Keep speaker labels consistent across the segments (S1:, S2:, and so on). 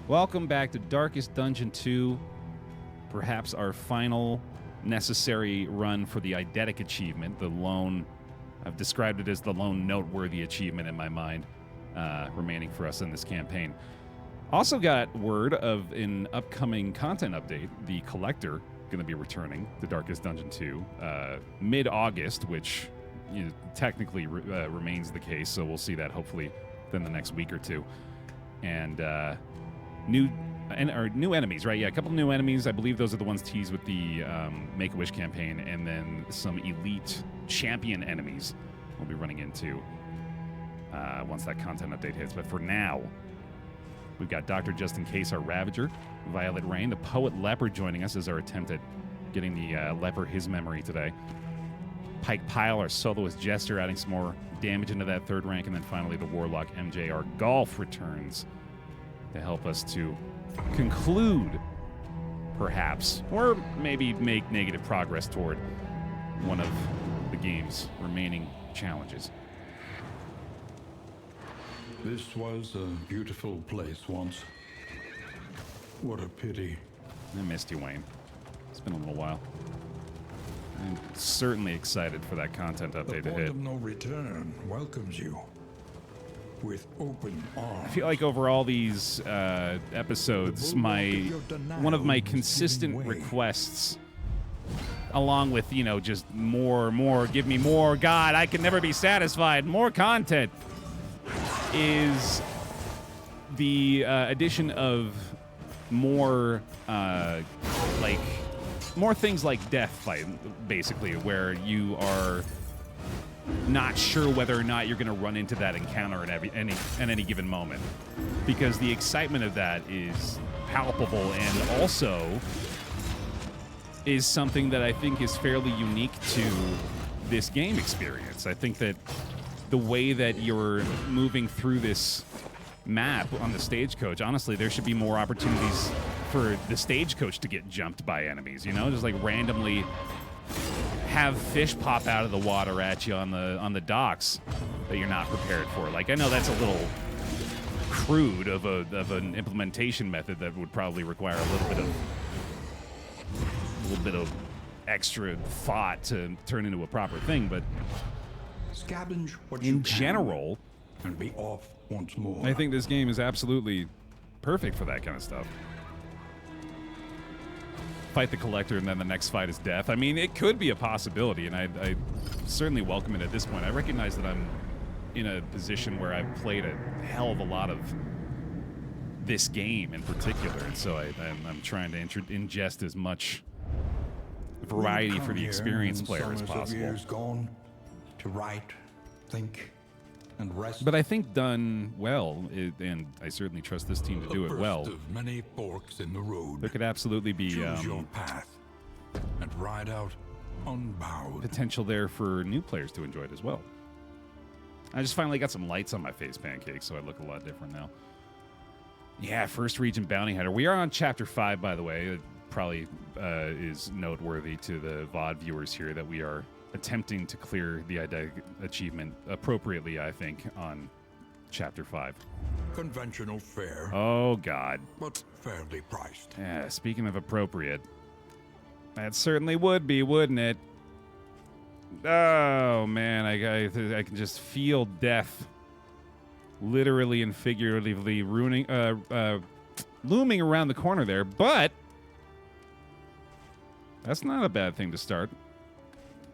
S1: Welcome back to Darkest Dungeon 2, perhaps our final necessary run for the eidetic achievement, the lone, I've described it as the lone noteworthy achievement in my mind, remaining for us in this campaign. Also got word of an upcoming content update, the Collector, going to be returning to Darkest Dungeon 2 mid-August, which technically remains the case, so we'll see that hopefully within the next week or two. And new enemies, right? Yeah, a couple of new enemies. I believe those are the ones teased with the Make-A-Wish campaign, and then some elite champion enemies we'll be running into once that content update hits. But for now, we've got Dr. Just In Case, our Ravager, Violet Rain, the Poet Leper joining us as our attempt at getting the Leper his memory today. Pike Pile, our soloist Jester, adding some more damage into that third rank, and then finally the Warlock MJ, our Golf, returns to help us to conclude, perhaps, or maybe make negative progress toward one of the game's remaining challenges.
S2: This was a beautiful place once. What a pity.
S1: I missed you, Wayne. It's been a little while. I'm certainly excited for that content update to hit.
S2: The point of no return welcomes you with open arms.
S1: I feel like over all these episodes, one of my consistent requests, along with, just more, give me more, God, I can never be satisfied, more content, is the addition of more, more things like Death Fight, basically, where you are not sure whether or not you're going to run into that encounter at any given moment, because the excitement of that is palpable and also is something that I think is fairly unique to this game experience. I think that the way that you're moving through this map on the stagecoach, honestly, there should be more opportunities for the stagecoach to get jumped by enemies, just like randomly have fish pop out of the water at you on the docks that you're not prepared for. Like, I know that's a little crude of an implementation method that would probably require a little bit of extra thought to turn into a proper thing, but
S2: Scavenge what
S1: in
S2: you
S1: general,
S2: can and be off once more.
S1: I think this game is absolutely perfect for that kind of stuff. Fight the Collector, and then the next fight is death. I mean, it could be a possibility, and I certainly welcome it at this point. I recognize that I'm in a position where I've played a hell of a lot of this game in particular, and so I'm trying to ingest as much variety for the experienced player as possible.
S2: Years gone to write, think, and rest.
S1: But I think done well, and I certainly trust this team to do it well.
S2: Of many forks in the road.
S1: There could absolutely be
S2: Choose your path and ride out unbowed.
S1: potential there for new players to enjoy it as well. I just finally got some lights on my face, Pancake, so I look a lot different now. Yeah, first region bounty hunter. We are on chapter 5, by the way. It probably is noteworthy to the VOD viewers here that we are attempting to clear the achievement appropriately, I think, on chapter 5.
S2: Conventional fare,
S1: Oh, God.
S2: but fairly priced.
S1: Yeah, speaking of appropriate, that certainly would be, wouldn't it? Oh, man, I can just feel death literally and figuratively looming around the corner there, but that's not a bad thing to start.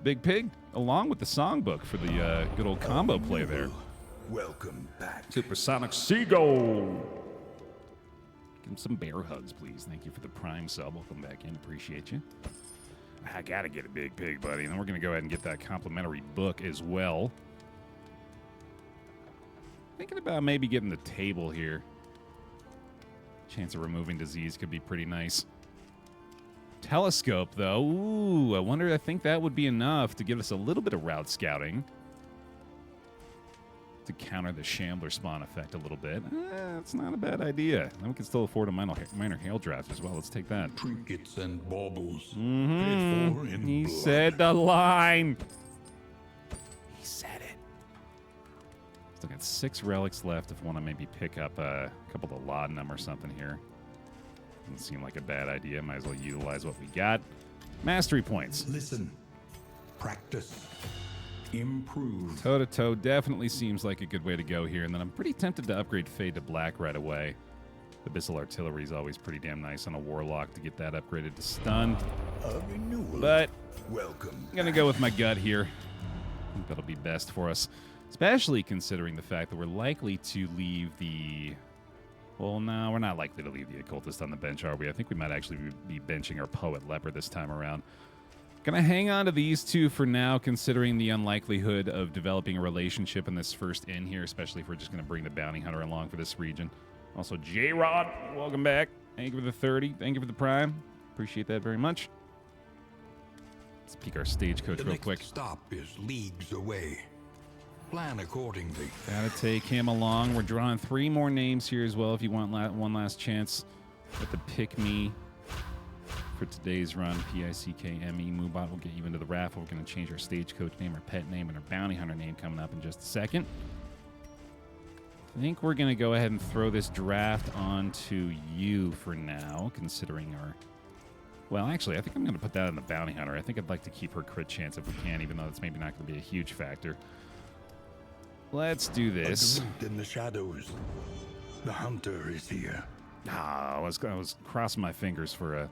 S1: Big Pig, along with the songbook for the good old combo play there.
S2: Welcome back.
S1: Supersonic Seagull! Give him some bear hugs, please. Thank you for the prime sub. Welcome back in. Appreciate you. I gotta get a Big Pig, buddy. And then we're gonna go ahead and get that complimentary book as well. Thinking about maybe getting the table here. Chance of removing disease could be pretty nice. Telescope, though. Ooh, I think that would be enough to give us a little bit of route scouting to counter the Shambler spawn effect a little bit. That's not a bad idea. Then we can still afford a minor hail draft as well. Let's take that.
S2: Trinkets and baubles.
S1: Mm-hmm.
S2: Paid for in
S1: He
S2: blood.
S1: said the line. He said it. Still got 6 relics left if I want to maybe pick up a couple of laudanum or something here. Doesn't seem like a bad idea. Might as well utilize what we got. Mastery points.
S2: Listen. Practice. Improve.
S1: Toe-to-toe definitely seems like a good way to go here. And then I'm pretty tempted to upgrade Fade to Black right away. Abyssal Artillery is always pretty damn nice on a Warlock to get that upgraded to stun.
S2: A renewal.
S1: But
S2: welcome.
S1: I'm going to go with my gut here. I think that'll be best for us. Especially considering the fact that we're likely to leave the... Well, no, we're not likely to leave the Occultist on the bench, are we? I think we might actually be benching our Poet Leper this time around. Gonna hang on to these two for now, considering the unlikelihood of developing a relationship in this first inn here, especially if we're just gonna bring the Bounty Hunter along for this region. Also, J-Rod, welcome back. Thank you for the 30. Thank you for the Prime. Appreciate that very much. Let's peek our stagecoach real quick.
S2: The next stop is leagues away. Plan accordingly.
S1: Gotta take him along. We're drawing 3 more names here as well if you want one last chance at the pick me for today's run. P-I-C-K-M-E. Moobot will get you into the raffle. We're going to change our stagecoach name, our pet name, and our bounty hunter name coming up in just a second. I think we're going to go ahead and throw this draft onto you for now, considering our... Well, actually, I think I'm going to put that on the bounty hunter. I think I'd like to keep her crit chance if we can, even though it's maybe not going to be a huge factor. Let's do this.
S2: In the shadows, the hunter is here.
S1: I was crossing my fingers for a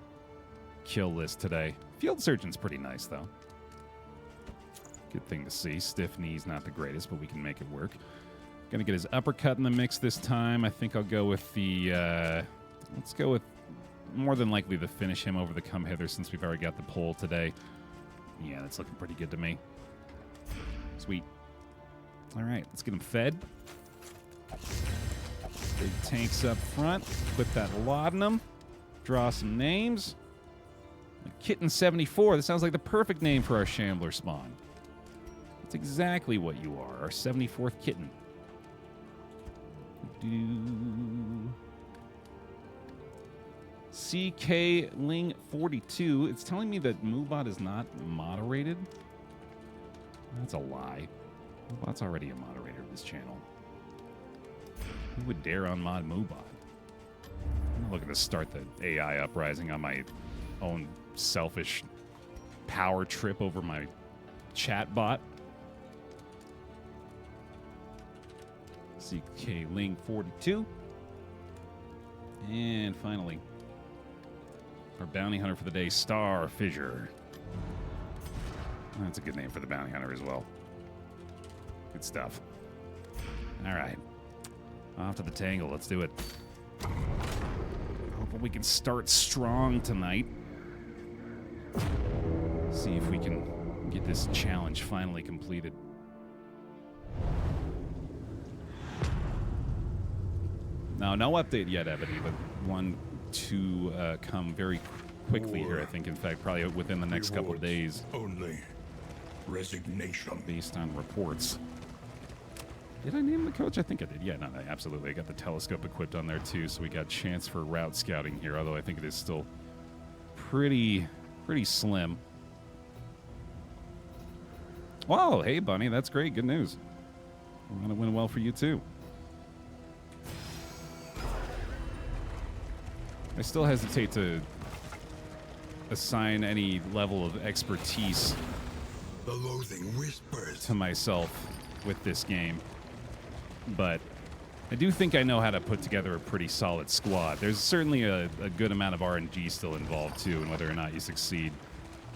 S1: kill list today. Field Surgeon's pretty nice, though. Good thing to see. Stiff knee's not the greatest, but we can make it work. Gonna get his uppercut in the mix this time. I think I'll go with the... let's go with more than likely to finish him over the come hither since we've already got the pole today. Yeah, that's looking pretty good to me. Sweet. All right, let's get him fed. Big tanks up front. Put that laudanum. Draw some names. Kitten 74. That sounds like the perfect name for our Shambler spawn. That's exactly what you are, our 74th kitten. CK Ling 42. It's telling me that Moobot is not moderated. That's a lie. Moobot's already a moderator of this channel. Who would dare unmod Moobot? I'm looking to start the AI uprising on my own selfish power trip over my chat bot. CK Ling 42. And finally, our bounty hunter for the day, Star Fissure. That's a good name for the bounty hunter as well. Good stuff. All right. Off to the tangle. Let's do it. Hopefully we can start strong tonight. See if we can get this challenge finally completed. No update yet, Ebony, but one to come very quickly here, I think. In fact, probably within the next couple of days.
S2: Only resignation.
S1: Based on reports. Did I name the coach? I think I did. Yeah, no, absolutely. I got the telescope equipped on there, too, so we got a chance for route scouting here, although I think it is still pretty slim. Wow, hey, Bunny, that's great. Good news. We're going to win well for you, too. I still hesitate to assign any level of expertise
S2: The loathing whispers
S1: to myself with this game, but I do think I know how to put together a pretty solid squad. There's certainly a good amount of RNG still involved, too, in whether or not you succeed.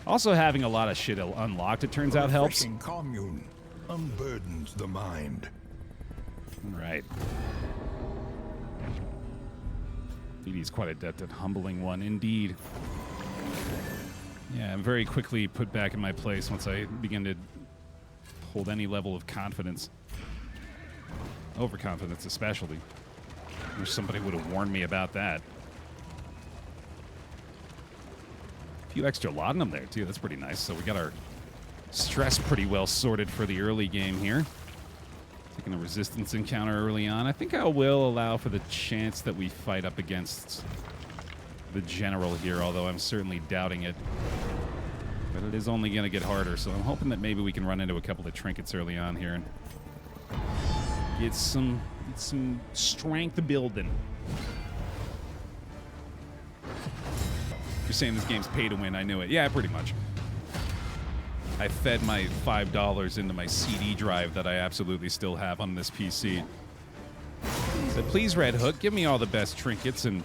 S1: Also, having a lot of shit unlocked, it turns out, helps.
S2: Commune unburdens the mind.
S1: Right. BD's quite adept at humbling one, indeed. Yeah, I'm very quickly put back in my place once I begin to hold any level of confidence. Overconfidence, especially. Wish somebody would have warned me about that. A few extra laudanum there, too. That's pretty nice. So we got our stress pretty well sorted for the early game here. Taking a resistance encounter early on. I think I will allow for the chance that we fight up against the general here, although I'm certainly doubting it. But it is only going to get harder, so I'm hoping that maybe we can run into a couple of trinkets early on here and Get some strength building. You're saying this game's pay to win. I knew it. Yeah, pretty much. I fed my $5 into my CD drive that I absolutely still have on this PC. Said, please, Red Hook, give me all the best trinkets and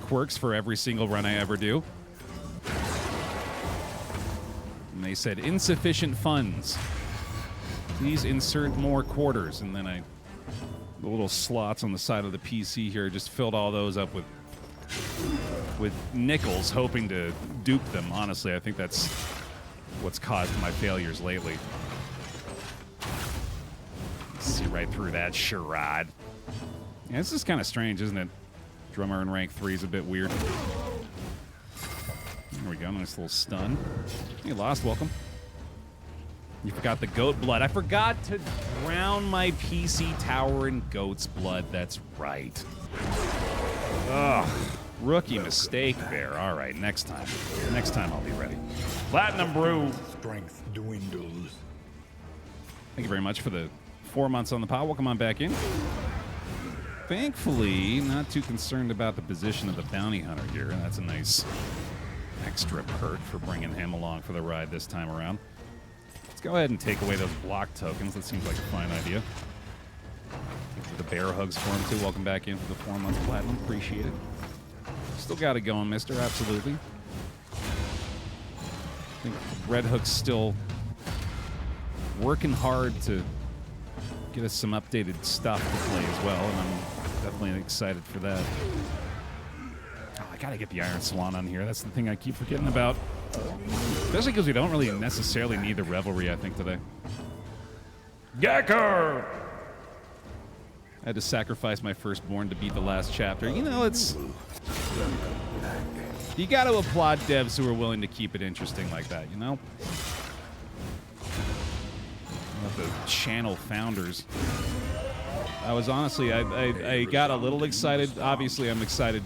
S1: quirks for every single run I ever do. And they said, insufficient funds. Please insert more quarters. And then the little slots on the side of the PC here, just filled all those up with nickels, hoping to dupe them. Honestly, I think that's what's caused my failures lately. See right through that charade. Yeah, this is kind of strange, isn't it? Drummer in rank 3 is a bit weird. There we go, nice little stun. Hey, Lost, welcome. You forgot the goat blood. I forgot to drown my PC tower in goat's blood. That's right. Ugh. Rookie mistake, Baer. All right, next time. Next time I'll be ready. Platinum Brew.
S2: Strength dwindles.
S1: Thank you very much for the 4 months on the pod. Welcome on back in. Thankfully, not too concerned about the position of the bounty hunter here. That's a nice extra perk for bringing him along for the ride this time around. Let's go ahead and take away those block tokens. That seems like a fine idea. Thank you for the bear hugs for him, too. Welcome back in for the 4 months platinum. Appreciate it. Still got it going, mister. Absolutely. I think Red Hook's still working hard to get us some updated stuff to play as well, and I'm definitely excited for that. Oh, I gotta get the Iron Swan on here. That's the thing I keep forgetting about. Especially because we don't really necessarily need the Revelry, I think, today. Gacker! I had to sacrifice my firstborn to beat the last chapter. You know, it's... You gotta applaud devs who are willing to keep it interesting like that, you know? The channel founders. I was honestly, I got a little excited. Obviously, I'm excited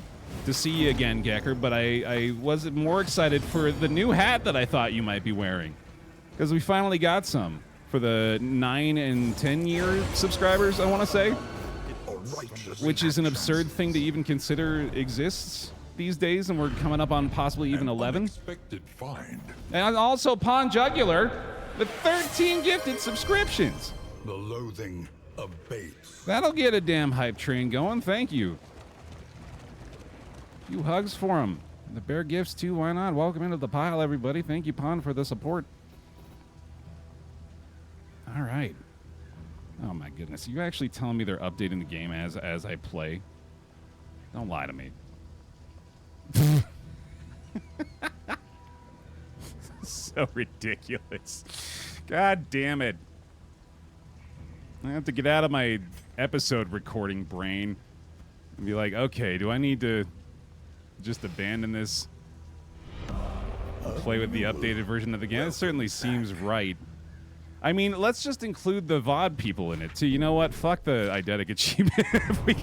S1: to see you again, Gecker, but I was more excited for the new hat that I thought you might be wearing. Because we finally got some for the 9 and 10 year subscribers, I want to say. Which is an absurd thing to even consider exists these days, and we're coming up on possibly even 11.
S2: Unexpected find.
S1: And also Pawn Jugular with 13 gifted subscriptions.
S2: The loathing abates.
S1: That'll get a damn hype train going. Thank you. A few hugs for him. The bear gifts too. Why not? Welcome into the pile, everybody. Thank you, Pawn, for the support. All right. Oh my goodness. You actually telling me they're updating the game as I play? Don't lie to me. So ridiculous. God damn it. I have to get out of my episode recording brain and be like, okay, do I need to just abandon this and play with the updated version of the game? It certainly seems right. I mean, let's just include the VOD people in it, too. You know what? Fuck the eidetic achievement. We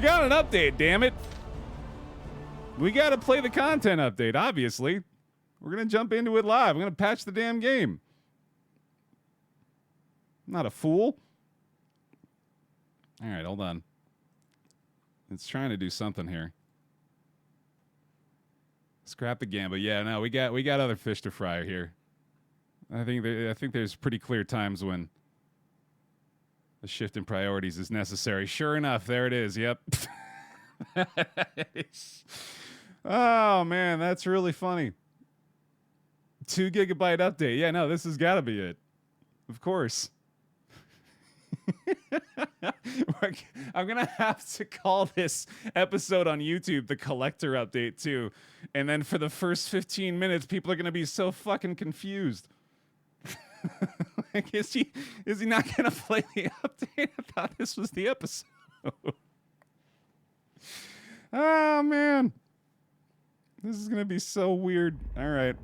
S1: got an update, damn it. We got to play the content update, obviously. We're going to jump into it live. I'm going to patch the damn game. I'm not a fool. All right, hold on. It's trying to do something here. Scrap the gambit. Yeah, no, we got other fish to fry here. I think there's pretty clear times when a shift in priorities is necessary. Sure enough, there it is. Yep. Oh man, that's really funny. 2 gigabyte update. Yeah, no, this has got to be it. Of course. I'm going to have to call this episode on YouTube the collector update too. And then for the first 15 minutes, people are going to be so fucking confused. Like, is he not going to play the update? I thought this was the episode. Oh, man. This is going to be so weird. All right.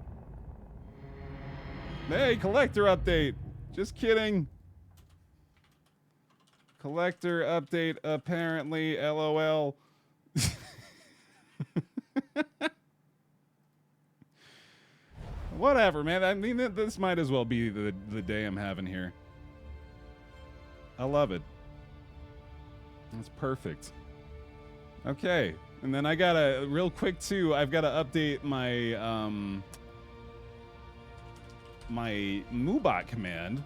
S1: Hey, collector update. Just kidding. Collector update, apparently, LOL. Whatever, man. I mean, this might as well be the day I'm having here. I love it. That's perfect. Okay. And then I gotta, real quick too, I've gotta update my, my Moobot command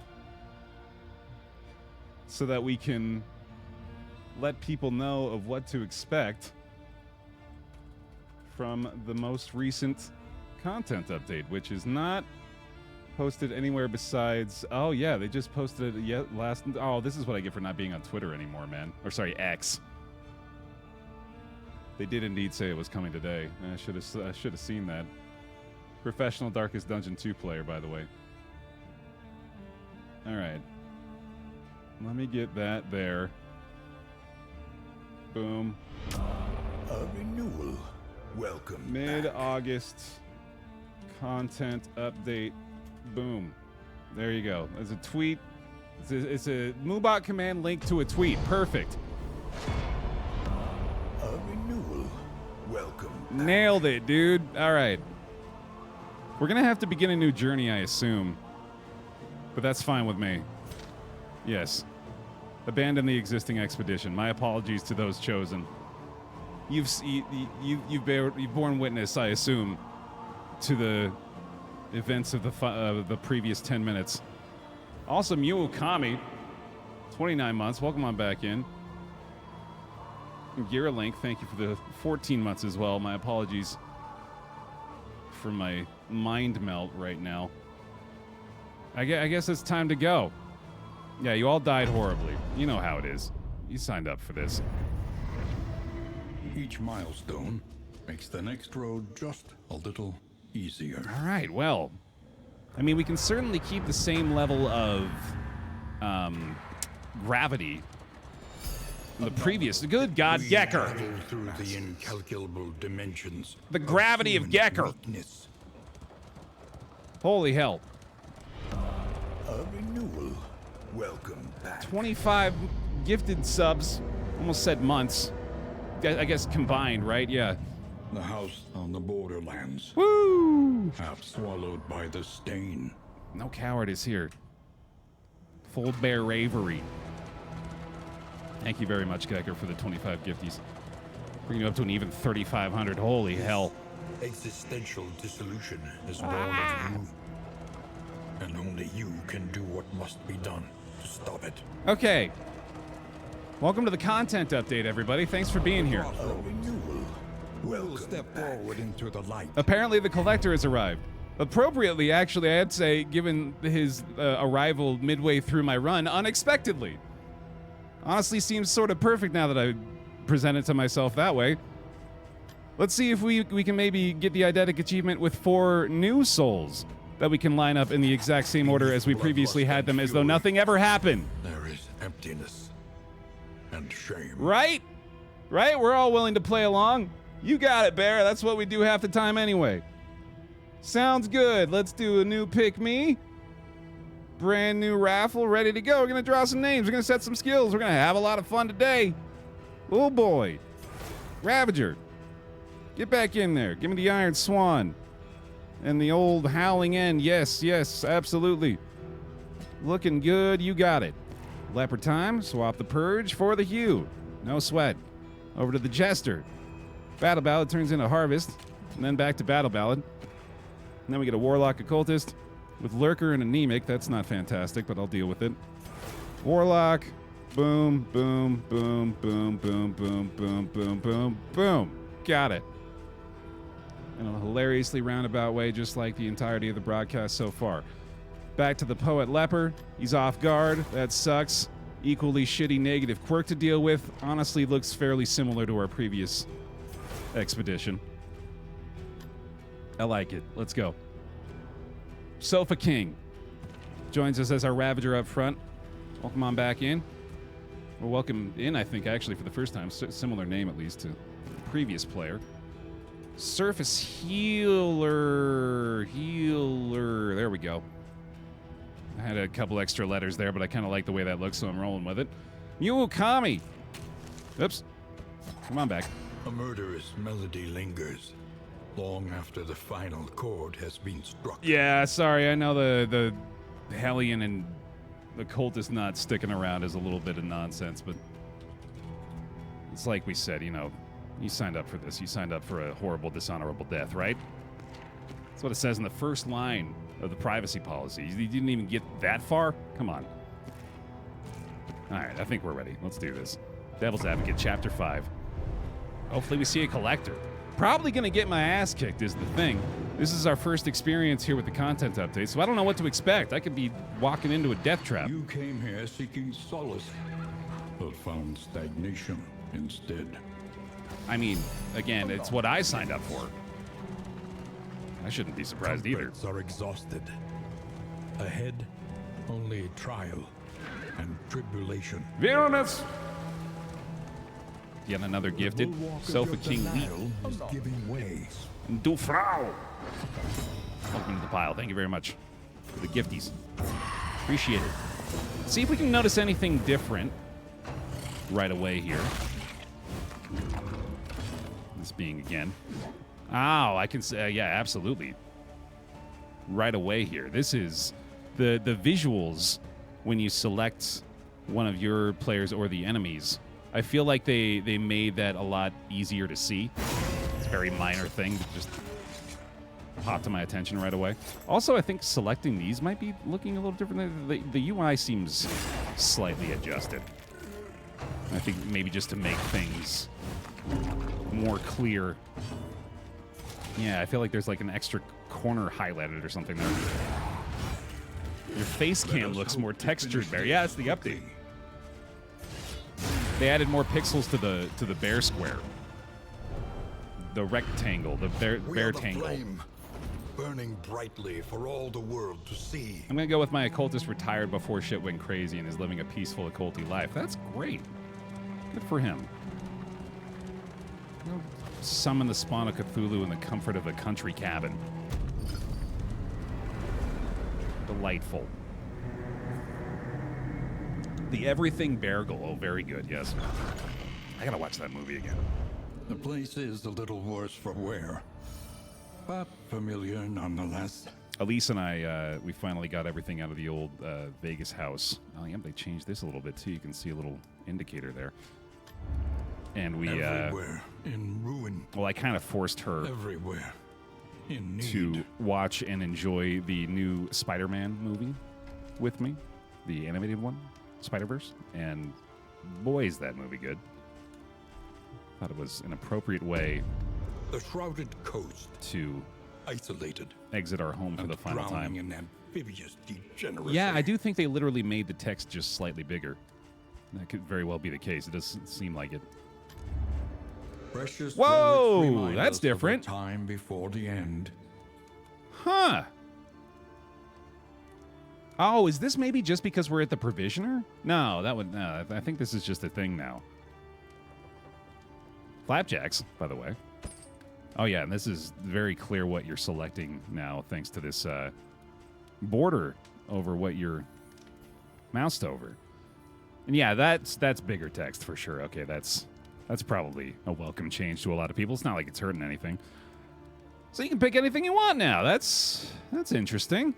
S1: so that we can let people know of what to expect from the most recent content update, which is not posted anywhere besides, oh yeah, they just posted it last, oh, this is what I get for not being on Twitter anymore, man. Or sorry, X. They did indeed say it was coming today. I should have seen that. Professional Darkest Dungeon 2 player, by the way. All right. Let me get that there. Boom.
S3: A renewal. Welcome.
S1: Mid-August content update. Boom. There you go. There's a tweet. It's a Moobot command link to a tweet. Perfect.
S3: A renewal. Welcome.
S1: Nailed it, dude. All right. We're going to have to begin a new journey, I assume. But that's fine with me. Yes. Abandon the existing expedition. My apologies to those chosen. You've borne witness, I assume, to the events of the previous 10 minutes. Also, Mew Okami, 29 months. Welcome on back in. Giralink, thank you for the 14 months as well. My apologies for my mind melt right now. I guess it's time to go. Yeah, you all died horribly. You know how it is. You signed up for this.
S2: Each milestone makes the next road just a little easier.
S1: All right, well, I mean, we can certainly keep the same level of gravity from the previous. Good God, Gecker!
S3: Battle through the incalculable dimensions.
S1: The gravity of Gecker!
S3: Weakness.
S1: Holy hell.
S3: A renewal. Welcome back.
S1: 25 gifted subs. Almost said months. I guess combined, right? Yeah.
S2: The house on the borderlands,
S1: Woo!
S2: half swallowed by the stain.
S1: No coward is here. Full bear ravery. Thank you very much, Gecker, for the 25 gifties. Bring you up to an even 3,500. Holy hell.
S3: Existential dissolution is born of you. And only you can do what must be done to stop it.
S1: Okay. Welcome to the content update, everybody. Thanks for being here.
S3: A renewal.
S2: We'll step forward into the light.
S1: Apparently, the collector has arrived. Appropriately, actually, I'd say, given his arrival midway through my run, unexpectedly. Honestly, seems sort of perfect now that I present it to myself that way. Let's see if we can maybe get the eidetic achievement with 4 new souls that we can line up in the exact same order as we previously had them, as though nothing ever happened.
S3: There is emptiness and shame.
S1: Right? Right? We're all willing to play along. You got it, Baer. That's what we do half the time anyway. Sounds good. Let's do a new pick me. Brand new raffle, ready to go. We're going to draw some names. We're going to set some skills. We're going to have a lot of fun today. Oh boy. Ravager. Get back in there. Give me the Iron Swan. And the old Howling End. Yes, yes, absolutely. Looking good. You got it. Leopard time. Swap the Purge for the Hue. No sweat. Over to the Jester. Battle Ballad turns into Harvest. And then back to Battle Ballad. And then we get a Warlock Occultist with Lurker and Anemic. That's not fantastic, but I'll deal with it. Warlock. Boom, boom, boom, boom, boom, boom, boom, boom, boom, boom. Got it. In a hilariously roundabout way, just like the entirety of the broadcast so far. Back to the Poet Leper. He's off guard. That sucks. Equally shitty negative quirk to deal with. Honestly, looks fairly similar to our previous expedition. I like it. Let's go. Sofa King joins us as our Ravager up front. Welcome on back in. Or welcome in, I think, actually, for the first time. Similar name, at least, to the previous player. Surface Healer. There we go. I had a couple extra letters there, but I kind of like the way that looks, so I'm rolling with it. Mew Okami. Oops. Come on back.
S3: A murderous melody lingers. long after the final chord has been struck.
S1: Yeah, sorry. I know the Hellion and the cultist not sticking around is a little bit of nonsense, but it's like we said, you know, you signed up for this. You signed up for a horrible, dishonorable death, right? That's what it says in the first line of the privacy policy. You didn't even get that far? Come on. All right, I think we're ready. Let's do this. Devil's Advocate, Chapter 5. Hopefully we see a collector. Probably going to get my ass kicked is the thing. This is our first experience here with the content update, so I don't know what to expect. I could be walking into a death trap.
S2: You came here seeking solace, but found stagnation instead.
S1: I mean, again, it's what I signed up for. I shouldn't be surprised either.
S3: Comforts are exhausted. Ahead, only trial and tribulation.
S1: Villainous! Yet another gifted. Sofa King Wheat.
S3: Is giving way.
S1: Du Frau! Welcome to the pile. Thank you very much for the gifties. Appreciate it. See if we can notice anything different right away here. This being again. Oh, I can say, yeah, absolutely. Right away here. This is the visuals when you select one of your players or the enemies. I feel like they made that a lot easier to see. It's a very minor thing that just popped to my attention right away. Also, I think selecting these might be looking a little different. The UI seems slightly adjusted. I think maybe just to make things more clear. Yeah, I feel like there's like an extra corner highlighted or something there. Your face cam looks more textured there. Yeah, it's the update. They added more pixels to the bear square. The rectangle, the bear tangle.
S3: Flame, burning brightly for all the world to see.
S1: I'm gonna go with my occultist retired before shit went crazy and is living a peaceful occulty life. That's great. Good for him. He'll summon the spawn of Cthulhu in the comfort of a country cabin. Delightful. The Everything Beargle. Oh, very good, yes. I gotta watch that movie again.
S2: The place is a little worse for wear, but familiar nonetheless.
S1: Elise and I, we finally got everything out of the old Vegas house. Oh, yeah, they changed this a little bit, too. You can see a little indicator there. And we,
S3: everywhere in ruin.
S1: Well, I kind of forced her
S3: Everywhere in need.
S1: to watch and enjoy the new Spider-Man movie with me, the animated one, Spider-Verse, and boy, is that movie good. Thought it was an appropriate way
S3: The shrouded coast,
S1: to
S3: isolated,
S1: exit our home for the final time.
S3: in amphibious degeneracy.
S1: Yeah, I do think they literally made the text just slightly bigger. That could very well be the case. It doesn't seem like it.
S2: Precious
S1: Whoa,
S2: relics remind
S1: that's
S2: us of the
S1: different.
S2: time before the end.
S1: Huh. Oh, is this maybe just because we're at the Provisioner? No, no, I think this is just a thing now. Flapjacks, by the way. Oh, yeah, and this is very clear what you're selecting now, thanks to this border over what you're moused over. And yeah, that's bigger text for sure. Okay, that's probably a welcome change to a lot of people. It's not like it's hurting anything. So you can pick anything you want now. That's interesting.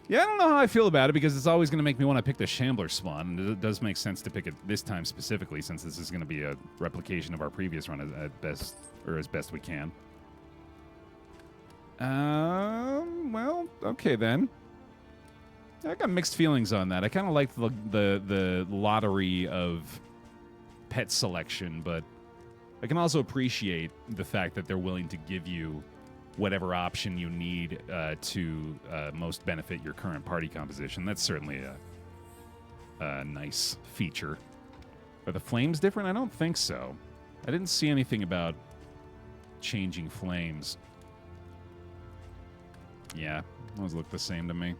S1: Yeah, I don't know how I feel about it because it's always going to make me want to pick the Shambler spawn, and it does make sense to pick it this time specifically since this is going to be a replication of our previous run at best, or as best we can. Well, okay then. I got mixed feelings on that. I kind of like the lottery of pet selection, but I can also appreciate the fact that they're willing to give you whatever option you need to most benefit your current party composition. That's certainly a nice feature. Are the flames different? I don't think so. I didn't see anything about changing flames. Yeah, those look the same to me.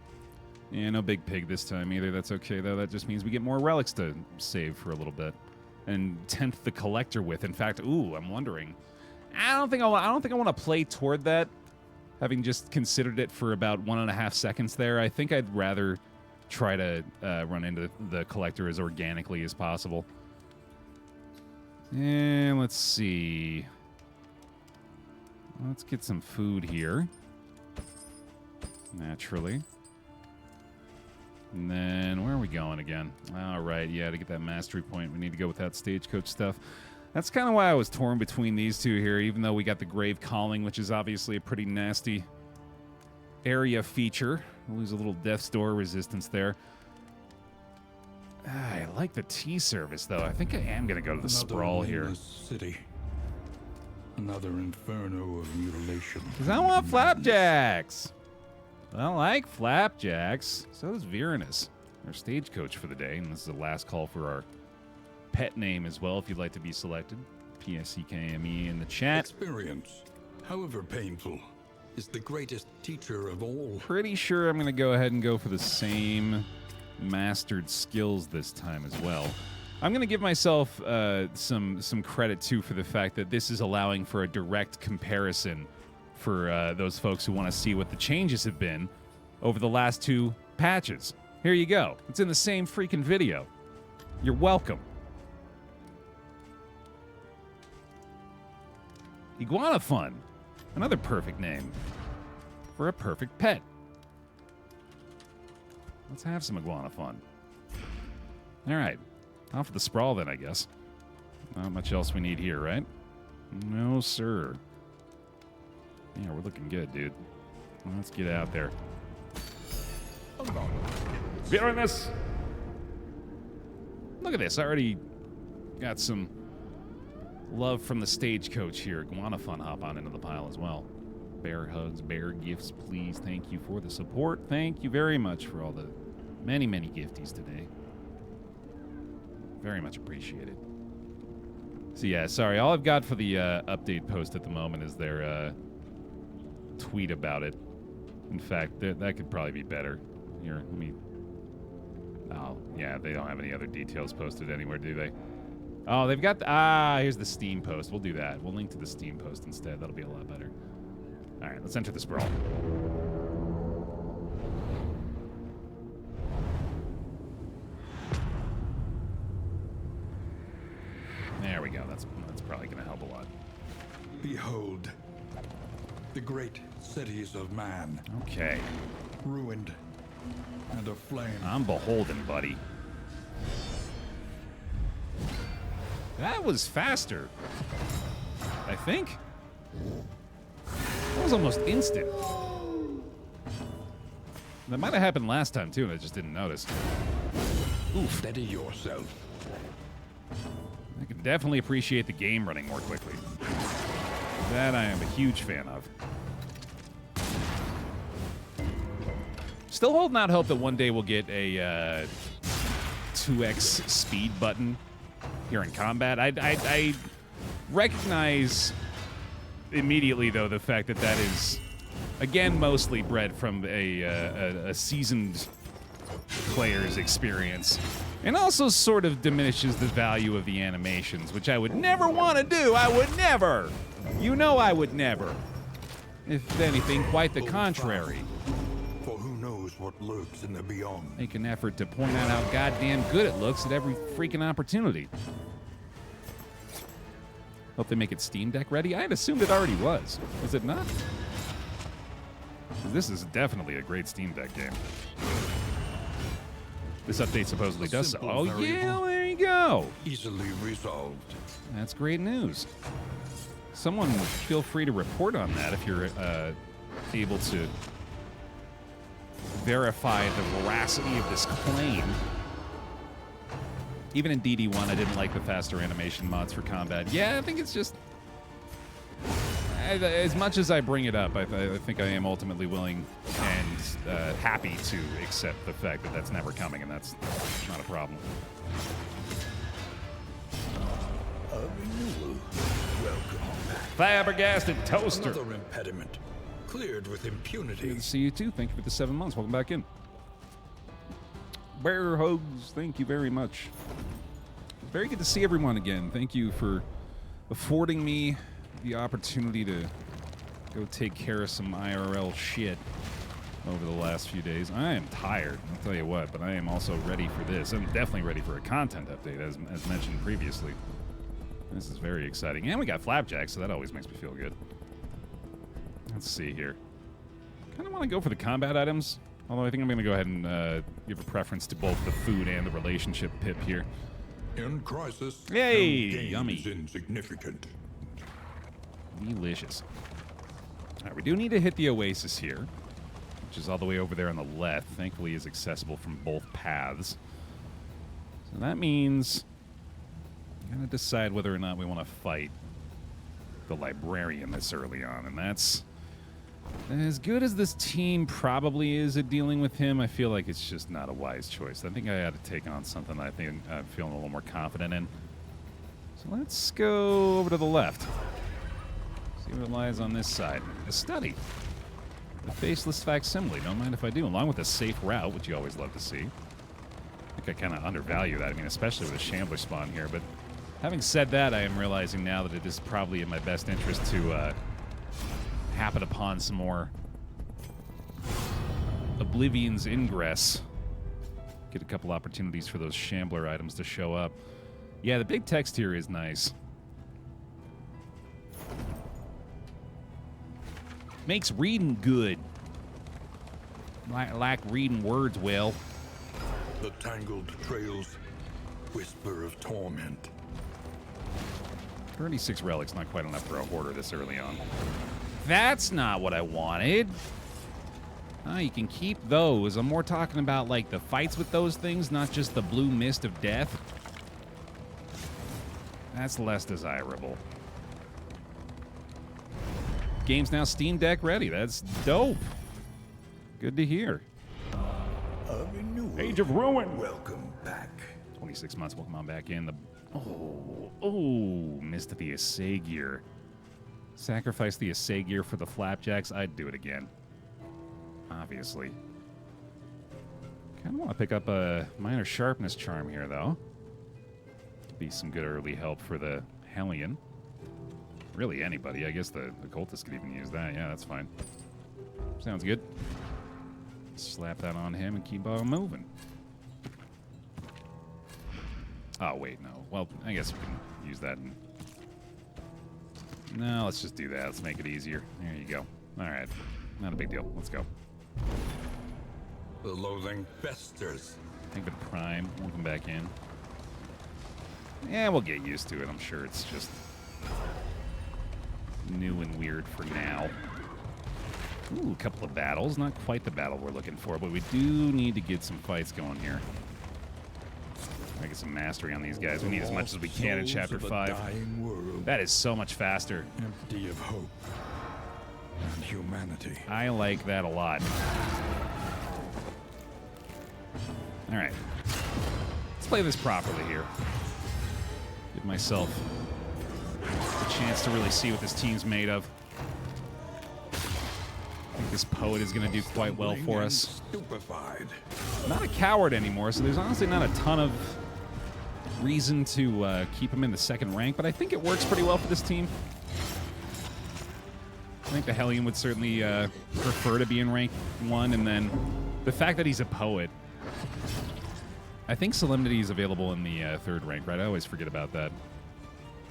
S1: Yeah, no big pig this time either. That's okay, though. That just means we get more relics to save for a little bit. And tempt the collector with. In fact, ooh, I'm wondering. I don't think I want to play toward that, having just considered it for about 1.5 seconds there. I think I'd rather try to run into the collector as organically as possible. And let's see. Let's get some food here. Naturally. And then, where are we going again? All right, yeah, to get that mastery point, we need to go with that stagecoach stuff. That's kind of why I was torn between these two here, even though we got the Grave Calling, which is obviously a pretty nasty area feature. We'll lose a little Death's Door resistance there. I like the tea service, though. I think I am going to go to the sprawl here.
S2: City. Another inferno of mutilation.
S1: Because I want flapjacks. I like flapjacks. So does Virenus, our stagecoach for the day. And this is the last call for our pet name as well, if you'd like to be selected. PSCKME in the chat.
S2: Experience, however painful, is the greatest teacher of all.
S1: Pretty sure I'm going to go ahead and go for the same mastered skills this time as well. I'm going to give myself some credit, too, for the fact that this is allowing for a direct comparison for those folks who want to see what the changes have been over the last 2 patches. Here you go. It's in the same freaking video. You're welcome. Iguana Fun. Another perfect name for a perfect pet. Let's have some iguana fun. All right. Off to the sprawl then, I guess. Not much else we need here, right? No, sir. Yeah, we're looking good, dude. Let's get out there. Virenus! Look at this. I already got some love from the stagecoach here. Iguana Fun hop on into the pile as well. Bear hugs, bear gifts, please. Thank you for the support. Thank you very much for all the many, many gifties today. Very much appreciated. So yeah, sorry. All I've got for the update post at the moment is their tweet about it. In fact, that could probably be better. Here, let me... Oh, yeah, they don't have any other details posted anywhere, do they? Oh, they've got... here's the Steam post. We'll do that. We'll link to the Steam post instead. That'll be a lot better. All right, let's enter the sprawl. There we go. That's probably going to help a lot.
S2: Behold, the great cities of man.
S1: Okay.
S2: Ruined and aflame.
S1: I'm beholden, buddy. That was faster, I think. That was almost instant. That might have happened last time, too, and I just didn't notice.
S2: Oof. Steady yourself.
S1: I can definitely appreciate the game running more quickly. That I am a huge fan of. Still holding out hope that one day we'll get a 2x speed button here in combat. I recognize immediately, though, the fact that that is, again, mostly bred from a seasoned player's experience, and also sort of diminishes the value of the animations, which I would never want to do. I would never. You know I would never. If anything, quite the contrary.
S3: For who knows what lurks in the beyond.
S1: Make an effort to point out how goddamn good it looks at every freaking opportunity. Hope they make it Steam Deck ready. I had assumed it already was. Was it not? This is definitely a great Steam Deck game. This update supposedly does so. Oh, yeah, there you go.
S2: Easily resolved.
S1: That's great news. Someone feel free to report on that if you're able to verify the veracity of this claim. Even in DD1, I didn't like the faster animation mods for combat. Yeah, I think it's just... As much as I bring it up, I think I am ultimately willing and happy to accept the fact that that's never coming, and that's not a problem.
S3: Welcome back.
S1: Flabbergasted Toaster.
S3: Another impediment. Cleared with impunity.
S1: Good to see you too. Thank you for the 7 months. Welcome back in. Bear hugs. Thank you very much. Very good to see everyone again. Thank you for affording me the opportunity to go take care of some IRL shit over the last few days. I am tired, I'll tell you what, but I am also ready for this. I'm definitely ready for a content update, as mentioned previously. This is very exciting. And we got Flapjack, so that always makes me feel good. Let's see here. Kind of want to go for the combat items, although I think I'm going to go ahead and give a preference to both the food and the relationship pip here.
S3: In crisis,
S1: Yay,
S3: no gain
S1: yummy.
S3: is insignificant.
S1: Delicious. All right, we do need to hit the oasis here, which is all the way over there on the left. Thankfully, is accessible from both paths. So that means I'm going to decide whether or not we want to fight the librarian this early on, and that's as good as this team probably is at dealing with him. I feel like it's just not a wise choice. I think I ought to take on something that I think I'm feeling a little more confident in. So let's go over to the left. See what lies on this side. The study. The faceless facsimile. Don't mind if I do. Along with a safe route, which you always love to see. I think I kind of undervalue that. I mean, especially with a shambler spawn here. But having said that, I am realizing now that it is probably in my best interest to happen upon some more Oblivion's Ingress. Get a couple opportunities for those shambler items to show up. Yeah, the big text here is nice. Makes reading good. Like reading words well.
S3: The tangled trails whisper of torment.
S1: 36 relics, not quite enough for a hoarder this early on. That's not what I wanted. Ah, you can keep those. I'm more talking about like the fights with those things, not just the blue mist of death. That's less desirable. Game's now Steam Deck ready. That's dope. Good to hear.
S3: A renewal.
S1: Age of Ruin.
S3: Welcome back.
S1: 26 months. Welcome on back in. Missed the assay gear. Sacrifice the assay gear for the flapjacks. I'd do it again. Obviously. Kind of want to pick up a minor sharpness charm here, though. Be some good early help for the Hellion. Really anybody. I guess the cultist could even use that. Yeah, that's fine. Sounds good. Slap that on him and keep on moving. Oh, wait, no. Well, I guess we can use that. No, let's just do that. Let's make it easier. There you go. All right. Not a big deal. Let's go.
S3: The loathing festers.
S1: Think of Prime. We'll come back in. Yeah, we'll get used to it. I'm sure it's just new and weird for now. Ooh, a couple of battles. Not quite the battle we're looking for, but we do need to get some fights going here. I get some mastery on these guys. We need as much as we can in Chapter 5. That is so much faster.
S2: Empty of hope and humanity.
S1: I like that a lot. All right. Let's play this properly here. Give myself a chance to really see what this team's made of. I think this poet is going to do quite well for us.
S3: Stupefied.
S1: Not a coward anymore, so there's honestly not a ton of reason to keep him in the second rank, but I think it works pretty well for this team. I think the Hellion would certainly prefer to be in rank 1, and then the fact that he's a poet. I think Solemnity is available in the 3rd rank, right? I always forget about that.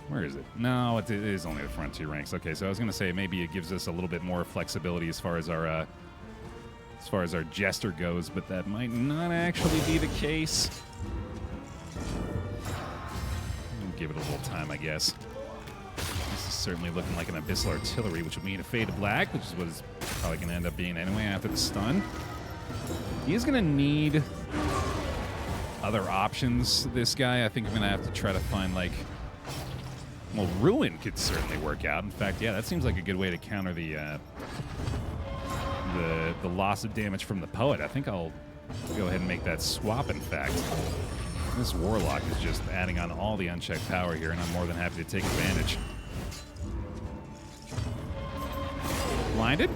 S1: Where is it? No, it is only the front 2 ranks. Okay, so I was going to say maybe it gives us a little bit more flexibility as far as our jester goes, but that might not actually be the case. Give it a little time, I guess. This is certainly looking like an Abyssal Artillery, which would mean a Fade to Black, which is what it's probably going to end up being anyway after the stun. He is going to need other options, this guy. I think I'm going to have to try to find, like... Well, Ruin could certainly work out. In fact, yeah, that seems like a good way to counter the loss of damage from the Poet. I think I'll go ahead and make that swap, in fact. This Warlock is just adding on all the unchecked power here, and I'm more than happy to take advantage. Blinded?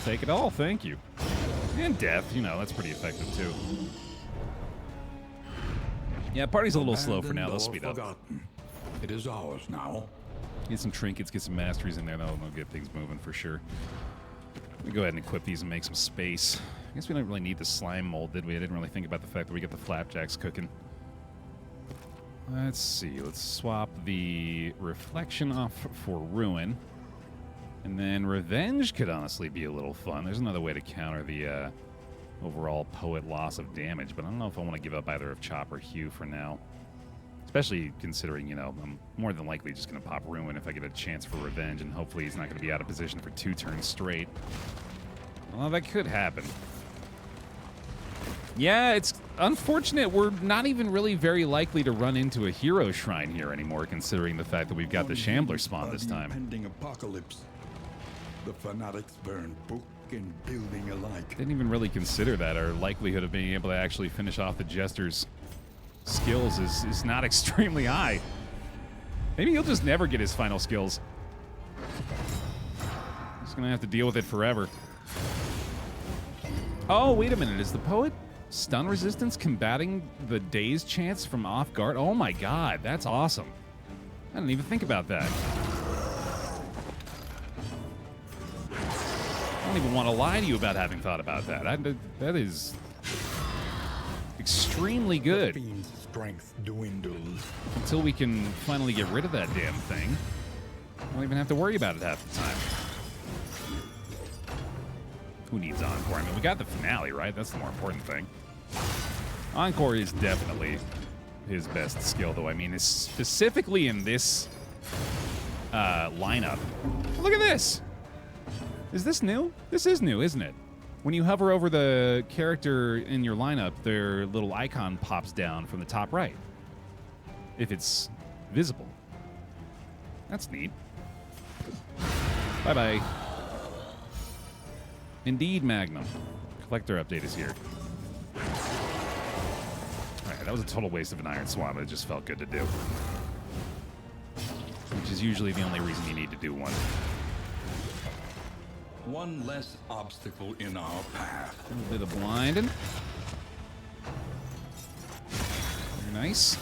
S1: Take it all, thank you. And death, you know, that's pretty effective too. Yeah, party's a little slow for now. They'll speed up.
S2: Forgotten. It is ours now.
S1: Get some trinkets, get some masteries in there. That'll get things moving for sure. Let me go ahead and equip these and make some space. I guess we don't really need the slime mold, did we? I didn't really think about the fact that we get the flapjacks cooking. Let's see. Let's swap the reflection off for Ruin. And then Revenge could honestly be a little fun. There's another way to counter the overall poet loss of damage, but I don't know if I want to give up either of Chop or Hugh for now. Especially considering, you know, I'm more than likely just going to pop Ruin if I get a chance for Revenge, and hopefully he's not going to be out of position for 2 turns straight. Well, that could happen. Yeah, it's unfortunate. We're not even really very likely to run into a hero shrine here anymore, considering the fact that we've got the Shambler spawn this time.
S2: Impending apocalypse. The fanatics burn book and building alike.
S1: Didn't even really consider that. Our likelihood of being able to actually finish off the Jester's skills is not extremely high. Maybe he'll just never get his final skills. He's gonna have to deal with it forever. Oh, wait a minute. Is the poet stun resistance combating the daze chance from off guard? Oh my god, that's awesome. I didn't even think about that. I don't even want to lie to you about having thought about that. That is extremely good.
S3: The fiend's strength dwindles.
S1: Until we can finally get rid of that damn thing. We don't even have to worry about it half the time. Who needs Encore? I mean, we got the finale, right? That's the more important thing. Encore is definitely his best skill, though. I mean, it's specifically in this lineup. Look at this! Is this new? This is new, isn't it? When you hover over the character in your lineup, their little icon pops down from the top right. If it's visible. That's neat. Bye-bye. Indeed, Magnum. Collector update is here. Alright, that was a total waste of an Iron Swab, but it just felt good to do. Which is usually the only reason you need to do one.
S2: One less obstacle in our path.
S1: A little bit of blinding. Very nice.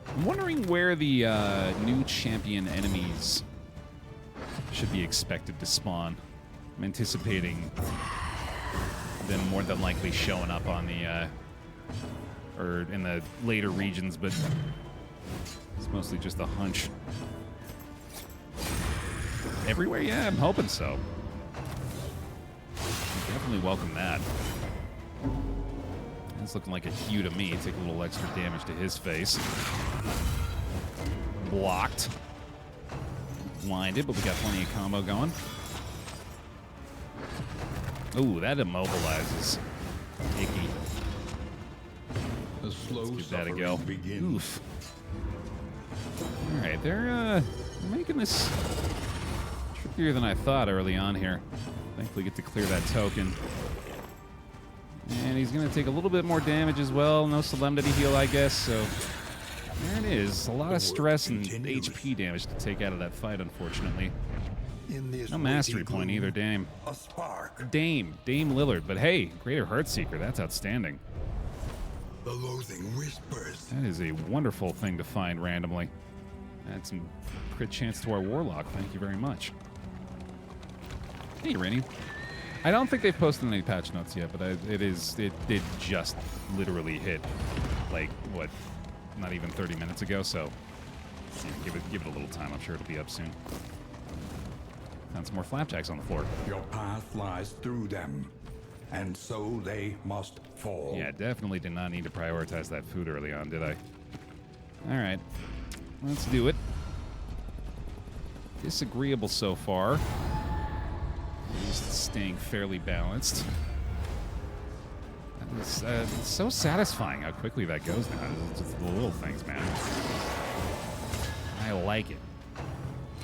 S1: I'm wondering where the new champion enemies should be expected to spawn. I'm anticipating them more than likely showing up on the or in the later regions, but it's mostly just a hunch. Everywhere? Yeah, I'm hoping so. Definitely welcome that. It's looking like a Hugh to me. Take a little extra damage to his face. Blocked. Blinded, but we got plenty of combo going. Ooh, that immobilizes. Icky.
S2: A slow
S1: Let's give that a
S2: suffering
S1: go.
S2: begins.
S1: Oof. Alright, they're making this trickier than I thought early on here. Thankfully get to clear that token. And he's going to take a little bit more damage as well. No Solemnity heal, I guess, so there it is. A lot of stress and HP damage to take out of that fight, unfortunately. No mastery point either, Dame.
S3: A spark.
S1: Dame Lillard. But hey, Greater Heartseeker, that's outstanding.
S3: The loathing whispers.
S1: That is a wonderful thing to find randomly. Add some crit chance to our Warlock. Thank you very much. Hey, Rennie. I don't think they've posted any patch notes yet, but it did just literally hit, like, what, not even 30 minutes ago, so yeah, give it a little time. I'm sure it'll be up soon. Found some more flapjacks on the floor.
S2: Your path lies through them, and so they must fall.
S1: Yeah, definitely did not need to prioritize that food early on, did I? All right, let's do it. Disagreeable so far. Just staying fairly balanced. It's so satisfying how quickly that goes now. It's just the little things, man. I like it.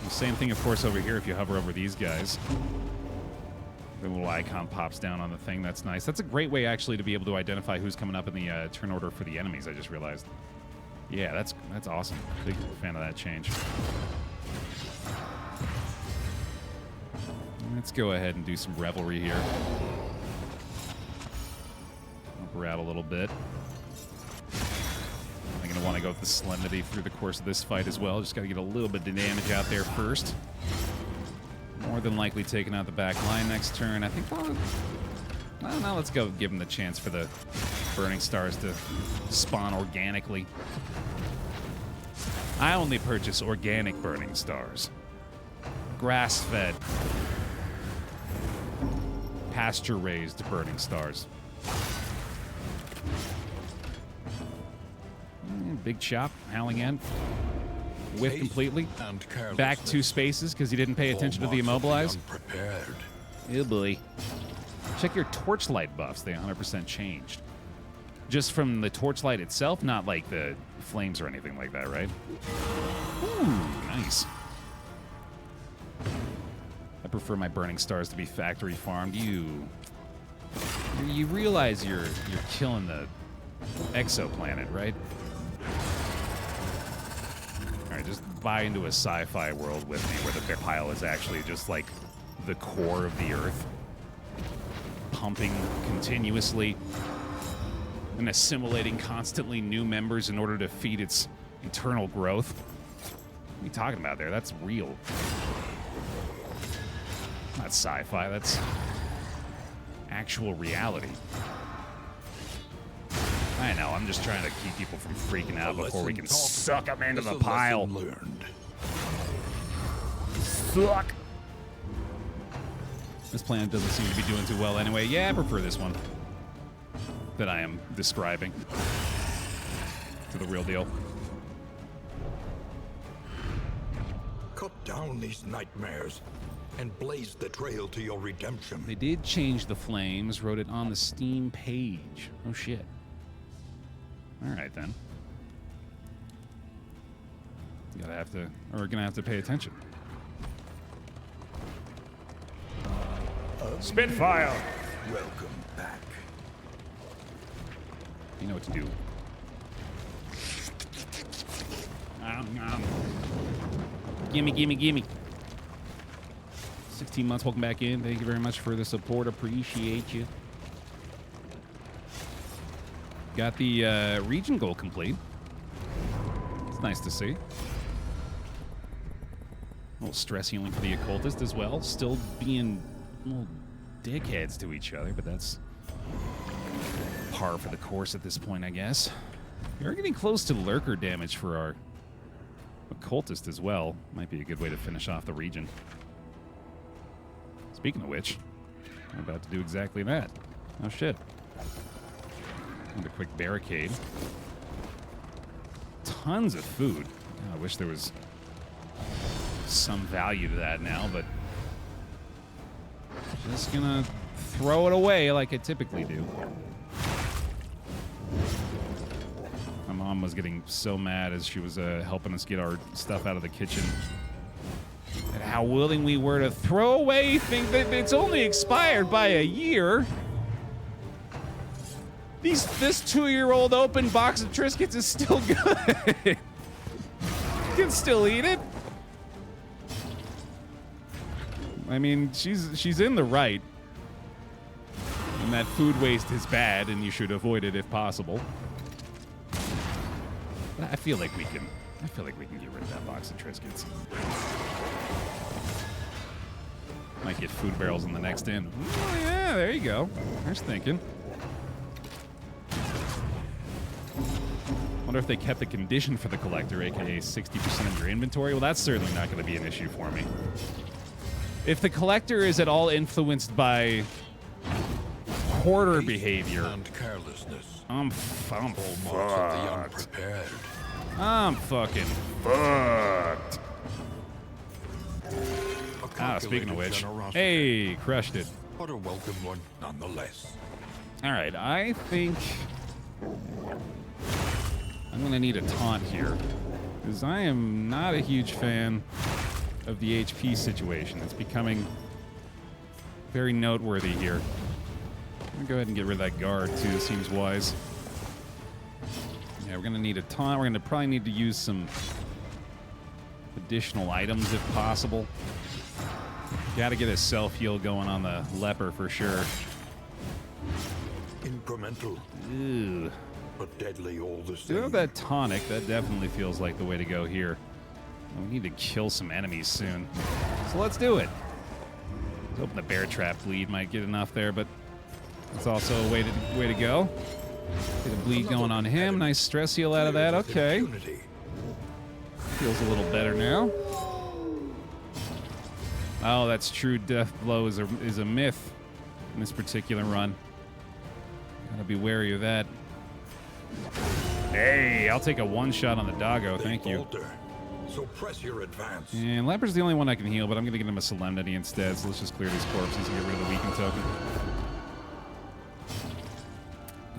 S1: The same thing, of course, over here if you hover over these guys. The little icon pops down on the thing. That's nice. That's a great way, actually, to be able to identify who's coming up in the turn order for the enemies, I just realized. Yeah, that's awesome. Big fan of that change. Let's go ahead and do some revelry here. Help her out a little bit. I'm going to want to go with the Solemnity through the course of this fight as well. Just got to get a little bit of damage out there first. More than likely taking out the back line next turn. I think I don't know, let's go give him the chance for the Burning Stars to spawn organically. I only purchase organic burning stars. Grass-fed, pasture-raised burning stars. Big chop, howling end. Whiff completely. Back 2 spaces because he didn't pay attention to the immobilize. Oh boy. Check your torchlight buffs. They 100% changed. Just from the torchlight itself, not like the flames or anything like that, right? Ooh, nice. I prefer my burning stars to be factory farmed. You realize you're killing the exoplanet, right? All right, just buy into a sci-fi world with me where the bear pile is actually just like the core of the Earth, pumping continuously and assimilating constantly new members in order to feed its eternal growth. What are you talking about there? That's real. Not sci-fi, that's actual reality. I know, I'm just trying to keep people from freaking out before we can suck them into the pile. Suck! This planet doesn't seem to be doing too well anyway. Yeah, I prefer this one that I am describing to the real deal.
S3: Cut down these nightmares and blaze the trail to your redemption.
S1: They did change the flames, wrote it on the Steam page. Oh shit. Alright then. We're gonna have to pay attention. Spitfire!
S3: Welcome back.
S1: You know what to do. Gimme, gimme, gimme. 16 months, welcome back in. Thank you very much for the support. Appreciate you. Got the region goal complete. It's nice to see. A little stress healing for the occultist as well. Still being little dickheads to each other, but that's par for the course at this point, I guess. We're getting close to lurker damage for our occultist as well. Might be a good way to finish off the region. Speaking of which, I'm about to do exactly that. Oh shit. And a quick barricade. Tons of food. I wish there was some value to that now, but just gonna throw it away like I typically do. My mom was getting so mad as she was helping us get our stuff out of the kitchen at how willing we were to throw away things that it's only expired by a year. This 2-year-old open box of Triscuits is still good. You can still eat it. I mean, she's in the right. And that food waste is bad, and you should avoid it if possible. But I feel like we can get rid of that box of Triscuits. Might get food barrels in the next inn. Oh yeah, there you go. There's thinking. Wonder if they kept the condition for the collector, aka 60% of your inventory. Well, that's certainly not going to be an issue for me. If the collector is at all influenced by hoarder behavior,
S3: and carelessness.
S1: I'm fucked.
S3: Unprepared.
S1: I'm fucking fucked. Speaking of which, hey, crushed it.
S3: But a welcome one nonetheless.
S1: All right, I think I'm gonna need a taunt here, because I am not a huge fan of the HP situation. It's becoming very noteworthy here. I'm gonna go ahead and get rid of that guard too. Seems wise. Yeah, we're gonna need a taunt. We're gonna probably need to use some additional items if possible. Gotta get a self-heal going on the leper for sure.
S3: Incremental,
S1: Ew.
S3: but deadly all the same.
S1: Do have that tonic. That definitely feels like the way to go here. We need to kill some enemies soon. So let's do it. Let's open the bear trap bleed. Might get enough there, but it's also a way to go. Get a bleed going on him. Nice stress heal out of that. Okay. Feels a little better now. Oh, that's true. Death blow is a myth in this particular run. Gotta be wary of that. Hey, I'll take a one-shot on the doggo. Thank you.
S3: So press your advance.
S1: And Leper's the only one I can heal, but I'm gonna get him a Solemnity instead, so let's just clear these corpses and get rid of the weaken token.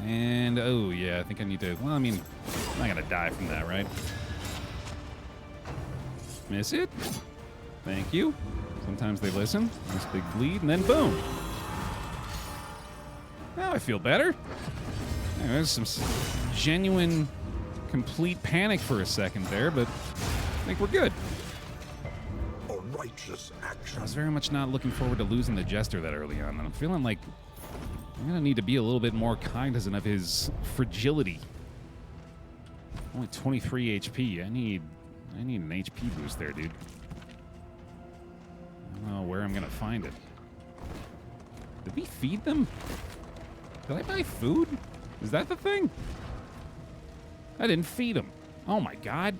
S1: And, oh yeah, I think I need to, well, I mean, I'm not gonna die from that, right? Miss it. Thank you. Sometimes they listen. Nice big bleed, and then boom. Now I feel better. There's some genuine, complete panic for a second there, but I think we're good.
S3: A righteous action.
S1: I was very much not looking forward to losing the Jester that early on, and I'm feeling like I'm gonna need to be a little bit more cognizant of his fragility. Only 23 HP. I need an HP boost there, dude. I don't know where I'm gonna find it. Did we feed them? Did I buy food? Is that the thing? I didn't feed them. Oh my god.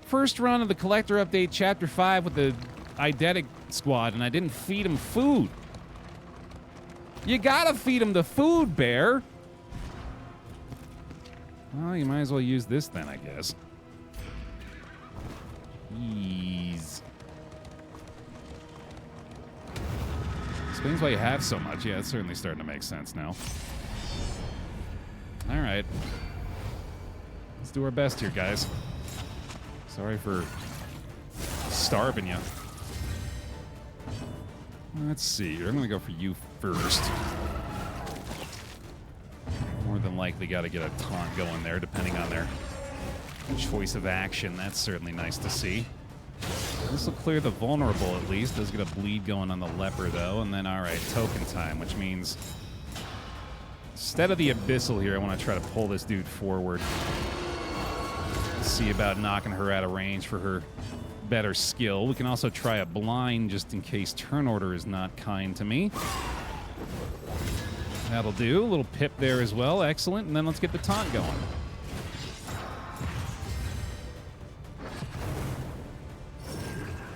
S1: First run of the Collector Update Chapter 5 with the Eidetic squad, and I didn't feed them food. You gotta feed them the food, Baer. Well, you might as well use this then, I guess. Jeez. Explains why you have so much. Yeah, it's certainly starting to make sense now. All right. Let's do our best here, guys. Sorry for starving you. Let's see. I'm going to go for you first. More than likely got to get a taunt going there, depending on their choice of action. That's certainly nice to see. This will clear the vulnerable at least. Does get a bleed going on the leper though. And then, all right, token time, which means instead of the abyssal here, I want to try to pull this dude forward. See about knocking her out of range for her better skill. We can also try a blind just in case turn order is not kind to me. That'll do. A little pip there as well. Excellent. And then let's get the taunt going.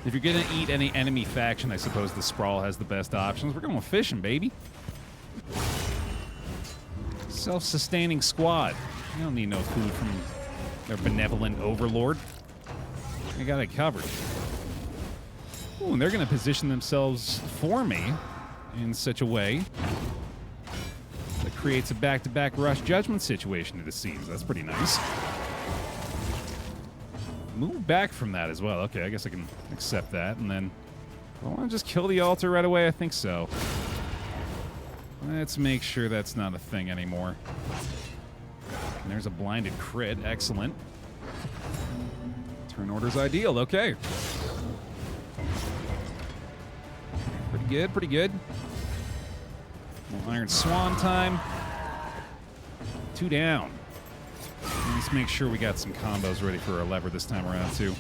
S1: If you're going to eat any enemy faction, I suppose the Sprawl has the best options. We're going fishing, baby. Self-sustaining squad. You don't need no food from their benevolent overlord. I got it covered. Ooh, and they're going to position themselves for me in such a way that creates a back-to-back rush judgment situation, it seems. That's pretty nice. Move back from that as well. Okay, I guess I can accept that. And then, I want to just kill the altar right away? I think so. Let's make sure that's not a thing anymore. And there's a blinded crit. Excellent. Turn order's ideal. Okay. Pretty good, pretty good. Iron Swan time. 2 down. Let's make sure we got some combos ready for our lever this time around, too.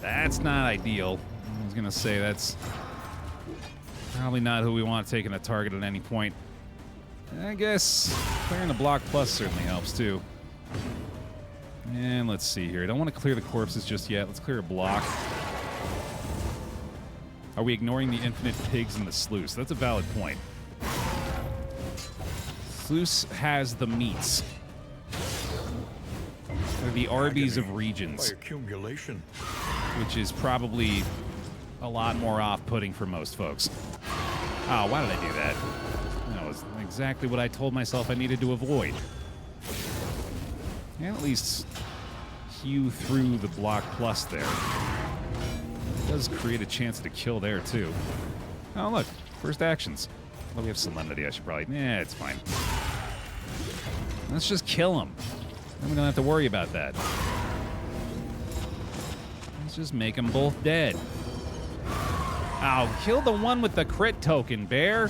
S1: That's not ideal. I was going to say that's probably not who we want taking a target at any point. I guess clearing the block plus certainly helps, too. And let's see here. I don't want to clear the corpses just yet. Let's clear a block. Are we ignoring the infinite pigs in the sluice? That's a valid point. Sluice has the meats. They're the Arby's of regions.
S3: By accumulation.
S1: Which is probably a lot more off-putting for most folks. Oh, why did I do that? That was exactly what I told myself I needed to avoid. And at least hew through the block plus there. It does create a chance to kill there, too. Oh, look. First actions. Well, we have Solemnity. I should probably... it's fine. Let's just kill him. Then we don't have to worry about that. Let's just make them both dead. Oh, kill the one with the crit token, Baer.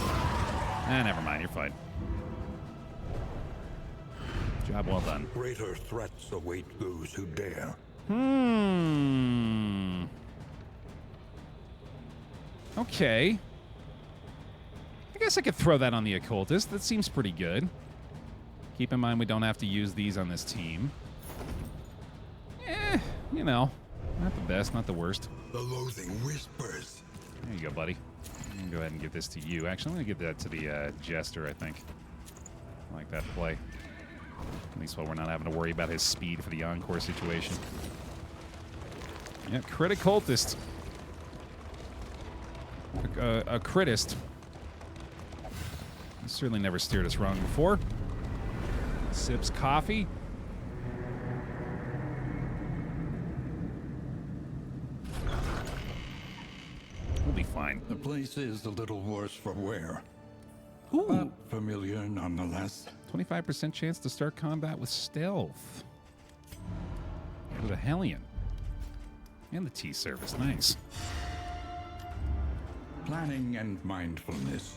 S1: Never mind. You're fine. Job well done.
S3: Greater threats await those who dare.
S1: Okay. I guess I could throw that on the occultist. That seems pretty good. Keep in mind we don't have to use these on this team. you know, not the best, not the worst.
S3: The loathing whispers.
S1: There you go, buddy. I'm going to go ahead and give this to you. Actually, I'm going to give that to the Jester, I think. I like that play. At least while we're not having to worry about his speed for the encore situation. Yeah, critic cultist. A critist. He's certainly never steered us wrong before. Sips coffee. We'll be fine.
S2: The place is a little worse for wear,
S1: Ooh.
S2: but familiar nonetheless.
S1: 25% chance to start combat with stealth. With a Hellion. And the tea service. Nice.
S2: Planning and mindfulness,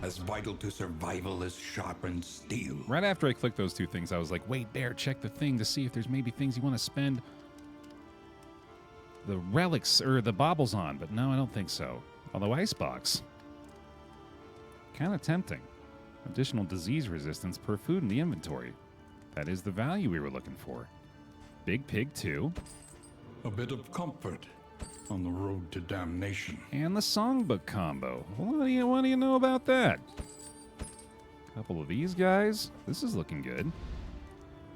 S2: as vital to survival as sharpened steel.
S1: Right after I clicked those two things, I was like, wait, Baer, check the thing to see if there's maybe things you want to spend the relics or the baubles on. But no, I don't think so. Although Icebox. Kind of tempting. Additional disease resistance per food in the inventory. That is the value we were looking for. Big Pig 2.
S2: A bit of comfort on the road to damnation.
S1: And the songbook combo. What do you know about that? Couple of these guys. This is looking good.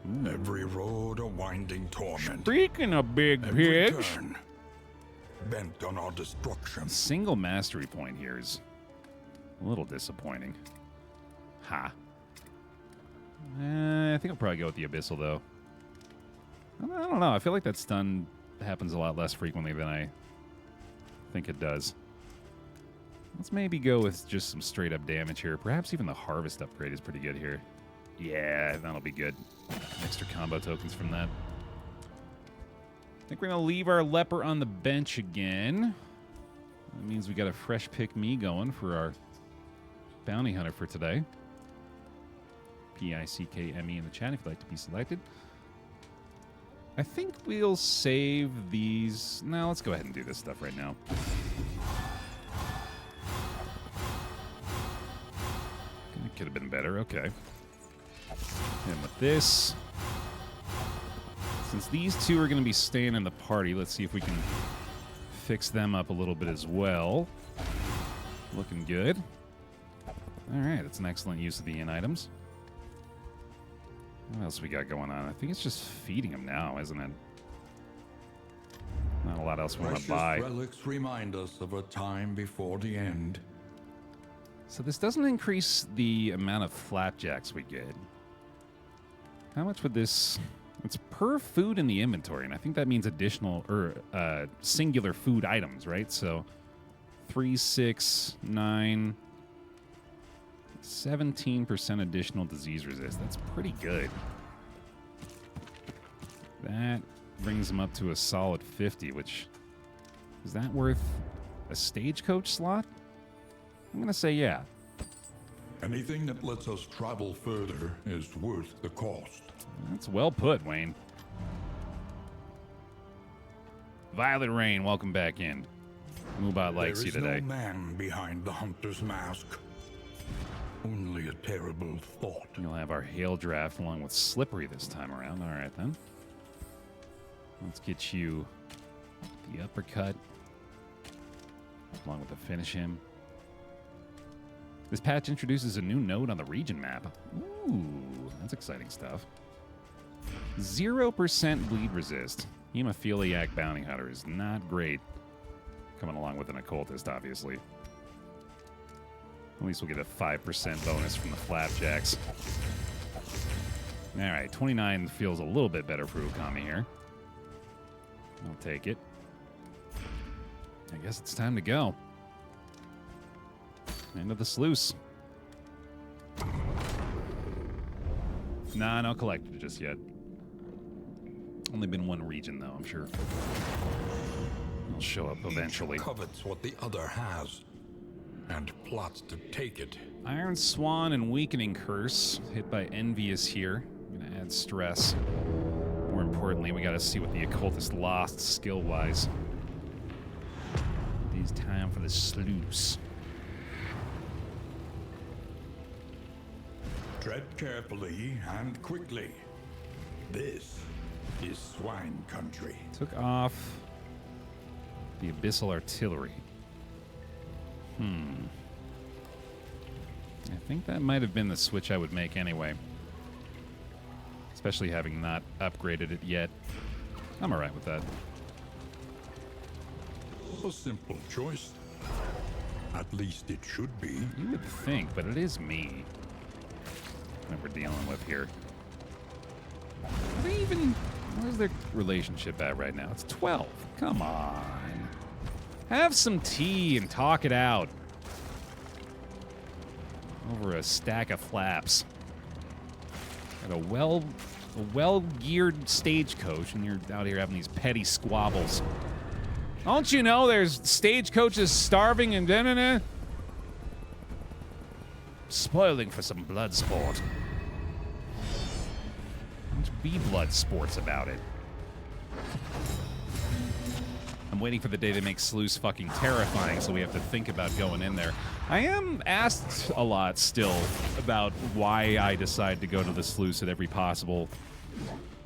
S1: Ooh.
S3: Every road a winding torment.
S1: Speaking of big
S3: Every
S1: pigs.
S3: turn bent on our destruction.
S1: Single mastery point here is a little disappointing. Ha. I think I'll probably go with the Abyssal, though. I don't know. I feel like that stun happens a lot less frequently than I think it does. Let's maybe go with just some straight-up damage here. Perhaps even the Harvest upgrade is pretty good here. Yeah, that'll be good. Extra combo tokens from that. I think we're going to leave our Leper on the bench again. That means we got a fresh pick-me going for our bounty hunter for today. P-I-C-K-M-E in the chat if you'd like to be selected. I think we'll save these. No, let's go ahead and do this stuff right now. It could have been better. Okay. And with this, since these two are going to be staying in the party, let's see if we can fix them up a little bit as well. Looking good. All right, that's an excellent use of the in items. What else we got going on? I think it's just feeding them now, isn't it? Not a lot else we want to buy.
S2: Relics remind us of a time before the end.
S1: So this doesn't increase the amount of flapjacks we get. How much would this... It's per food in the inventory, and I think that means additional, or singular food items, right? So 3, 6, 9... 17% additional disease resist. That's pretty good. That brings them up to a solid 50, which... Is that worth a stagecoach slot? I'm going to say yeah.
S2: Anything that lets us travel further is worth the cost.
S1: That's well put, Wayne. Violet Rain, welcome back in. Moobot likes you today.
S3: There is no man behind the hunter's mask. Only a terrible thought.
S1: You'll have our hail draft along with Slippery this time around. All right, then. Let's get you the uppercut along with the finish him. This patch introduces a new node on the region map. Ooh, that's exciting stuff. 0% bleed resist. Hemophiliac Bounty Hunter is not great. Coming along with an occultist, obviously. At least we'll get a 5% bonus from the flapjacks. All right, 29 feels a little bit better for Ukami here. I'll take it. I guess it's time to go. End of the sluice. Nah, no collected just yet. Only been one region, though, I'm sure. It'll show up eventually.
S3: Each covets what the other has, and plots to take it.
S1: Iron Swan and Weakening Curse. Hit by Envious here. Gonna add stress. More importantly, we gotta see what the occultist lost skill-wise. It is time for the sluice.
S2: Tread carefully and quickly. This is swine country.
S1: Took off the abyssal artillery. I think that might have been the switch I would make anyway. Especially having not upgraded it yet. I'm alright with that.
S2: A simple choice. At least it should be.
S1: You would think, but it is me that we're dealing with here. Where's their relationship at right now? It's 12. Come on. Have some tea and talk it out. Over a stack of flaps. Got a well-geared stagecoach, and you're out here having these petty squabbles. Don't you know there's stagecoaches starving and da-na-na? Spoiling for some blood sport. Let's be blood sports about it. I'm waiting for the day they make sluice fucking terrifying, so we have to think about going in there. I am asked a lot still about why I decide to go to the sluice at every possible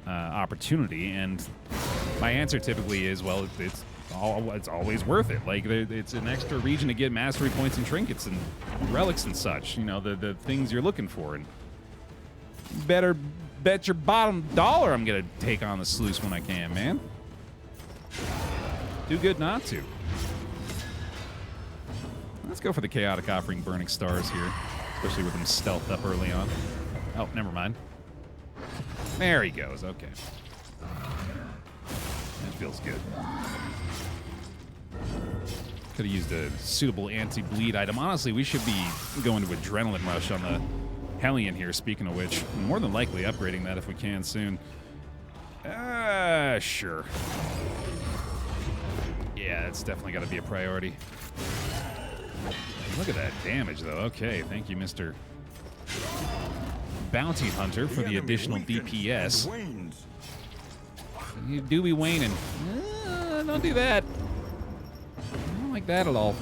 S1: opportunity, and my answer typically is, well, it's always worth it. Like, it's an extra region to get mastery points and trinkets and relics and such. You know, the things you're looking for. And better bet your bottom dollar I'm gonna take on the sluice when I can, man. Do good not to. Let's go for the chaotic offering burning stars here, especially with them stealthed up early on. Oh, never mind. There he goes. Okay. That feels good. Could have used a suitable anti-bleed item. Honestly, we should be going to Adrenaline Rush on the Hellion here, speaking of which. More than likely upgrading that if we can soon. Sure. Yeah, it's definitely got to be a priority. Look at that damage, though. Okay, thank you, Mr. Bounty Hunter, for the additional DPS. You do be waning. Don't do that. I don't like that at all.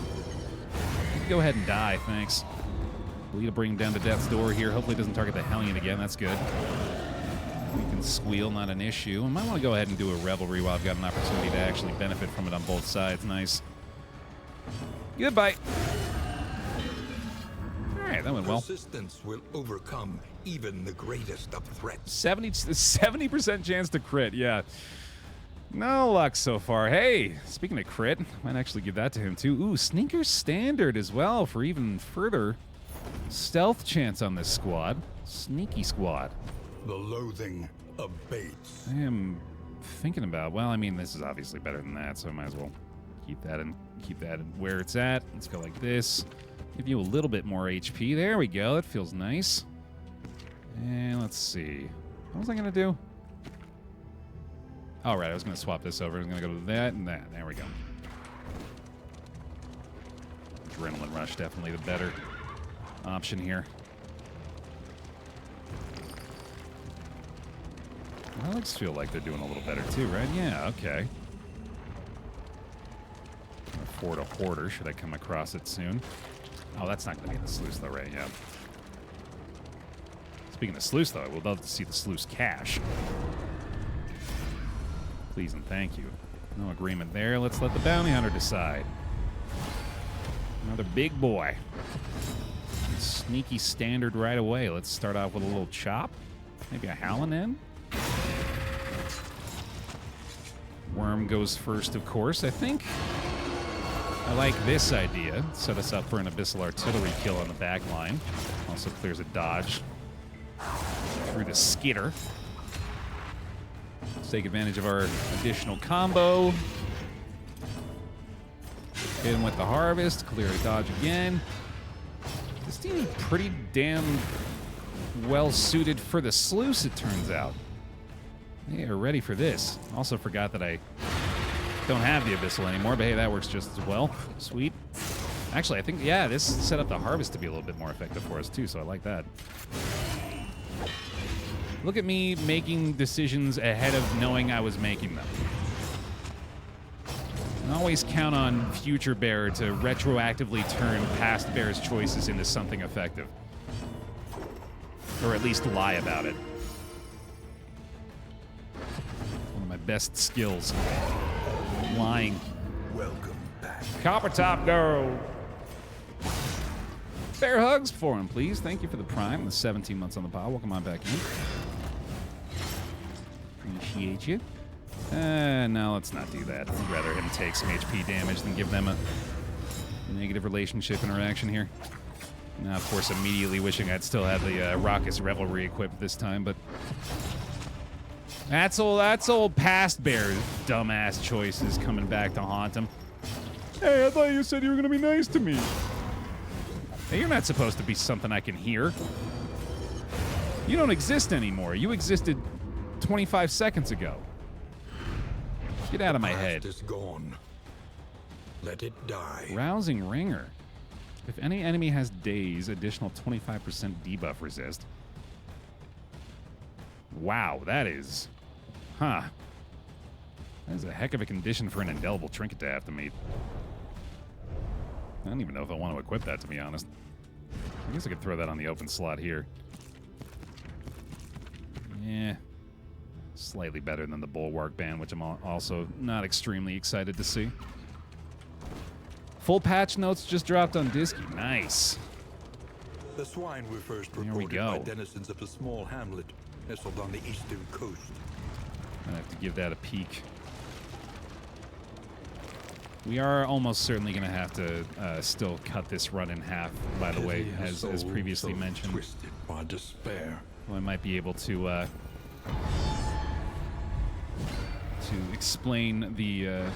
S1: Go ahead and die, thanks. Bleed will bring him down to death's door here. Hopefully it doesn't target the Hellion again. That's good. We can squeal, not an issue. I might want to go ahead and do a revelry while I've got an opportunity to actually benefit from it on both sides. Nice. Goodbye. All right, that went well.
S3: Persistence will overcome even the greatest of threats.
S1: 70% chance to crit, yeah. No luck so far. Hey, speaking of crit, might actually give that to him too. Ooh, Sneaker Standard as well for even further stealth chance on this squad. Sneaky squad.
S3: The loathing abates.
S1: I am thinking about, well, I mean, this is obviously better than that, so I might as well keep that where it's at. Let's go like this. Give you a little bit more HP. There we go. That feels nice. And let's see. What was I going to do? All right, I was going to swap this over. I was going to go to that and that. There we go. Adrenaline Rush, definitely the better option here. Relics feel like they're doing a little better too, right? Yeah, okay. Afford a Hoarder, should I come across it soon. Oh, that's not going to be in the sluice though, right? Yeah. Speaking of sluice though, I would love to see the sluice cache. Please and thank you. No agreement there. Let's let the bounty hunter decide. Another big boy. Sneaky standard right away. Let's start off with a little chop. Maybe a Howlin' in. Worm goes first, of course. I think I like this idea. Set us up for an abyssal artillery kill on the back line. Also clears a dodge through the skitter. Let's take advantage of our additional combo. Hit him with the harvest. Clear a dodge again. This team is pretty damn well suited for the sluice, it turns out. They are ready for this. Also forgot that I don't have the abyssal anymore, but hey, that works just as well. Sweet. Actually, I think, yeah, this set up the harvest to be a little bit more effective for us too, so I like that. Look at me making decisions ahead of knowing I was making them. And always count on future Baer to retroactively turn past Baer's choices into something effective. Or at least lie about it. best skills. Lying.
S3: Welcome back.
S1: Copper Top Girl. Bear hugs for him, please. Thank you for the prime. The 17 months on the pod. Welcome on back in. Appreciate you. No, let's not do that. I'd rather him take some HP damage than give them a negative relationship interaction here. Now, of course, immediately wishing I'd still have the Raucous Revelry equipped this time, but that's old past Baer's dumbass choices coming back to haunt him. Hey, I thought you said you were going to be nice to me. Hey, you're not supposed to be something I can hear. You don't exist anymore. You existed 25 seconds ago. Get out of my head.
S3: Is gone. Let it die.
S1: Rousing Ringer. If any enemy has daze, additional 25% debuff resist. Wow, that is... Huh. That is a heck of a condition for an indelible trinket to have to meet. I don't even know if I want to equip that, to be honest. I guess I could throw that on the open slot here. Yeah. Slightly better than the Bulwark Band, which I'm also not extremely excited to see. Full patch notes just dropped on Disky. Nice.
S3: The swine were first
S1: Here we
S3: reported
S1: go.
S3: by denizens of a small hamlet nestled on the eastern coast.
S1: I have to give that a peek. We are almost certainly going to have to still cut this run in half, by the way, as previously mentioned.
S2: Twisted by despair.
S1: Well, I might be able to explain the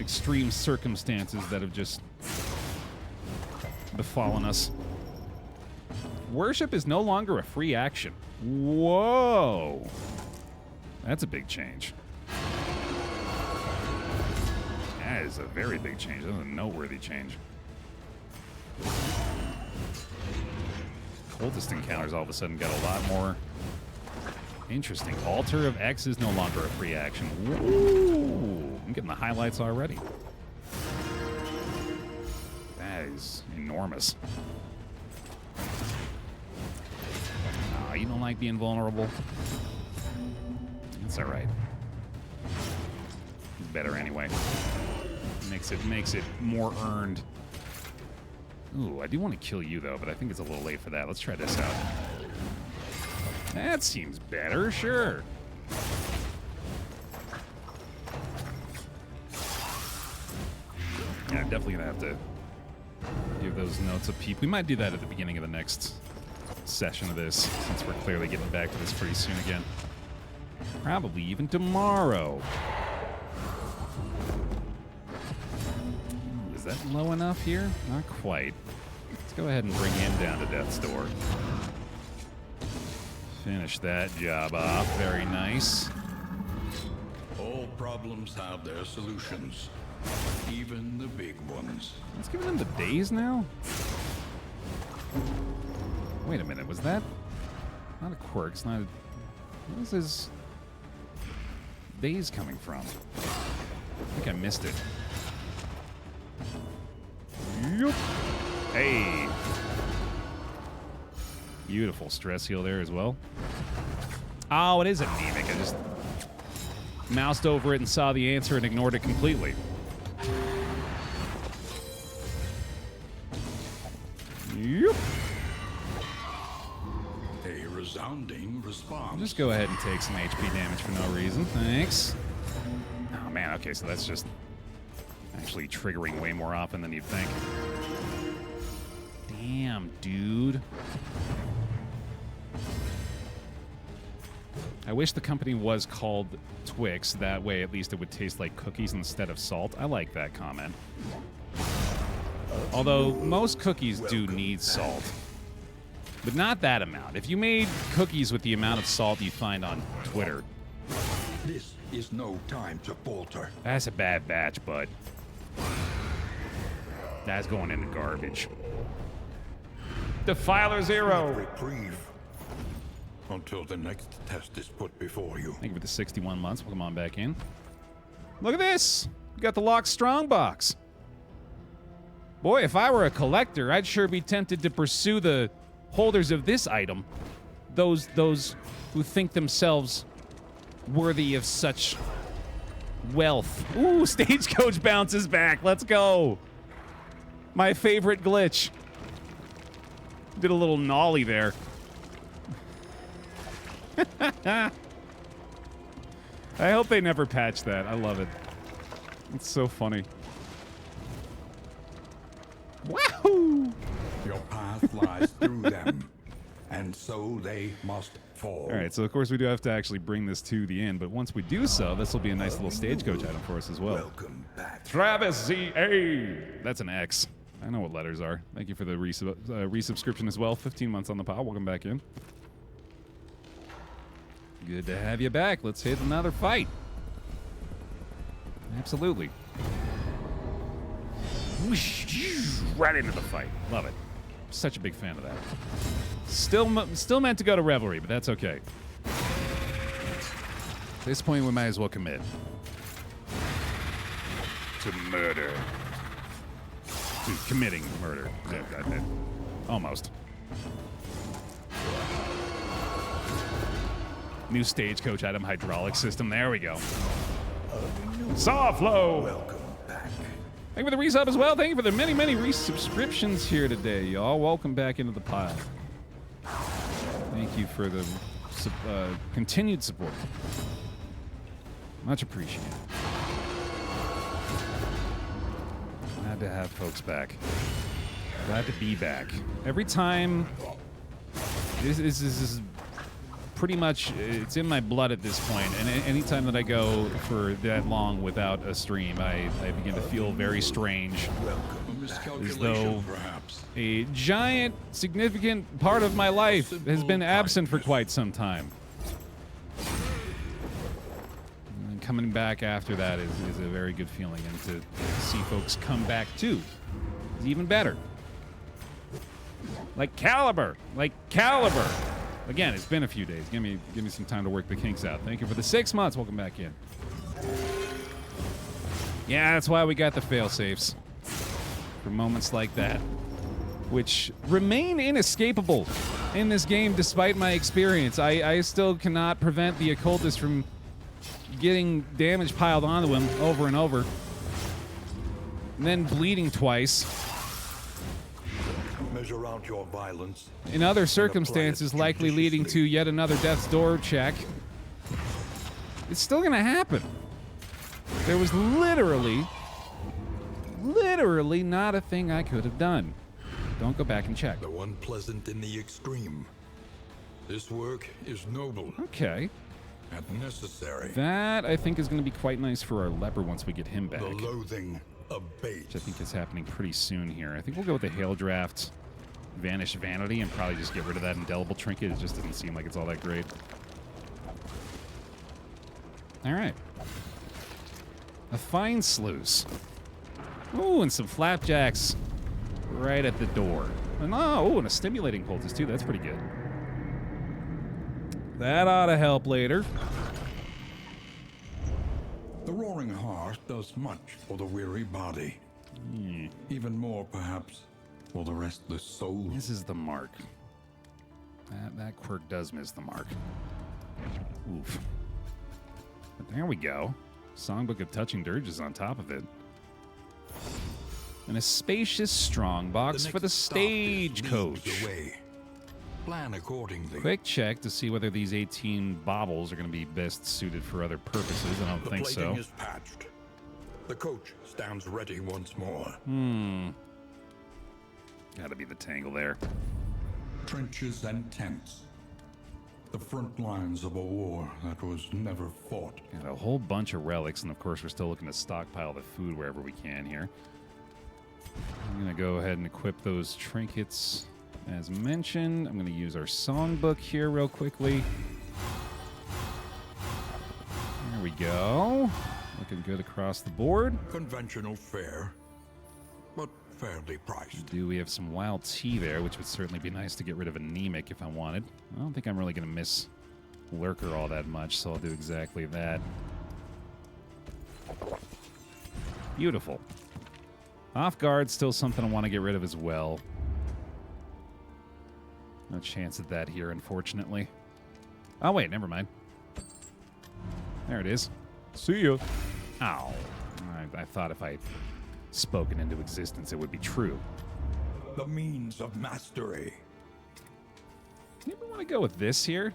S1: extreme circumstances that have just befallen us. Worship is no longer a free action. Whoa. That's a big change. That is a very big change. That's a noteworthy change. Cultist encounters all of a sudden got a lot more interesting. Altar of X is no longer a free action. Ooh, I'm getting the highlights already. That is enormous. Oh, you don't like being vulnerable? It's all right. It's better anyway. Makes it more earned. Ooh, I do want to kill you though, but I think it's a little late for that. Let's try this out. That seems better, sure. Yeah, definitely gonna have to give those notes a peep. We might do that at the beginning of the next session of this, since we're clearly getting back to this pretty soon again. Probably even tomorrow. Is that low enough here? Not quite. Let's go ahead and bring him down to Death's Door. Finish that job off. Very nice.
S2: All problems have their solutions, even the big ones.
S1: Let's give him the daze now? Wait a minute, was that not a quirk? It's not a... Where is his daze coming from? I think I missed it. Yup. Hey. Beautiful stress heal there as well. Oh, it is anemic. I just moused over it and saw the answer and ignored it completely. Yep.
S2: A resounding response.
S1: Just go ahead and take some HP damage for no reason. Thanks. Oh, man. Okay, so that's just actually triggering way more often than you'd think. Damn, dude. I wish the company was called Twix. That way, at least it would taste like cookies instead of salt. I like that comment. Although, most cookies do need salt. But not that amount. If you made cookies with the amount of salt you find on Twitter...
S3: This is no time to falter.
S1: That's a bad batch, bud. That's going in the garbage. Defiler 0.
S3: Reprieve until the next test is put before you.
S1: Thank you for the 61 months. Welcome on back in. Look at this. We got the Lock Strong box. Boy, if I were a collector, I'd sure be tempted to pursue the holders of this item. Those who think themselves worthy of such Wealth. Ooh, stagecoach bounces back. Let's go. My favorite glitch. Did a little nollie there. I hope they never patch that. I love it. It's so funny. Wahoo!
S2: Your path lies through them, and so they must fall.
S1: All right, so of course we do have to actually bring this to the end, but once we do so, this will be a nice little stagecoach item for us as well.
S2: Welcome back.
S1: Travis ZA. That's an X. I know what letters are. Thank you for the resubscription as well. 15 months on the pod. Welcome back in. Good to have you back. Let's hit another fight. Absolutely. Right into the fight. Love it. Such a big fan of that. Still meant to go to Revelry, but that's okay. At this point, we might as well commit to murder. To committing murder. Almost. New stagecoach item hydraulic system. There we go. Saw flow.
S2: Welcome back.
S1: Thank you for the resub as well. Thank you for the many, many resubscriptions here today, y'all. Welcome back into the pile. Thank you for the continued support. Much appreciated. Glad to have folks back. Glad to be back. Every time, this is pretty much, it's in my blood at this point, and anytime that I go for that long without a stream, I begin to feel very strange, as though a giant, significant part of my life has been absent for quite some time. And coming back after that is a very good feeling, and to see folks come back too is even better. Like Caliber! Again, it's been a few days. Give me some time to work the kinks out. Thank you for the 6 months. Welcome back in. Yeah, that's why we got the fail-safes. For moments like that. Which remain inescapable in this game despite my experience. I still cannot prevent the occultist from getting damage piled onto him over and over. And then bleeding twice.
S3: Measure out your violence.
S1: In other circumstances, likely leading to yet another death's door check. It's still gonna happen. There was literally not a thing I could have done. Don't go back and check.
S3: Though unpleasant in the extreme, this work is noble.
S1: Okay.
S3: And necessary.
S1: That, I think, is going to be quite nice for our leper once we get him back.
S3: The loathing of bait.
S1: Which I think is happening pretty soon here. I think we'll go with the Hail Draft Vanish Vanity and probably just get rid of that indelible trinket. It just doesn't seem like it's all that great. All right. A fine sluice. Ooh, and some flapjacks right at the door. And and a stimulating poultice too. That's pretty good. That ought to help later.
S2: The roaring heart does much for the weary body. Even more, perhaps, for the restless soul.
S1: This is the mark. That quirk does miss the mark. Oof. But there we go. Songbook of Touching Dirge is on top of it. And a spacious strongbox for the stagecoach.
S3: Plan accordingly.
S1: Quick check to see whether these 18 baubles are going to be best suited for other purposes. I don't think so.
S3: The plating is patched. The coach stands ready once more.
S1: Gotta be the tangle there.
S2: Trenches and tents. The front lines of a war that was never fought.
S1: Got a whole bunch of relics, and of course we're still looking to stockpile the food wherever we can here. I'm going to go ahead and equip those trinkets as mentioned. I'm going to use our songbook here real quickly. There we go. Looking good across the board.
S3: Conventional fare, but fairly priced.
S1: We have some wild tea there, which would certainly be nice to get rid of anemic if I wanted. I don't think I'm really going to miss Lurker all that much, so I'll do exactly that. Beautiful. Off guard, still something I want to get rid of as well. No chance at that here, unfortunately. Oh, wait, never mind. There it is. See ya. Ow. I thought if I spoken into existence, it would be true.
S2: The means of mastery.
S1: Maybe want to go with this here?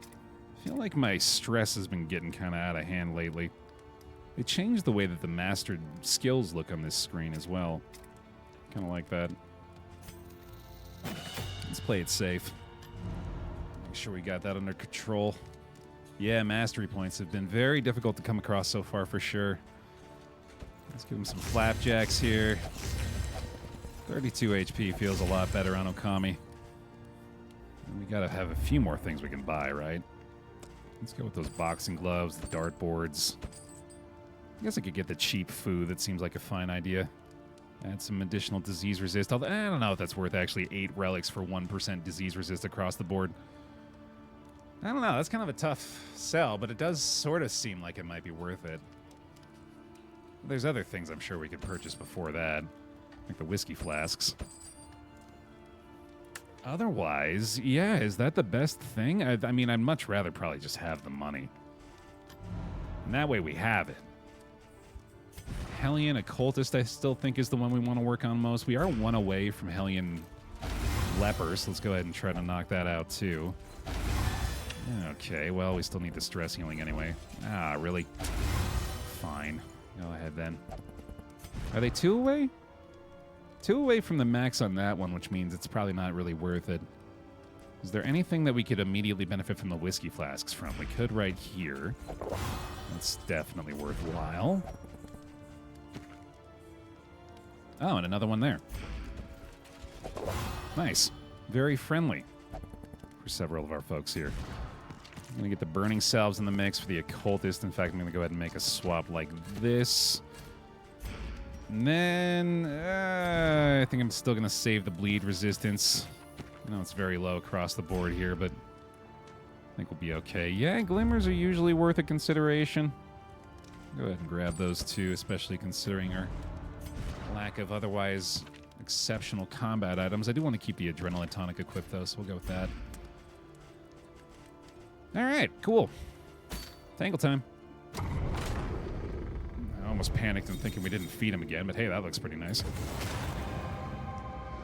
S1: I feel like my stress has been getting kind of out of hand lately. They changed the way that the mastered skills look on this screen as well. Kind of like that. Let's play it safe. Make sure we got that under control. Yeah, mastery points have been very difficult to come across so far for sure. Let's give him some flapjacks here. 32 HP feels a lot better on Okami. And we gotta have a few more things we can buy, right? Let's go with those boxing gloves, the dartboards. I guess I could get the cheap food. That seems like a fine idea. Add some additional disease resist. Although, I don't know if that's worth actually 8 relics for 1% disease resist across the board. I don't know. That's kind of a tough sell, but it does sort of seem like it might be worth it. There's other things I'm sure we could purchase before that, like the whiskey flasks. Otherwise, yeah, is that the best thing? I mean, I'd much rather probably just have the money. And that way we have it. Hellion Occultist, I still think, is the one we want to work on most. We are one away from Hellion Leper, so let's go ahead and try to knock that out, too. Okay, well, we still need the stress healing anyway. Ah, really? Fine. Go ahead, then. Are they 2 away? 2 away from the max on that one, which means it's probably not really worth it. Is there anything that we could immediately benefit from the whiskey flasks from? We could right here. That's definitely worthwhile. Oh, and another one there. Nice. Very friendly for several of our folks here. I'm going to get the burning salves in the mix for the occultist. In fact, I'm going to go ahead and make a swap like this. And then I think I'm still going to save the bleed resistance. I know it's very low across the board here, but I think we'll be okay. Yeah, glimmers are usually worth a consideration. Go ahead and grab those two, especially considering our lack of otherwise exceptional combat items. I do want to keep the adrenaline tonic equipped, though, so we'll go with that. All right, cool. Tangle time. I almost panicked and thinking we didn't feed him again, but hey, that looks pretty nice.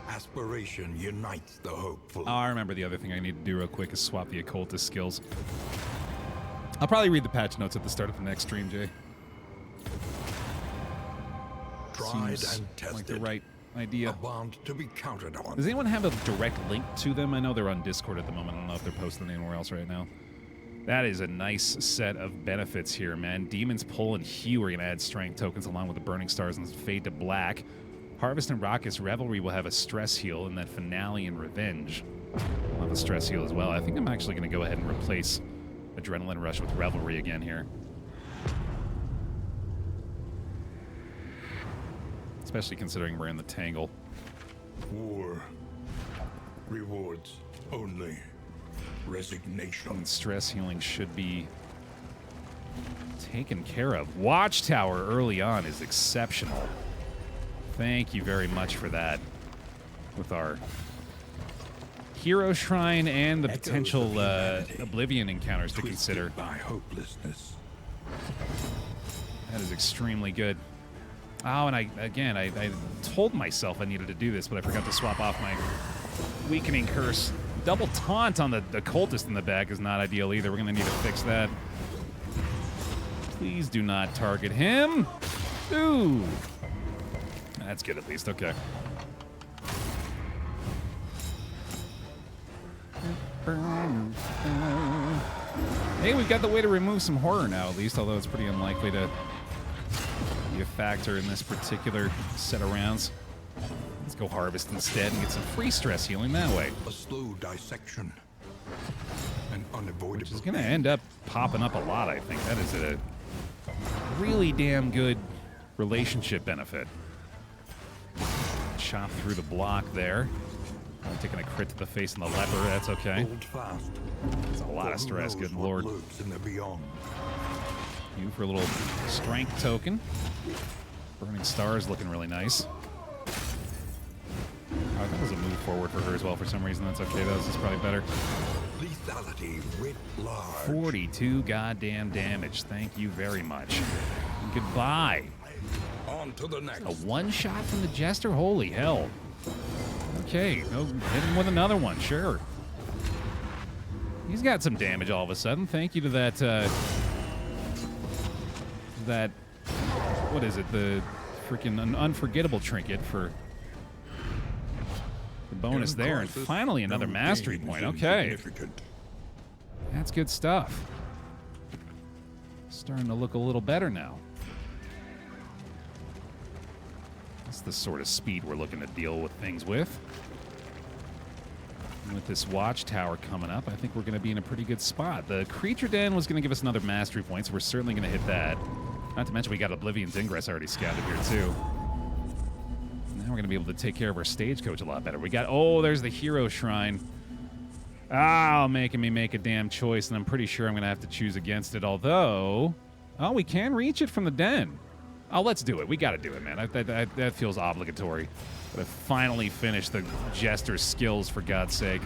S2: Aspiration unites the hopeful.
S1: Oh, I remember the other thing I need to do real quick is swap the occultist skills. I'll probably read the patch notes at the start of the next stream, Jay.
S2: Tried
S1: Seems
S2: and tested.
S1: like the right idea.
S2: A bond to be counted on.
S1: Does anyone have a direct link to them? I know they're on Discord at the moment. I don't know if they're posted anywhere else right now. That is a nice set of benefits here, man. Demon's Pull and Hue are going to add strength tokens along with the Burning Stars and Fade to Black. Harvest and Raucous Revelry will have a stress heal, and that Finale and Revenge will have a stress heal as well. I think I'm actually going to go ahead and replace Adrenaline Rush with Revelry again here. Especially considering we're in the Tangle.
S2: War. Rewards only. Resignation.
S1: And stress healing should be taken care of. Watchtower early on is exceptional. Thank you very much for that. With our Hero Shrine and the potential Oblivion encounters to consider.
S2: By hopelessness.
S1: That is extremely good. Oh, and I told myself I needed to do this, but I forgot to swap off my Weakening Curse. Double taunt on the cultist in the back is not ideal either. We're going to need to fix that. Please do not target him. Ooh. That's good at least. Okay. Hey, we've got the way to remove some horror now, at least, although it's pretty unlikely to be a factor in this particular set of rounds. Let's go harvest instead and get some free stress healing that way.
S2: A slow dissection. An unavoidable.
S1: Which is going to end up popping up a lot, I think. That is a really damn good relationship benefit. Chop through the block there. I'm taking a crit to the face and the leper. That's okay.
S2: Hold fast.
S1: That's a lot of stress, good lord.
S2: In the beyond.
S1: You for a little strength token. Burning Stars looking really nice. Oh, that was a move forward for her as well for some reason. That's okay, though. This is probably better.
S3: lethality writ large.
S1: 42 goddamn damage. Thank you very much. Goodbye.
S2: On to the next.
S1: A one-shot from the Jester? Holy hell. Okay, no, hit him with another one, sure. He's got some damage all of a sudden. Thank you to that, what is it, the freaking unforgettable trinket for the bonus there. And finally another mastery point, okay. That's good stuff. Starting to look a little better now. That's the sort of speed we're looking to deal with things with. And with this watchtower coming up, I think we're going to be in a pretty good spot. The creature den was going to give us another mastery point, so we're certainly going to hit that. Not to mention we got Oblivion's Ingress already scouted here, too. Now we're going to be able to take care of our stagecoach a lot better. We got, oh, there's the hero shrine. Ah, making me make a damn choice, and I'm pretty sure I'm going to have to choose against it, although... Oh, we can reach it from the den. Oh, let's do it. We got to do it, man. That feels obligatory. Gotta finally finish the Jester's skills, for God's sake.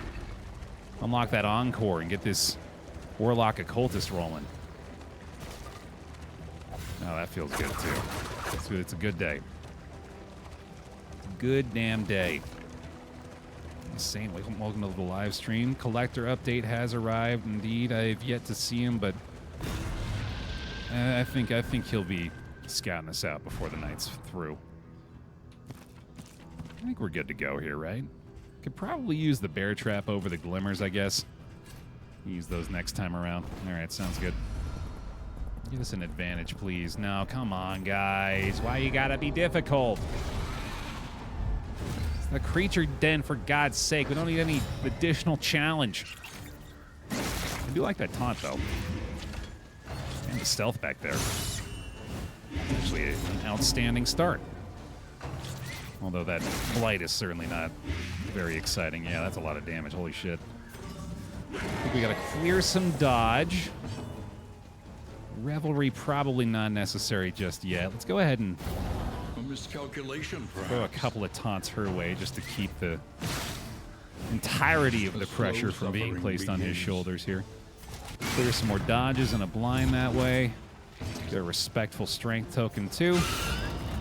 S1: Unlock that Encore and get this Warlock Occultist rolling. Oh, that feels good, too. It's a good day. Good damn day. Insane. Welcome to the live stream. Collector update has arrived. Indeed, I've yet to see him, but I think he'll be scouting us out before the night's through. I think we're good to go here, right? Could probably use the bear trap over the glimmers, I guess. Use those next time around. All right, sounds good. Give us an advantage, please. No, come on, guys. Why you gotta be difficult? It's the creature den, for God's sake. We don't need any additional challenge. I do like that taunt, though. And the stealth back there. Actually, an outstanding start. Although that blight is certainly not very exciting. Yeah, that's a lot of damage. Holy shit. I think we gotta clear some dodge. Revelry probably not necessary just yet. Let's go ahead and
S2: A miscalculation, perhaps.
S1: throw a couple of taunts her way just to keep the entirety of the pressure from being placed on his shoulders here. Clear some more dodges and a blind that way. Get a respectful strength token too.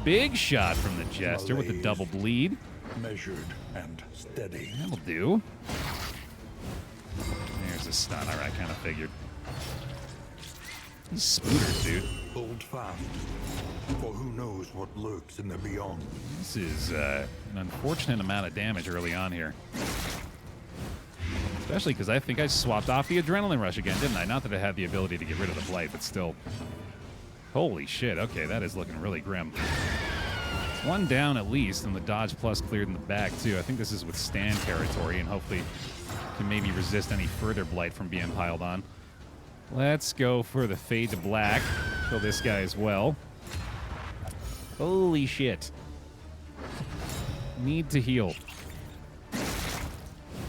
S1: Big shot from the Jester with a double bleed.
S3: Measured and steady.
S1: That'll do. There's a stun. All right, kind of figured. These spooters, dude.
S3: Hold fast, for who knows what lurks in the beyond.
S1: This is an unfortunate amount of damage early on here. Especially because I think I swapped off the Adrenaline Rush again, didn't I? Not that it had the ability to get rid of the Blight, but still. Holy shit, okay, that is looking really grim. It's one down at least, and the dodge plus cleared in the back, too. I think this is withstand territory, and hopefully can maybe resist any further Blight from being piled on. Let's go for the Fade to Black. Kill this guy as well. Holy shit. Need to heal.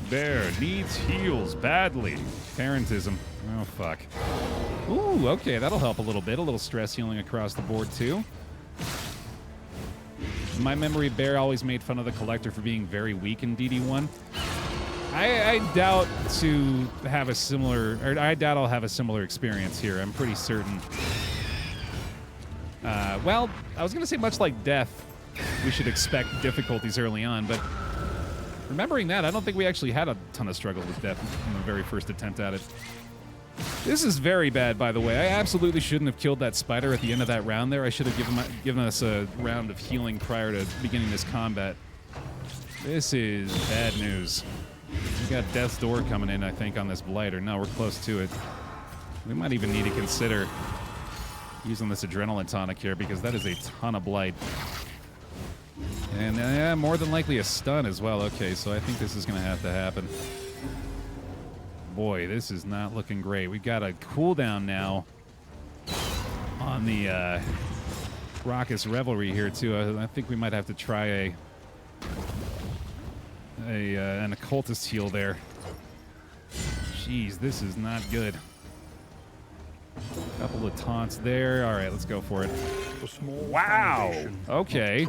S1: Baer needs heals badly. Parentism. Oh, fuck. Ooh, okay, that'll help a little bit. A little stress healing across the board, too. In my memory, Baer always made fun of the Collector for being very weak in DD1. I doubt to have a similar, or I doubt I'll have a similar experience here. I'm pretty certain. Well, I was going to say much like Death, we should expect difficulties early on, but remembering that, I don't think we actually had a ton of struggle with Death in the very first attempt at it. This is very bad, by the way. I absolutely shouldn't have killed that spider at the end of that round there. I should have given us a round of healing prior to beginning this combat. This is bad news. We got Death's Door coming in, I think, on this Blight, or no, we're close to it. We might even need to consider using this Adrenaline Tonic here, because that is a ton of Blight. And more than likely a stun as well. Okay, so I think this is going to have to happen. Boy, this is not looking great. We've got a cooldown now on the Raucous Revelry here, too. I think we might have to try an Occultist heal there. Jeez, this is not good. Couple of taunts there. All right, let's go for it. Wow. Okay.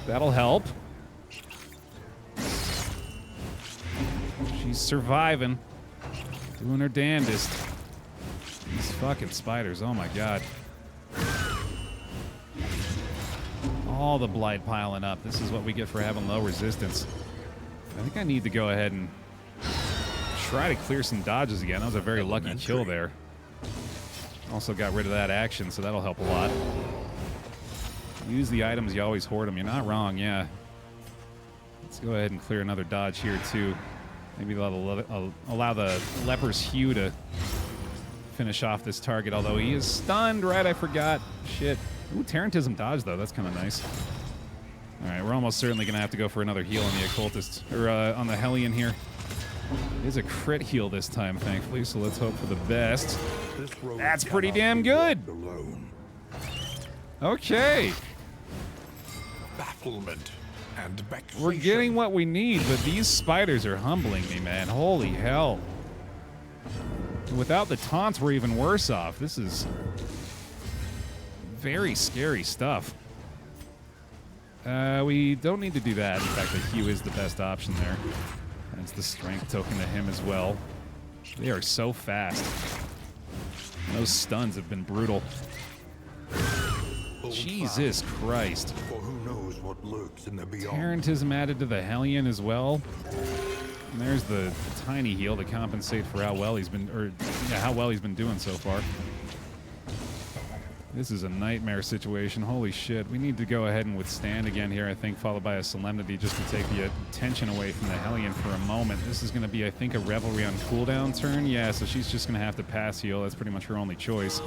S1: That'll help. She's surviving. Doing her damnedest. These fucking spiders, oh my god. All the blight piling up. This is what we get for having low resistance. I think I need to go ahead and try to clear some dodges again. That was a very lucky kill there. Also got rid of that action, so that'll help a lot. Use the items, you always hoard them. You're not wrong, yeah. Let's go ahead and clear another dodge here, too. Maybe allow the leper's hue to finish off this target, although he is stunned, right? I forgot. Shit. Ooh, Tarantism dodge, though. That's kind of nice. All right, we're almost certainly going to have to go for another heal on the Occultist, or on the Hellion here. It is a crit heal this time, thankfully, so let's hope for the best. That's pretty damn good. Okay.
S3: Bafflement and vexation.
S1: We're getting what we need, but these spiders are humbling me, man. Holy hell. Without the taunts, we're even worse off. This is very scary stuff. We don't need to do that. In fact, the Hue is the best option there. That's the strength token to him as well. They are so fast. And those stuns have been brutal. Jesus Christ.
S3: For who knows what lurks in the beyond.
S1: Tarantism added to the Hellion as well. And there's the tiny heal to compensate for how well he's been, how well he's been doing so far. This is a nightmare situation. Holy shit. We need to go ahead and withstand again here, I think, followed by a Solemnity just to take the attention away from the Hellion for a moment. This is going to be, I think, a Revelry on cooldown turn. Yeah, so she's just going to have to pass heal. That's pretty much her only choice.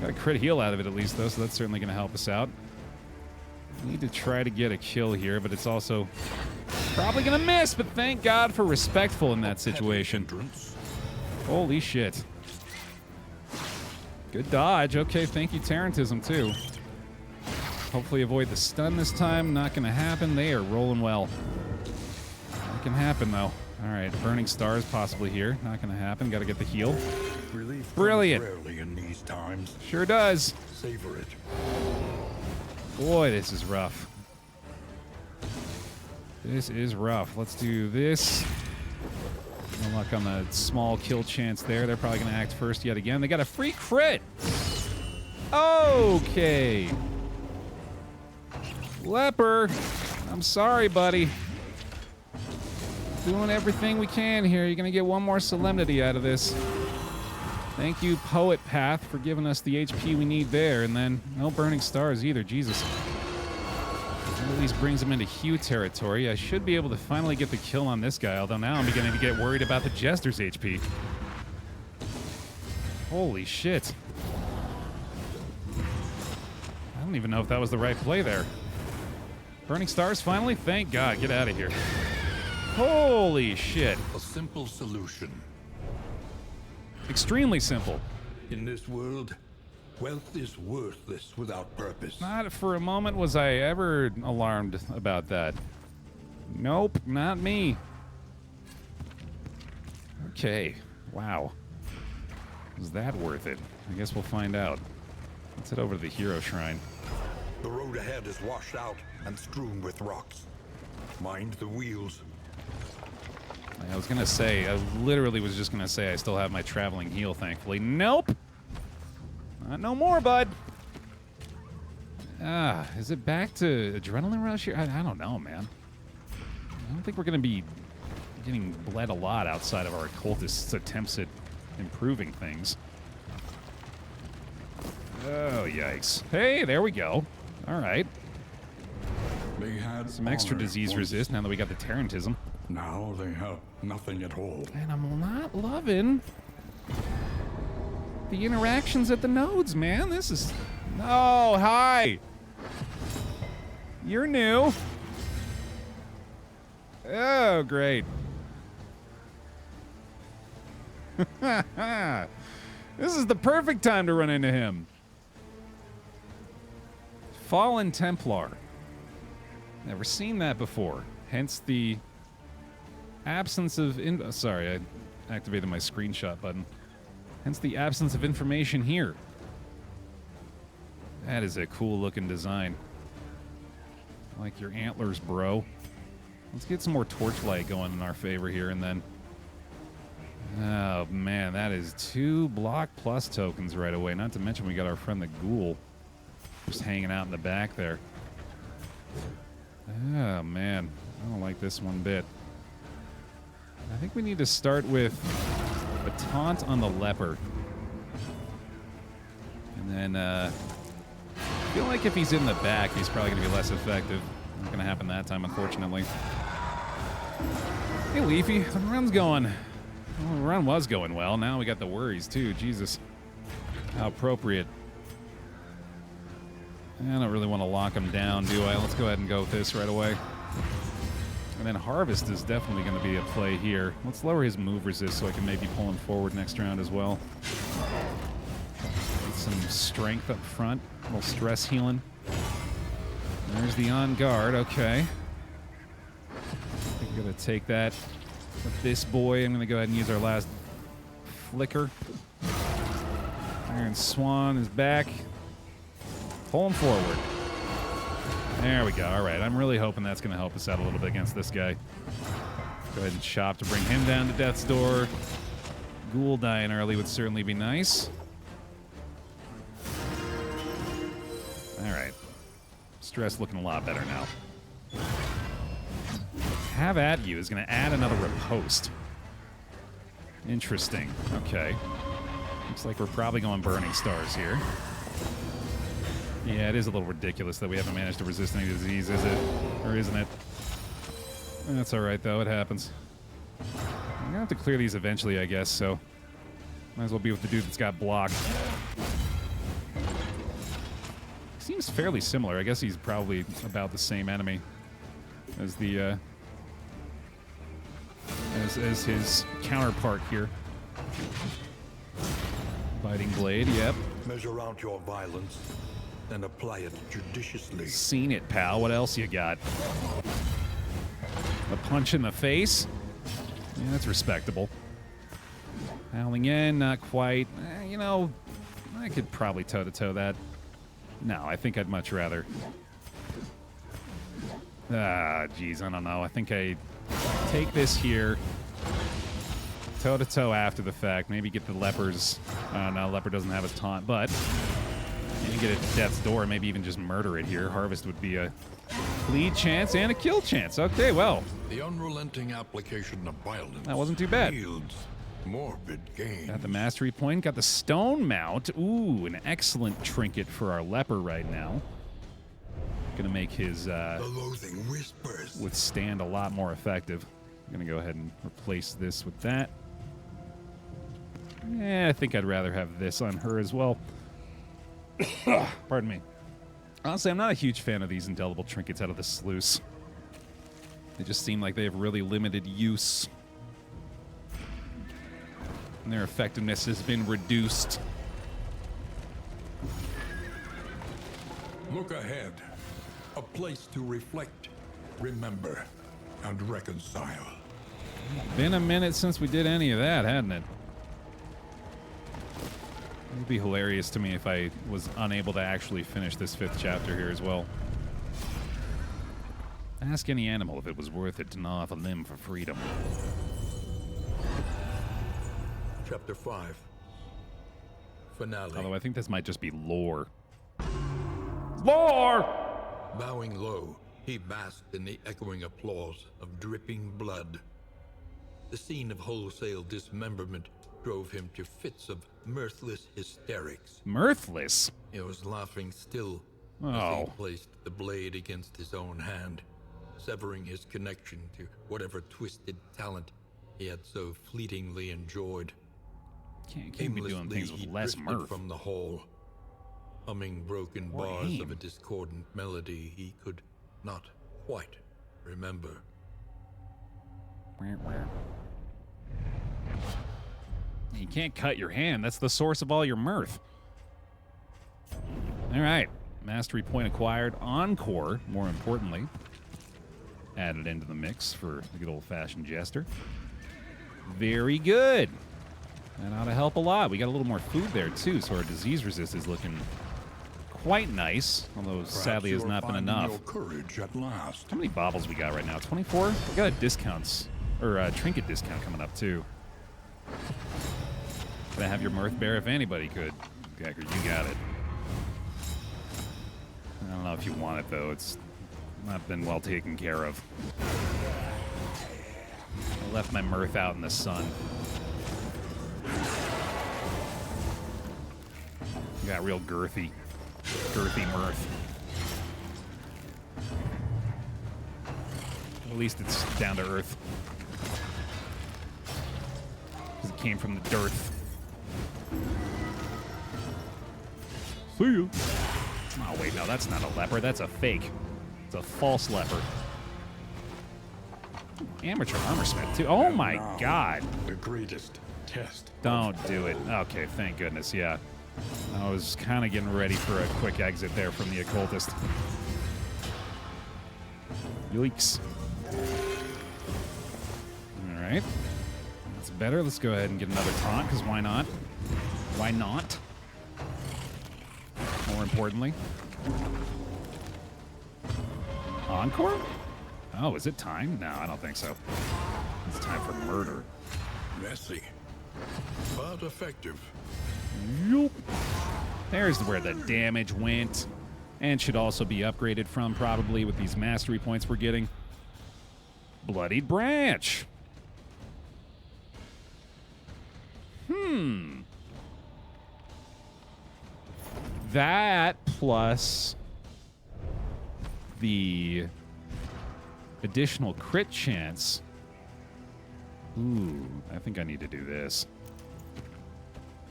S1: Got a crit heal out of it at least, though, so that's certainly going to help us out. We need to try to get a kill here, but it's also probably going to miss, but thank God for Respectful in that situation. Holy shit. Good dodge. Okay, thank you, Tarantism, too. Hopefully avoid the stun this time. Not going to happen. They are rolling well. It can happen, though. All right, Burning Stars possibly here. Not going to happen. Got to get the heal.
S3: Relief
S1: Brilliant.
S3: rarely in these times.
S1: Sure does.
S3: Savor it.
S1: Boy, this is rough. This is rough. Let's do this. No luck on the small kill chance there. They're probably going to act first yet again. They got a free crit. Okay. Leper, I'm sorry, buddy. Doing everything we can here. You're going to get one more Solemnity out of this. Thank you, Poet Path, for giving us the HP we need there. And then no Burning Stars either. Jesus. That at least brings him into Hue territory. I should be able to finally get the kill on this guy, although now I'm beginning to get worried about the Jester's HP. Holy shit. I don't even know if that was the right play there. Burning Stars finally? Thank God. Get out of here. Holy shit.
S3: A simple solution.
S1: Extremely simple.
S3: In this world, wealth is worthless without purpose.
S1: Not for a moment was I ever alarmed about that. Nope, not me. Okay, wow. Was that worth it? I guess we'll find out. Let's head over to the Hero Shrine.
S3: The road ahead is washed out and strewn with rocks. Mind the wheels.
S1: I was gonna say, I literally was just gonna say I still have my traveling heal, thankfully. Nope! Not no more, bud. Is it back to Adrenaline Rush here? I don't know, man. I don't think we're gonna be getting bled a lot outside of our occultist's attempts at improving things. Oh, yikes. Hey, there we go. All right.
S2: They had
S1: Some extra
S2: honor
S1: disease
S2: once.
S1: resist now that we got the Tarantism.
S2: Now they have nothing at all.
S1: And I'm not loving the interactions at the nodes, man. This is... Oh, hi. You're new. Oh, great. This is the perfect time to run into him. Fallen Templar. Never seen that before. Hence the absence of... Sorry, I activated my screenshot button. Hence the absence of information here. That is a cool-looking design. I like your antlers, bro. Let's get some more torchlight going in our favor here, and then Oh, man, that is 2 block plus tokens right away. Not to mention we got our friend the ghoul just hanging out in the back there. Oh, man. I don't like this one bit. I think we need to start with a taunt on the leper. And then, I feel like if he's in the back, he's probably going to be less effective. Not going to happen that time, unfortunately. Hey, Leafy, the run's going. Well, the run was going well. Now we got the worries, too. Jesus. How appropriate. I don't really want to lock him down, do I? Let's go ahead and go with this right away. And then Harvest is definitely going to be a play here. Let's lower his move resist so I can maybe pull him forward next round as well. Get some strength up front. A little stress healing. There's the on guard. Okay. I'm going to take that with this boy. I'm going to go ahead and use our last flicker. Iron Swan is back. Pull him forward. There we go. All right. I'm really hoping that's going to help us out a little bit against this guy. Go ahead and chop to bring him down to death's door. Ghoul dying early would certainly be nice. All right. Stress looking a lot better now. Have at you is going to add another riposte. Interesting. Okay. Looks like we're probably going Burning Stars here. Yeah, it is a little ridiculous that we haven't managed to resist any disease, is it? Or isn't it? That's all right, though. It happens. I'm going to have to clear these eventually, I guess, so might as well be with the dude that's got blocked. Seems fairly similar. I guess he's probably about the same enemy as the as his counterpart here. Biting Blade, yep.
S3: Measure out your violence and apply it judiciously.
S1: Seen it, pal. What else you got? A punch in the face? Yeah, that's respectable. Howling in, not quite. You know, I could probably toe-to-toe that. No, I think I'd much rather. Ah, geez, I don't know. I think I take this here. Toe-to-toe after the fact. Maybe get the lepers. No, leper doesn't have his taunt, but maybe get it to death's door. Maybe even just murder it here. Harvest would be a lead chance and a kill chance. Okay, well.
S3: The unrelenting application of violence.
S1: That wasn't too bad.
S3: Yields morbid gain.
S1: Got the mastery point. Got the stone mount. Ooh, an excellent trinket for our leper right now. Gonna make his
S3: The loathing whispers.
S1: withstand a lot more effective. I'm gonna go ahead and replace this with that. Yeah, I think I'd rather have this on her as well. Pardon me. Honestly, I'm not a huge fan of these indelible trinkets out of the sluice. They just seem like they have really limited use. And their effectiveness has been reduced.
S2: Look ahead. A place to reflect, remember, and reconcile.
S1: Been a minute since we did any of that, hadn't it? It would be hilarious to me if I was unable to actually finish this 5th chapter here as well. Ask any animal if it was worth it to gnaw off a limb for freedom.
S3: Chapter 5. Finale.
S1: Although I think this might just be lore. Lore!
S3: Bowing low, he basked in the echoing applause of dripping blood. The scene of wholesale dismemberment drove him to fits of mirthless hysterics.
S1: Mirthless?
S3: He was laughing still as
S1: Oh.
S3: he placed the blade against his own hand, severing his connection to whatever twisted talent he had so fleetingly enjoyed.
S1: Can't be doing
S3: Aimlessly,
S1: things with
S3: he
S1: less
S3: drifted
S1: mirth.
S3: from the hall, humming broken
S1: Or
S3: bars
S1: aim.
S3: of a discordant melody he could not quite remember.
S1: You can't cut your hand. That's the source of all your mirth. All right. Mastery point acquired. Encore, more importantly. Added into the mix for the good old-fashioned jester. Very good. That ought to help a lot. We got a little more food there, too, so our disease resist is looking quite nice, although sadly has not been enough.
S2: Your courage at last.
S1: How many baubles we got right now? 24? We got a discounts, or a trinket discount coming up, too. Gonna have your mirth bear if anybody could. Gagger, you got it. I don't know if you want it, though. It's not been well taken care of. I left my mirth out in the sun. Got real girthy mirth. At least it's down to earth. Because it came from the dearth. See you. Oh, wait, no, that's not a leopard. That's a fake. It's a false leopard. Amateur armorsmith, too. Oh, my God.
S2: The greatest test.
S1: Don't do it. Okay, thank goodness, yeah. I was kind of getting ready for a quick exit there from the occultist. Yikes. All right. That's better. Let's go ahead and get another taunt, because why not? Why not? More importantly. Encore? Oh, is it time? No, I don't think so. It's time for murder.
S3: Messy, but effective.
S1: Yup. There's where the damage went. And should also be upgraded from, probably, with these mastery points we're getting. Bloodied Branch. That plus the additional crit chance. Ooh, I think I need to do this.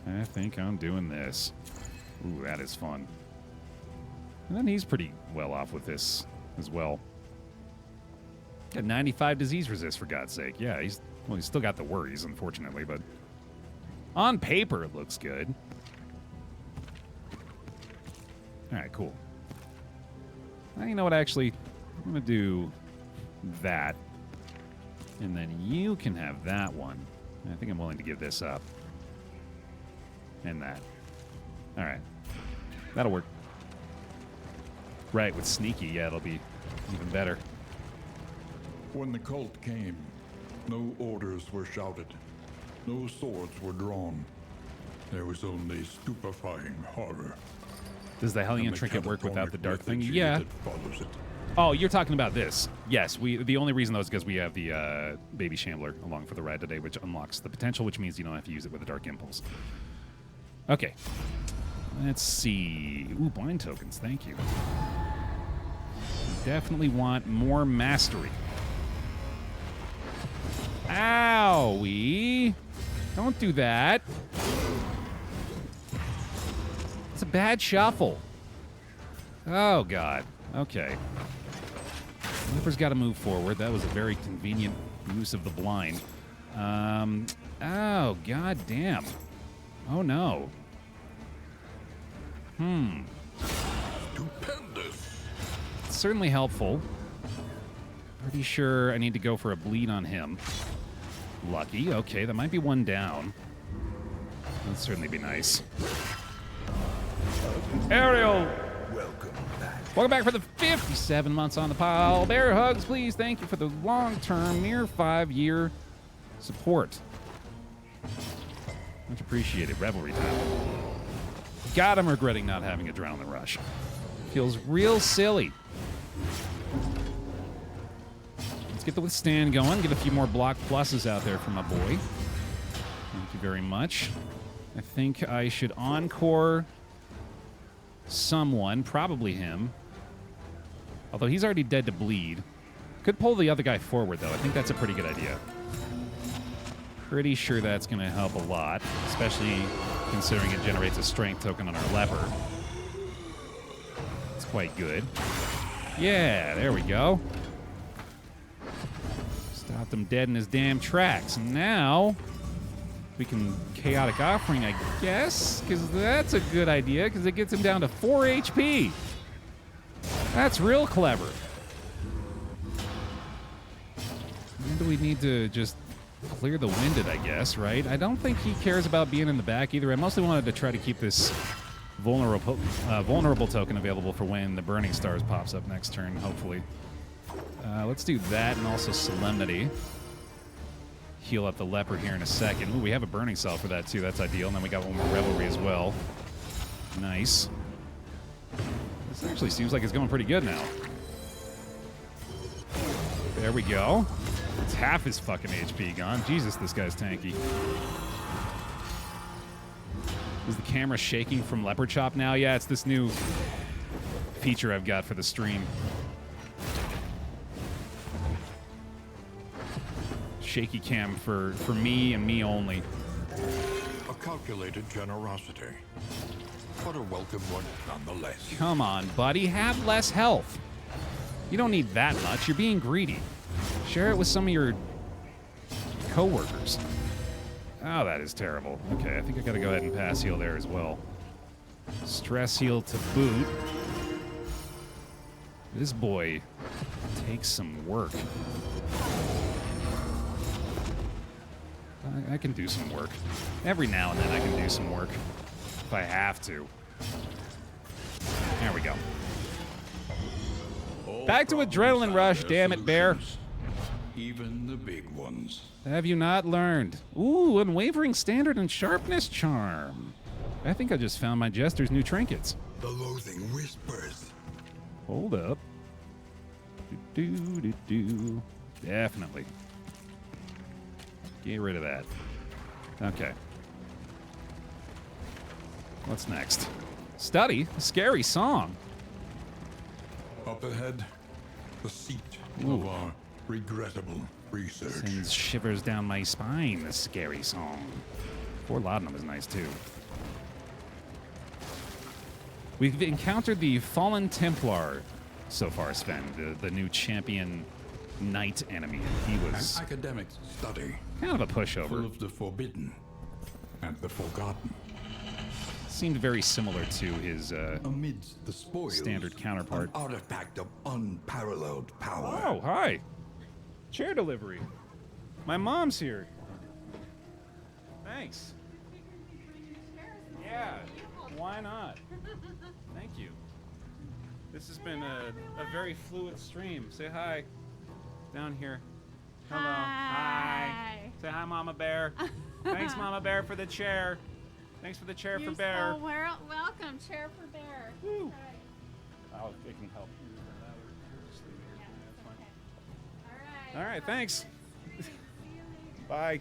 S1: I think I'm doing this. Ooh, that is fun. And then he's pretty well off with this as well. Got 95 disease resist, for God's sake. Yeah, he's still got the worries, unfortunately, but on paper it looks good. All right, cool. Now, you know what, actually, I'm going to do that. And then you can have that one. I think I'm willing to give this up. And that. All right. That'll work. Right, with sneaky, yeah, it'll be even better.
S2: When the cult came, no orders were shouted. No swords were drawn. There was only stupefying horror.
S1: Does the Hellion trinket work without the dark thing? Yeah.
S2: Follows it.
S1: Oh, you're talking about this. Yes, the only reason, though, is because we have the Baby Shambler along for the ride today, which unlocks the potential, which means you don't have to use it with a Dark Impulse. Okay. Let's see. Ooh, blind tokens. Thank you. Definitely want more mastery. Owie. Don't do that. It's a bad shuffle. Oh, God. Okay. Leopar's got to move forward. That was a very convenient use of the blind. Oh, God damn. Oh, no.
S3: Stupendous.
S1: It's certainly helpful. Pretty sure I need to go for a bleed on him. Lucky. Okay, that might be one down. That'd certainly be nice. Ariel! Welcome back for the 57 months on the pile. Bear hugs, please. Thank you for the long-term, near 5-year support. Much appreciated. Revelry time. God, I'm regretting not having a Adrenaline Rush. Feels real silly. Let's get the Withstand going. Get a few more block pluses out there for my boy. Thank you very much. I think I should encore someone, probably him. Although he's already dead to bleed. Could pull the other guy forward, though. I think that's a pretty good idea. Pretty sure that's going to help a lot, especially considering it generates a strength token on our leopard. It's quite good. Yeah, there we go. Stopped him dead in his damn tracks. And now we can Chaotic Offering, I guess, because that's a good idea, because it gets him down to 4 HP. That's real clever. And we need to just clear the winded, I guess, right? I don't think he cares about being in the back either. I mostly wanted to try to keep this vulnerable token available for when the Burning Stars pops up next turn, hopefully. Let's do that and also Solemnity. heal up the leper here in a second. Ooh, we have a burning cell for that too. That's ideal. And then we got one more revelry as well. Nice. This actually seems like it's going pretty good now. There we go. It's half his fucking HP gone. Jesus, this guy's tanky. Is the camera shaking from leopard chop now? Yeah, it's this new feature I've got for the stream. Shaky cam for me and me only.
S2: A calculated generosity, but a welcome one nonetheless.
S1: Come on, buddy. Have less health. You don't need that much. You're being greedy. Share it with some of your co-workers. Oh, that is terrible. Okay, I think I gotta go ahead and pass heal there as well. Stress heal to boot. This boy takes some work. I can do some work. Every now and then I can do some work. If I have to. There we go. Back to adrenaline rush, damn it, Baer.
S2: Even the big ones.
S1: Have you not learned? Ooh, unwavering standard and sharpness charm. I think I just found my jester's new trinkets.
S3: The loathing whispers.
S1: Hold up. Do. Definitely. Get rid of that. Okay. What's next? Study? A scary song.
S2: Up ahead, the seat
S1: Ooh.
S2: of our regrettable research.
S1: Sends shivers down my spine, this scary song. Poor Laudanum is nice, too. We've encountered the Fallen Templar so far, Sven, the new champion knight enemy. He was
S2: An academic study,
S1: kind of a
S2: full
S1: pushover.
S2: of the forbidden and the forgotten.
S1: Seemed very similar to his
S2: Amidst the spoils,
S1: standard counterpart.
S2: an artifact of unparalleled power.
S1: Oh, hi. Chair delivery. My mom's here. Thanks. Yeah, why not? Thank you. This has been a very fluid stream. Say hi. Down here. Hello. Hi. Say hi, Mama Bear. Thanks, Mama Bear, for the chair. Thanks for the chair for Bear.
S4: So welcome, chair for Bear.
S1: Woo.
S4: Right.
S1: Oh, it can help.
S4: Yeah,
S1: All right, thanks. Bye.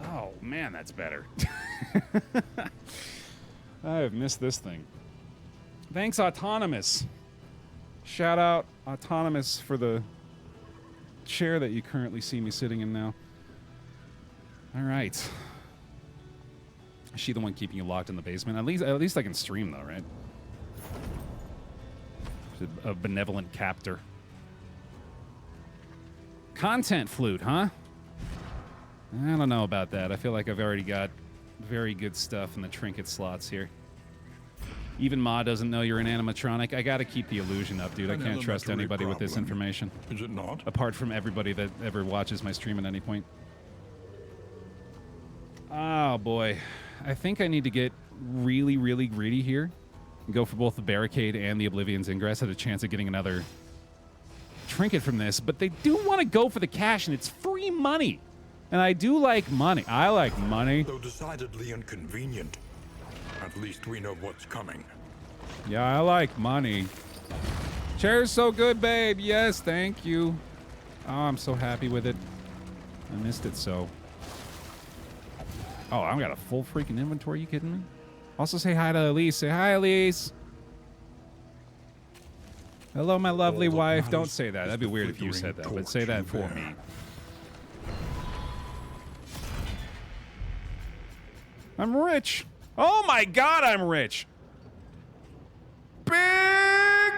S1: Oh, man, that's better. I've missed this thing. Thanks, Autonomous. Shout out, Autonomous, for the chair that you currently see me sitting in now. All right. Is she the one keeping you locked in the basement? At least I can stream, though, right? She's a benevolent captor. Content flute, huh? I don't know about that. I feel like I've already got very good stuff in the trinket slots here. Even Ma doesn't know you're an animatronic. I gotta keep the illusion up, dude. I can't trust anybody with this information.
S2: Is it not?
S1: Apart from everybody that ever watches my stream at any point. Oh, boy. I think I need to get really, really greedy here. And go for both the barricade and the Oblivion's Ingress at a chance of getting another trinket from this. But they do want to go for the cash, and it's free money. And I do like money. I like money.
S2: Though decidedly inconvenient. At least we know what's coming.
S1: Yeah, I like money. Chair's so good, babe. Yes, thank you. Oh, I'm so happy with it. I missed it so. Oh, I've got a full freaking inventory. You kidding me? Also, say hi to Elise. Say hi, Elise. Hello, my lovely wife. Don't say that. That'd be weird if you said that, but say that for me. I'm rich. Oh my God, I'm rich. Big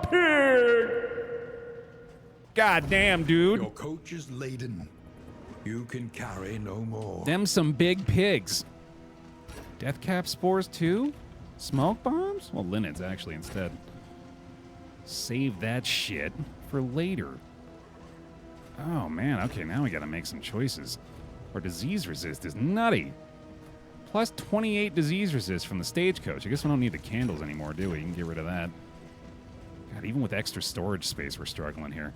S1: pig. God damn, dude.
S2: Your coach is laden. You can carry no more.
S1: Them some big pigs. Death cap spores too? Smoke bombs? Well, Linens actually instead. Save that shit for later. Oh man, okay, now we gotta make some choices. Our disease resist is nutty. Plus 28 disease resist from the stagecoach. I guess we don't need the candles anymore, do we? You can get rid of that. God, even with extra storage space, we're struggling here.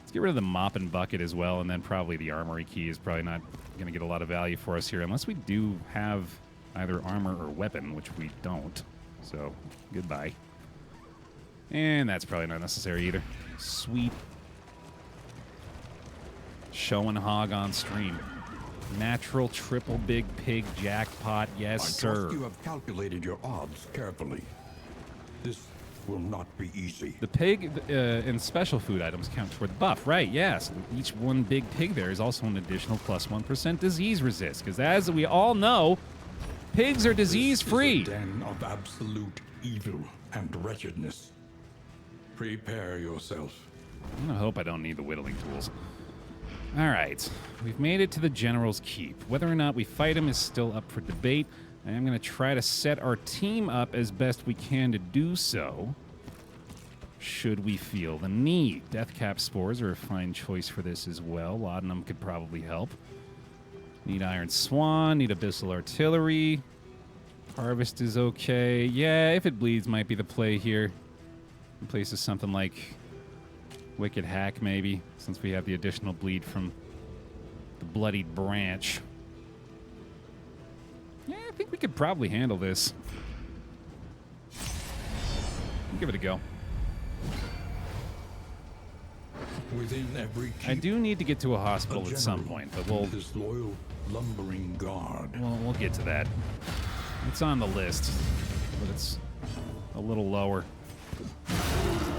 S1: Let's get rid of the mop and bucket as well, and then probably the armory key is probably not going to get a lot of value for us here, unless we do have either armor or weapon, which we don't. So, goodbye. And that's probably not necessary either. Sweet. Show and hog on stream. Natural triple big pig jackpot, yes, sir.
S2: I trust you have calculated your odds carefully. This will not be easy.
S1: The pig and special food items count toward the buff, right? Yes. Each one big pig there is also an additional plus 1% disease resist, because as we all know, pigs are disease-free.
S2: This is a den of absolute evil and wretchedness. Prepare yourself.
S1: I'm gonna hope I don't need the whittling tools. All right, we've made it to the General's Keep. Whether or not we fight him is still up for debate. I am going to try to set our team up as best we can to do so, should we feel the need. Deathcap spores are a fine choice for this as well. Laudanum could probably help. Need Iron Swan, need Abyssal Artillery. Harvest is okay. Yeah, if it bleeds might be the play here. Replaces something like Wicked Hack, maybe, since we have the additional bleed from the Bloodied Branch. Yeah, I think we could probably handle this. Give it a go.
S2: Within every keep,
S1: I do need to get to a hospital at some point, but we'll
S2: his loyal lumbering guard.
S1: we'll get to that. It's on the list, but it's a little lower.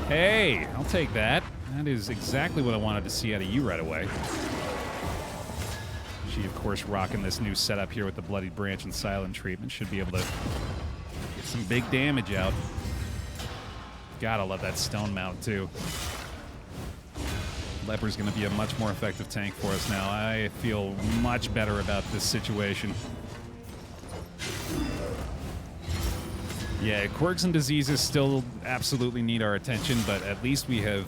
S1: Hey, I'll take that. That is exactly what I wanted to see out of you right away. She, of course, rocking this new setup here with the Bloodied Branch and Silent Treatment. Should be able to get some big damage out. Gotta love that stone mount, too. Leper's going to be a much more effective tank for us now. I feel much better about this situation. Yeah, quirks and diseases still absolutely need our attention, but at least we have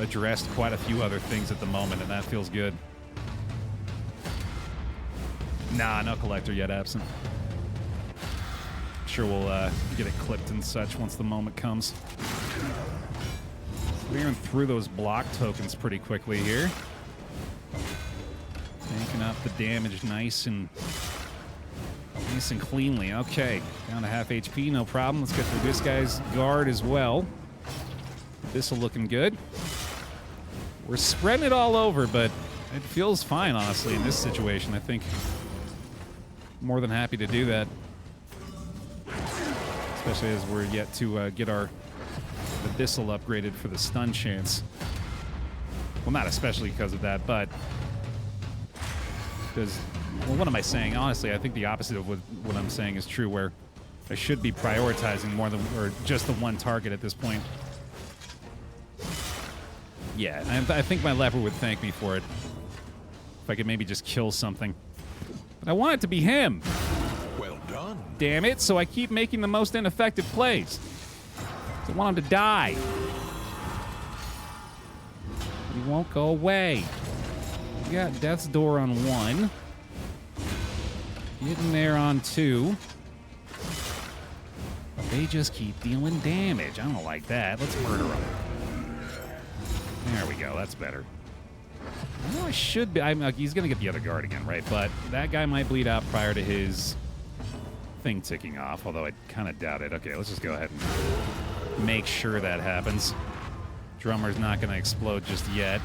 S1: addressed quite a few other things at the moment, and that feels good. Nah, no collector yet, absent. Sure we'll get it clipped and such once the moment comes. Clearing through those block tokens pretty quickly here. Taking up the damage nice and cleanly. Okay, down to half HP, no problem. Let's get through this guy's guard as well. This'll looking good. We're spreading it all over, but it feels fine, honestly, in this situation. I think more than happy to do that. Especially as we're yet to get our Abyssal upgraded for the stun chance. Well, not especially because of that, but because, well, what am I saying? Honestly, I think the opposite of what I'm saying is true, where I should be prioritizing more than, or just the one target at this point. Yeah, I think my leper would thank me for it. If I could maybe just kill something. But I want it to be him.
S3: Well done.
S1: Damn it, so I keep making the most ineffective plays. I want him to die. He won't go away. We got Death's Door on 1. Getting there on 2. They just keep dealing damage. I don't like that. Let's murder them. There we go. That's better. I know I should be. He's going to get the other guard again, right? But that guy might bleed out prior to his thing ticking off, although I kind of doubt it. Okay, let's just go ahead and make sure that happens. Drummer's not going to explode just yet.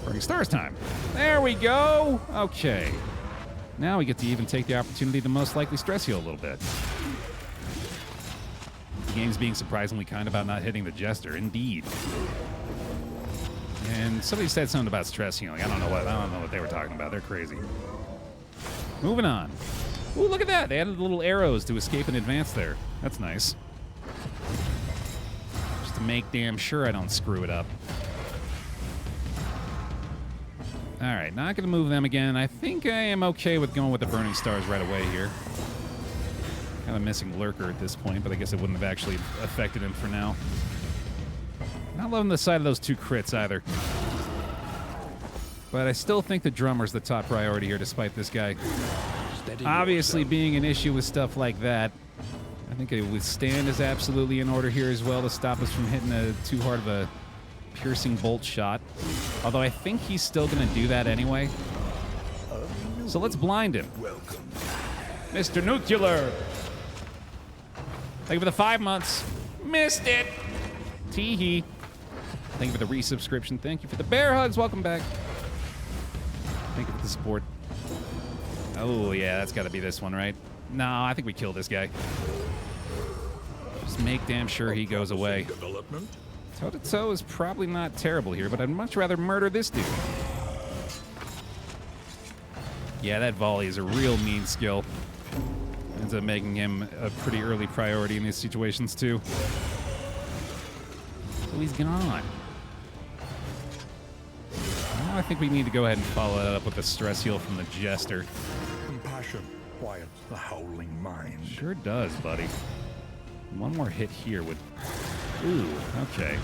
S1: Burning Stars time. There we go. Okay. Now we get to even take the opportunity to most likely stress heal a little bit. The game's being surprisingly kind about not hitting the Jester. Indeed. And somebody said something about stress healing. I don't know what they were talking about. They're crazy. Moving on. Ooh, look at that. They added little arrows to escape in advance there. That's nice. Just to make damn sure I don't screw it up. All right, not going to move them again. I think I am okay with going with the Burning Stars right away here. Kind of missing Lurker at this point, but I guess it wouldn't have actually affected him for now. Not loving the sight of those 2 crits either. But I still think the Drummer's the top priority here, despite this guy obviously being an issue with stuff like that. I think a withstand is absolutely in order here as well to stop us from hitting too hard of a piercing bolt shot. Although I think he's still going to do that anyway. So let's blind him.
S2: Welcome.
S1: Mr. Nuclear. Thank you for the 5 months. Missed it. Tee-hee. Thank you for the resubscription. Thank you for the bear hugs. Welcome back. Thank you for the support. Oh, yeah, that's got to be this one, right? No, I think we kill this guy. Just make damn sure he goes away.
S2: Development.
S1: Toe-to-toe is probably not terrible here, but I'd much rather murder this dude. Yeah, that volley is a real mean skill. Ends up making him a pretty early priority in these situations, too. So he's gone. Now I think we need to go ahead and follow that up with a stress heal from the Jester.
S2: Compassion quiets the howling mind.
S1: Sure does, buddy. One more hit here would... Ooh, okay.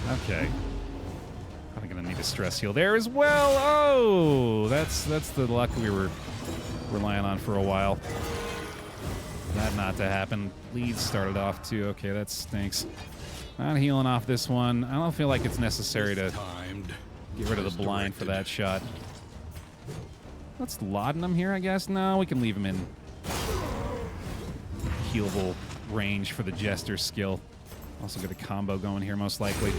S1: Probably gonna need a stress heal there as well. Oh, that's the luck we were relying on for a while. That not to happen. Leads started off too. Okay, that stinks. Not healing off this one. I don't feel like it's necessary to get rid of the blind for that shot. Let's laudanum here, I guess. No, we can leave him in healable range for the Jester skill. Also get a combo going here, most likely.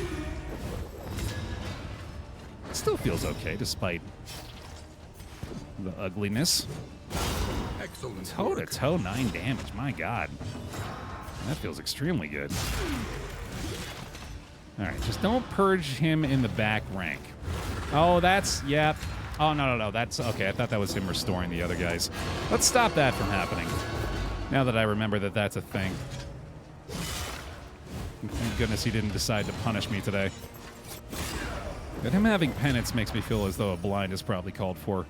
S1: It still feels okay, despite the ugliness.
S2: Excellent.
S1: Toe-to-toe, 9 damage. My God. That feels extremely good. All right, just don't purge him in the back rank. Oh, that's... Yep. Oh, no. That's... Okay, I thought that was him restoring the other guys. Let's stop that from happening. Now that I remember that that's a thing. Thank goodness he didn't decide to punish me today. But him having penance makes me feel as though a blind is probably called for.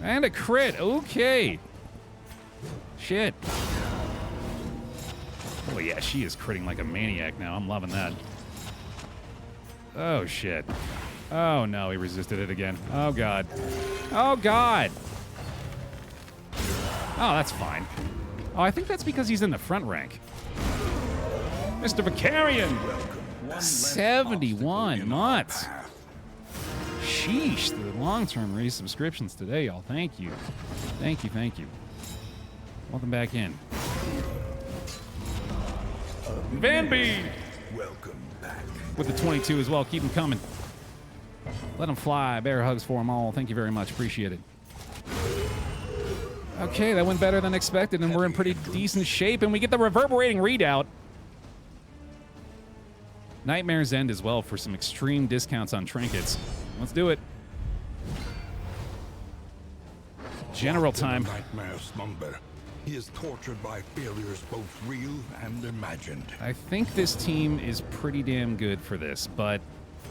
S1: And a crit. Okay. Shit. Oh, yeah, she is critting like a maniac now. I'm loving that. Oh, shit. Oh, no, he resisted it again. Oh, God. Oh, God. Oh, that's fine. Oh, I think that's because he's in the front rank. Mr. Vicarian! 71 months. Sheesh, the long-term resubscriptions today, y'all. Thank you. Thank you. Welcome back in. Van B!
S2: Welcome back.
S1: With the 22 as well. Keep them coming. Let them fly. Bear hugs for them all. Thank you very much. Appreciate it. Okay, that went better than expected, and we're in pretty decent shape, and we get the reverberating readout. Nightmare's End as well for some extreme discounts on trinkets. Let's do it. General time.
S2: Nightmare slumber. He is tortured by failures both real and imagined.
S1: I think this team is pretty damn good for this, but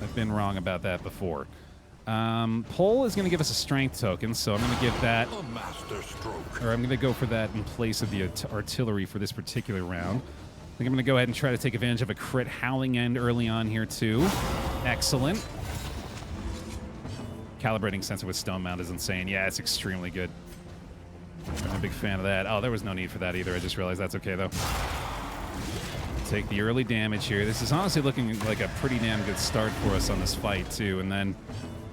S1: I've been wrong about that before. Pole is going to give us a strength token, so I'm going to give that...
S2: A master stroke.
S1: Or I'm going to go for that in place of the artillery for this particular round. I think I'm going to go ahead and try to take advantage of a crit Howling End early on here, too. Excellent. Calibrating sensor with Stone Mount is insane. Yeah, it's extremely good. I'm a big fan of that. Oh, there was no need for that either. I just realized that's okay, though. Take the early damage here. This is honestly looking like a pretty damn good start for us on this fight, too. And then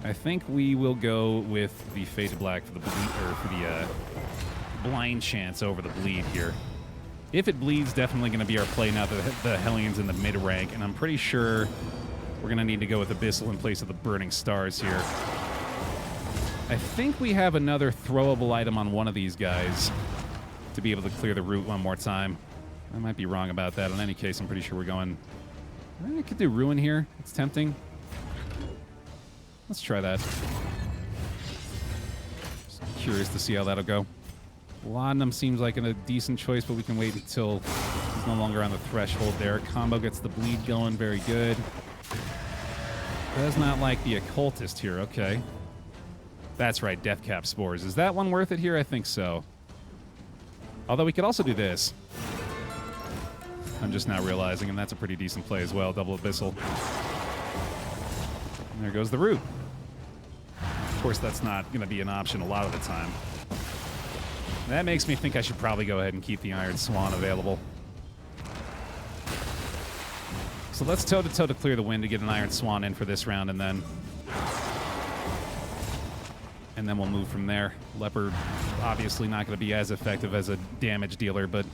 S1: I think we will go with the Fade to Black for the bleed, or for the blind chance over the bleed here. If it bleeds, definitely going to be our play now that the Hellions in the mid rank, and I'm pretty sure we're going to need to go with Abyssal in place of the Burning Stars here. I think we have another throwable item on one of these guys to be able to clear the route one more time. I might be wrong about that. In any case, I'm pretty sure we're going... I could do Ruin here. It's tempting. Let's try that. Just curious to see how that'll go. Laudanum seems like a decent choice, but we can wait until he's no longer on the threshold there. Combo gets the bleed going. Very good. Does not like the Occultist here. Okay. That's right, Deathcap Spores. Is that one worth it here? I think so. Although we could also do this. I'm just now realizing, and that's a pretty decent play as well. Double Abyssal. And there goes the root. Of course, that's not going to be an option a lot of the time. That makes me think I should probably go ahead and keep the Iron Swan available. So let's toe-to-toe to clear the wind to get an Iron Swan in for this round, and then we'll move from there. Leopard, obviously not going to be as effective as a damage dealer, but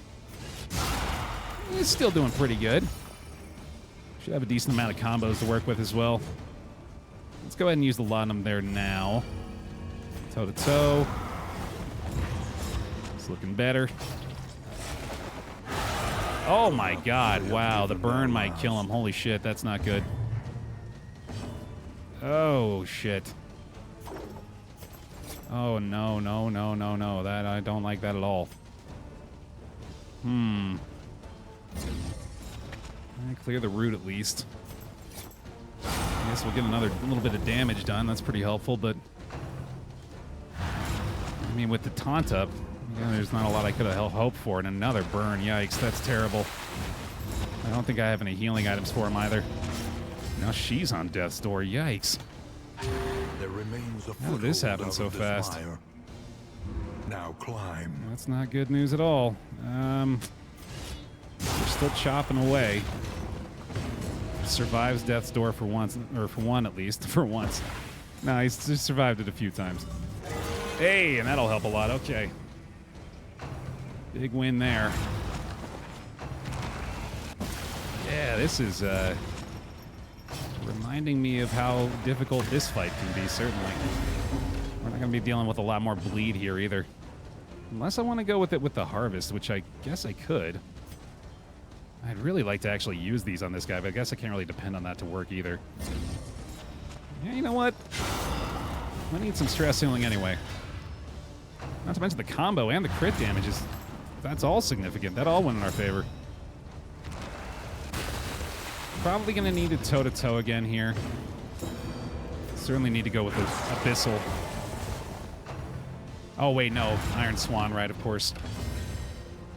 S1: he's still doing pretty good. Should have a decent amount of combos to work with as well. Let's go ahead and use the laudanum there now. Toe-to-toe. It's looking better. Oh my god, wow, the burn might kill him. Holy shit, that's not good. Oh, shit. Oh, no, no, no, no, no. That, I don't like that at all. Clear the root at least. I guess we'll get another little bit of damage done. That's pretty helpful, but I mean, with the taunt up, yeah, there's not a lot I could have hoped for. And another burn. Yikes, that's terrible. I don't think I have any healing items for him either. Now she's on death's door. Yikes.
S2: There remains a
S1: How did this happen so fast?
S2: Fire. Now climb.
S1: That's not good news at all. We're still chopping away. Survives death's door for once, or for one at least, for once. No, he's just survived it a few times. Hey, and that'll help a lot. Okay. Big win there. Yeah, this is reminding me of how difficult this fight can be, certainly. We're not going to be dealing with a lot more bleed here either. Unless I want to go with it with the harvest, which I guess I could. I'd really like to actually use these on this guy, but I guess I can't really depend on that to work either. Yeah, you know what? I need some stress healing anyway. Not to mention the combo and the crit damage is... That's all significant. That all went in our favor. Probably going to need a toe-to-toe again here. Certainly need to go with the Abyssal. Oh, wait, no. Iron Swan, right, of course.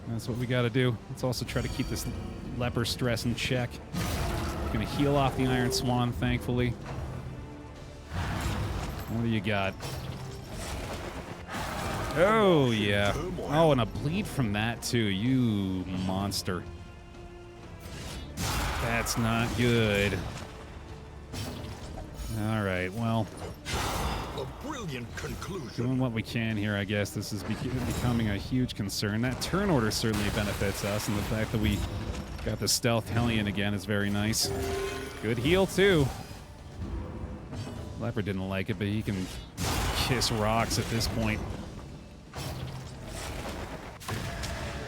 S1: That's what we got to do. Let's also try to keep this leper stress in check. Going to heal off the Iron Swan, thankfully. What do you got? Oh, yeah. Oh, and a bleed from that, too. You monster. That's not good. All right, well...
S3: A brilliant conclusion.
S1: Doing what we can here, I guess. This is becoming a huge concern. That turn order certainly benefits us, and the fact that we got the stealth Hellion again is very nice. Good heal, too. Leopard didn't like it, but he can kiss rocks at this point.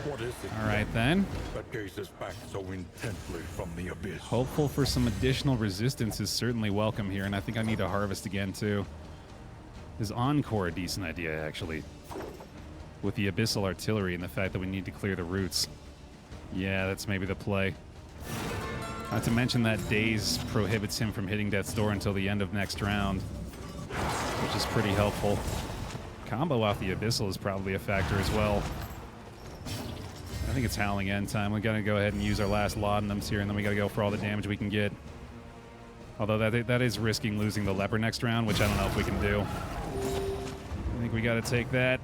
S2: What is it?
S1: All right, then.
S2: That gazes back so intently from the abyss.
S1: Hopeful for some additional resistance is certainly welcome here, and I think I need to harvest again, too. Is Encore a decent idea, actually? With the Abyssal Artillery and the fact that we need to clear the roots. Yeah, that's maybe the play. Not to mention that Daze prohibits him from hitting Death's Door until the end of next round, which is pretty helpful. Combo off the Abyssal is probably a factor as well. I think it's Howling End time. We gotta go ahead and use our last laudanums here, and then we gotta go for all the damage we can get. Although that is risking losing the leper next round, which I don't know if we can do. I think we gotta take that.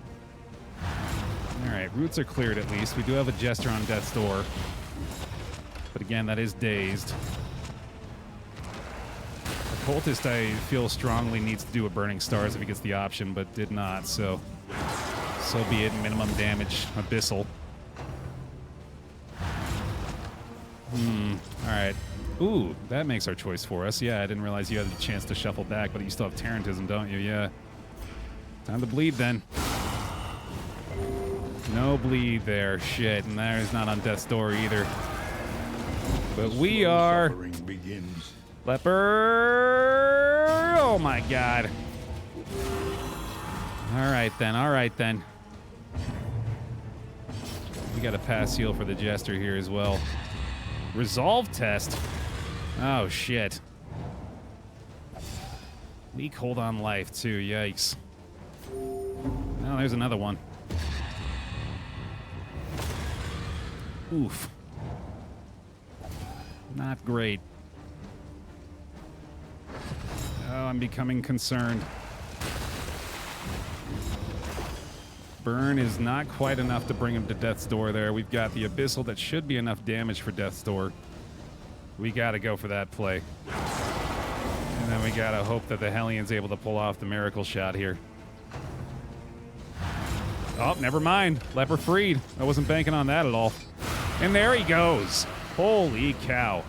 S1: Alright, roots are cleared at least. We do have a Jester on Death's Door. But again, that is dazed. The Cultist, I feel strongly, needs to do a Burning Stars if he gets the option, but did not, so be it. Minimum damage, Abyssal. Alright. Ooh, that makes our choice for us. Yeah, I didn't realize you had a chance to shuffle back, but you still have Tarantism, don't you? Yeah. Time to bleed, then. No bleed there. Shit, and that is not on Death's Door either. But we are...
S2: Begins.
S1: Leper... Oh, my God. All right, then. All right, then. We got a pass heal for the Jester here as well. Resolve test. Oh, shit. Weak hold on life, too. Yikes. Oh, there's another one. Oof. Not great. Oh, I'm becoming concerned. Burn is not quite enough to bring him to Death's Door there. We've got the Abyssal that should be enough damage for Death's Door. We gotta go for that play. And then we gotta hope that the Hellions able to pull off the miracle shot here. Oh, never mind. Leper freed. I wasn't banking on that at all. And there he goes. Holy cow.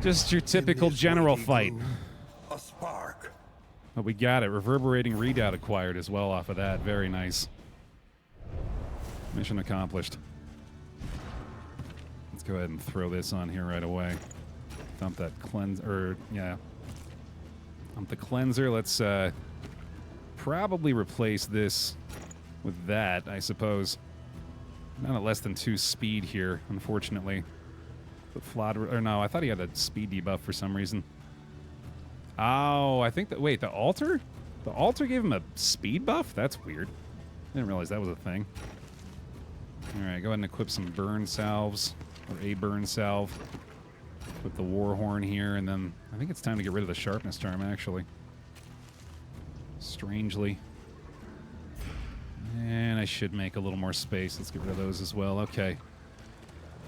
S1: Just your typical general fight.
S2: A spark.
S1: But we got it. Reverberating redoubt acquired as well off of that. Very nice. Mission accomplished. Let's go ahead and throw this on here right away. Dump that cleanser. Yeah. Dump the cleanser. Let's probably replace this with that, I suppose. Not at less than 2 speed here, unfortunately. But Flawed, or no, I thought he had a speed debuff for some reason. Oh, I think that, wait, the altar? The altar gave him a speed buff? That's weird. I didn't realize that was a thing. All right, go ahead and equip some burn salves, or a burn salve. With the war horn here, and then I think it's time to get rid of the sharpness charm, actually. Strangely. And I should make a little more space. Let's get rid of those as well. Okay.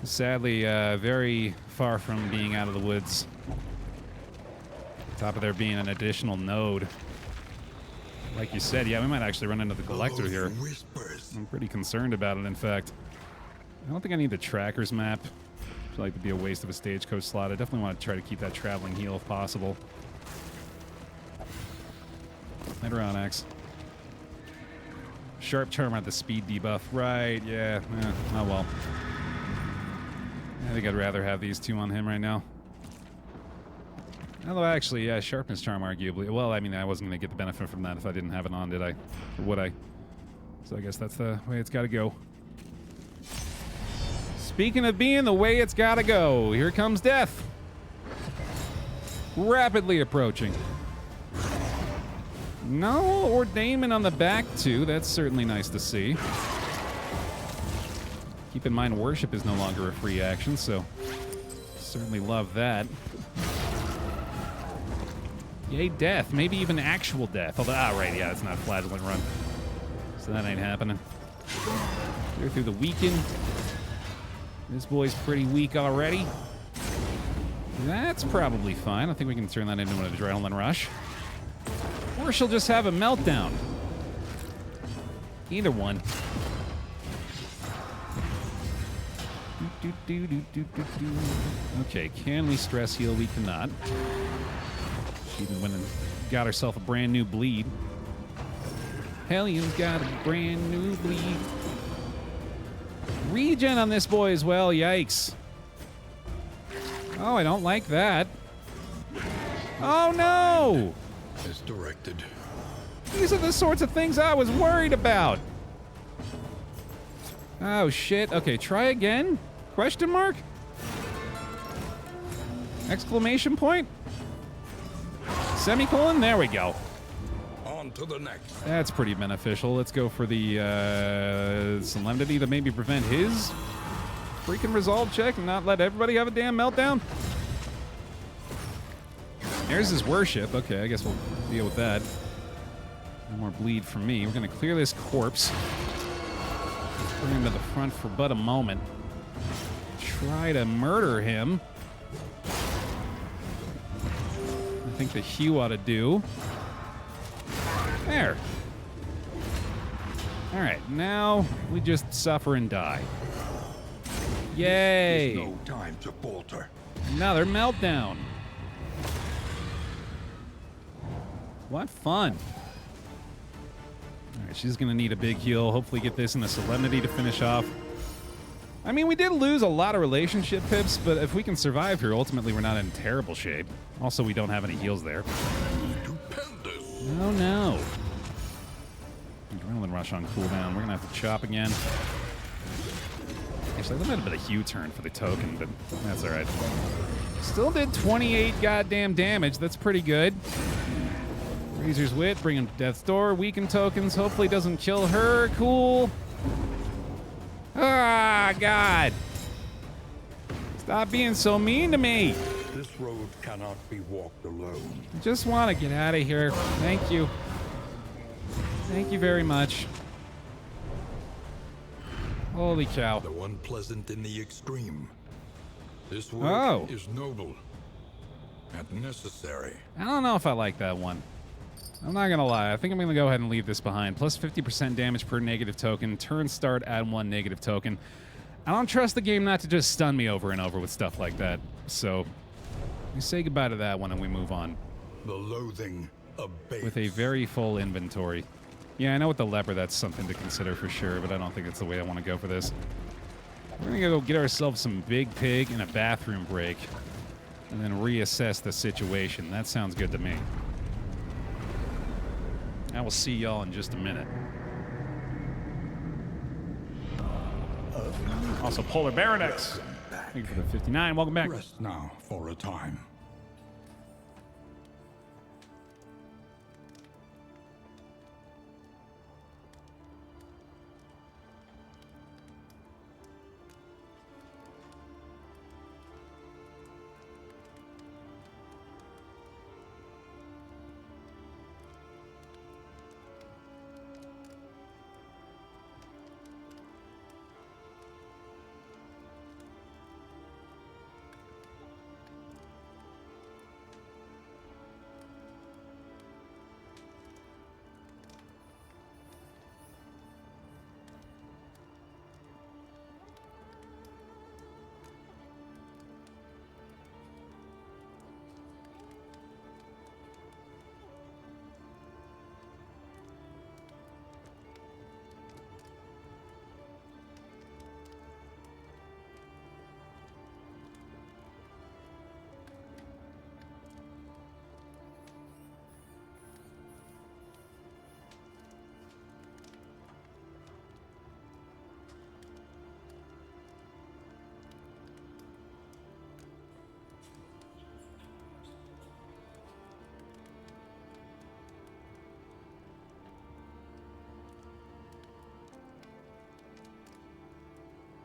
S1: Sadly, very far from being out of the woods. On top of there being an additional node. Like you said, yeah, we might actually run into the collector here.
S3: Whispers.
S1: I'm pretty concerned about it, in fact. I don't think I need the trackers map. I feel like it'd be a waste of a stagecoach slot. I definitely want to try to keep that traveling heal if possible. Later on, X. Sharp charm at the speed debuff. Right, yeah. Oh well. I think I'd rather have these two on him right now. Although actually, yeah, sharpness charm arguably. Well, I mean, I wasn't going to get the benefit from that if I didn't have it on, did I? Or would I? So I guess that's the way it's got to go. Speaking of being the way it's got to go, here comes death. Rapidly approaching. No ordainment on the back, too. That's certainly nice to see. Keep in mind, worship is no longer a free action, so certainly love that. Yay, death. Maybe even actual death. Although, right, yeah, it's not flagellant run. So that ain't happening. Clear through the weaken. This boy's pretty weak already. That's probably fine. I think we can turn that into an adrenaline rush. Or she'll just have a meltdown. Either one. Okay, can we stress heal? We cannot. She even went and got herself a brand new bleed. Hellions got a brand new bleed. Regen on this boy as well, yikes. Oh, I don't like that. Oh no!
S3: As directed.
S1: These are the sorts of things I was worried about. Oh shit, okay, try again? Question mark? Exclamation point? Semicolon? There we go.
S3: On to the next.
S1: That's pretty beneficial. Let's go for the solemnity to maybe prevent his freaking resolve check and not let everybody have a damn meltdown. There's his worship. Okay, I guess we'll deal with that. No more bleed for me. We're going to clear this corpse. Bring him to the front for but a moment. Try to murder him. I think the Hugh ought to do. There. All right, now we just suffer and die. Yay!
S2: There's no time to falter.
S1: Another meltdown. What fun. All right, she's going to need a big heal. Hopefully get this in a solemnity to finish off. I mean, we did lose a lot of relationship pips, but if we can survive here, ultimately we're not in terrible shape. Also, we don't have any heals there.
S3: Stupendous.
S1: Oh, no. Adrenaline rush on cooldown. We're going to have to chop again. Actually, that might have been a Hugh turn for the token, but that's all right. Still did 28 goddamn damage. That's pretty good. Razor's Wit, bring him to Death's Door. Weaken tokens. Hopefully doesn't kill her. Cool. Ah, God. Stop being so mean to me.
S2: This road cannot be walked alone.
S1: I just want to get out of here. Thank you. Thank you very much. Holy cow.
S3: Though unpleasant in the extreme. This work
S1: Oh.
S3: is noble and necessary.
S1: I don't know if I like that one. I'm not gonna lie. I think I'm gonna go ahead and leave this behind. Plus 50% damage per negative token. Turn start, add 1 negative token. I don't trust the game not to just stun me over and over with stuff like that. So we say goodbye to that one and we move on.
S3: The loathing abates.
S1: With a very full inventory. Yeah, I know with the leper that's something to consider for sure, but I don't think it's the way I want to go for this. We're gonna go get ourselves some big pig and a bathroom break. And then reassess the situation. That sounds good to me. I will see y'all in just a minute. Also, Polar Baronex. Thank you for the 59. Welcome back.
S2: Rest now for a time.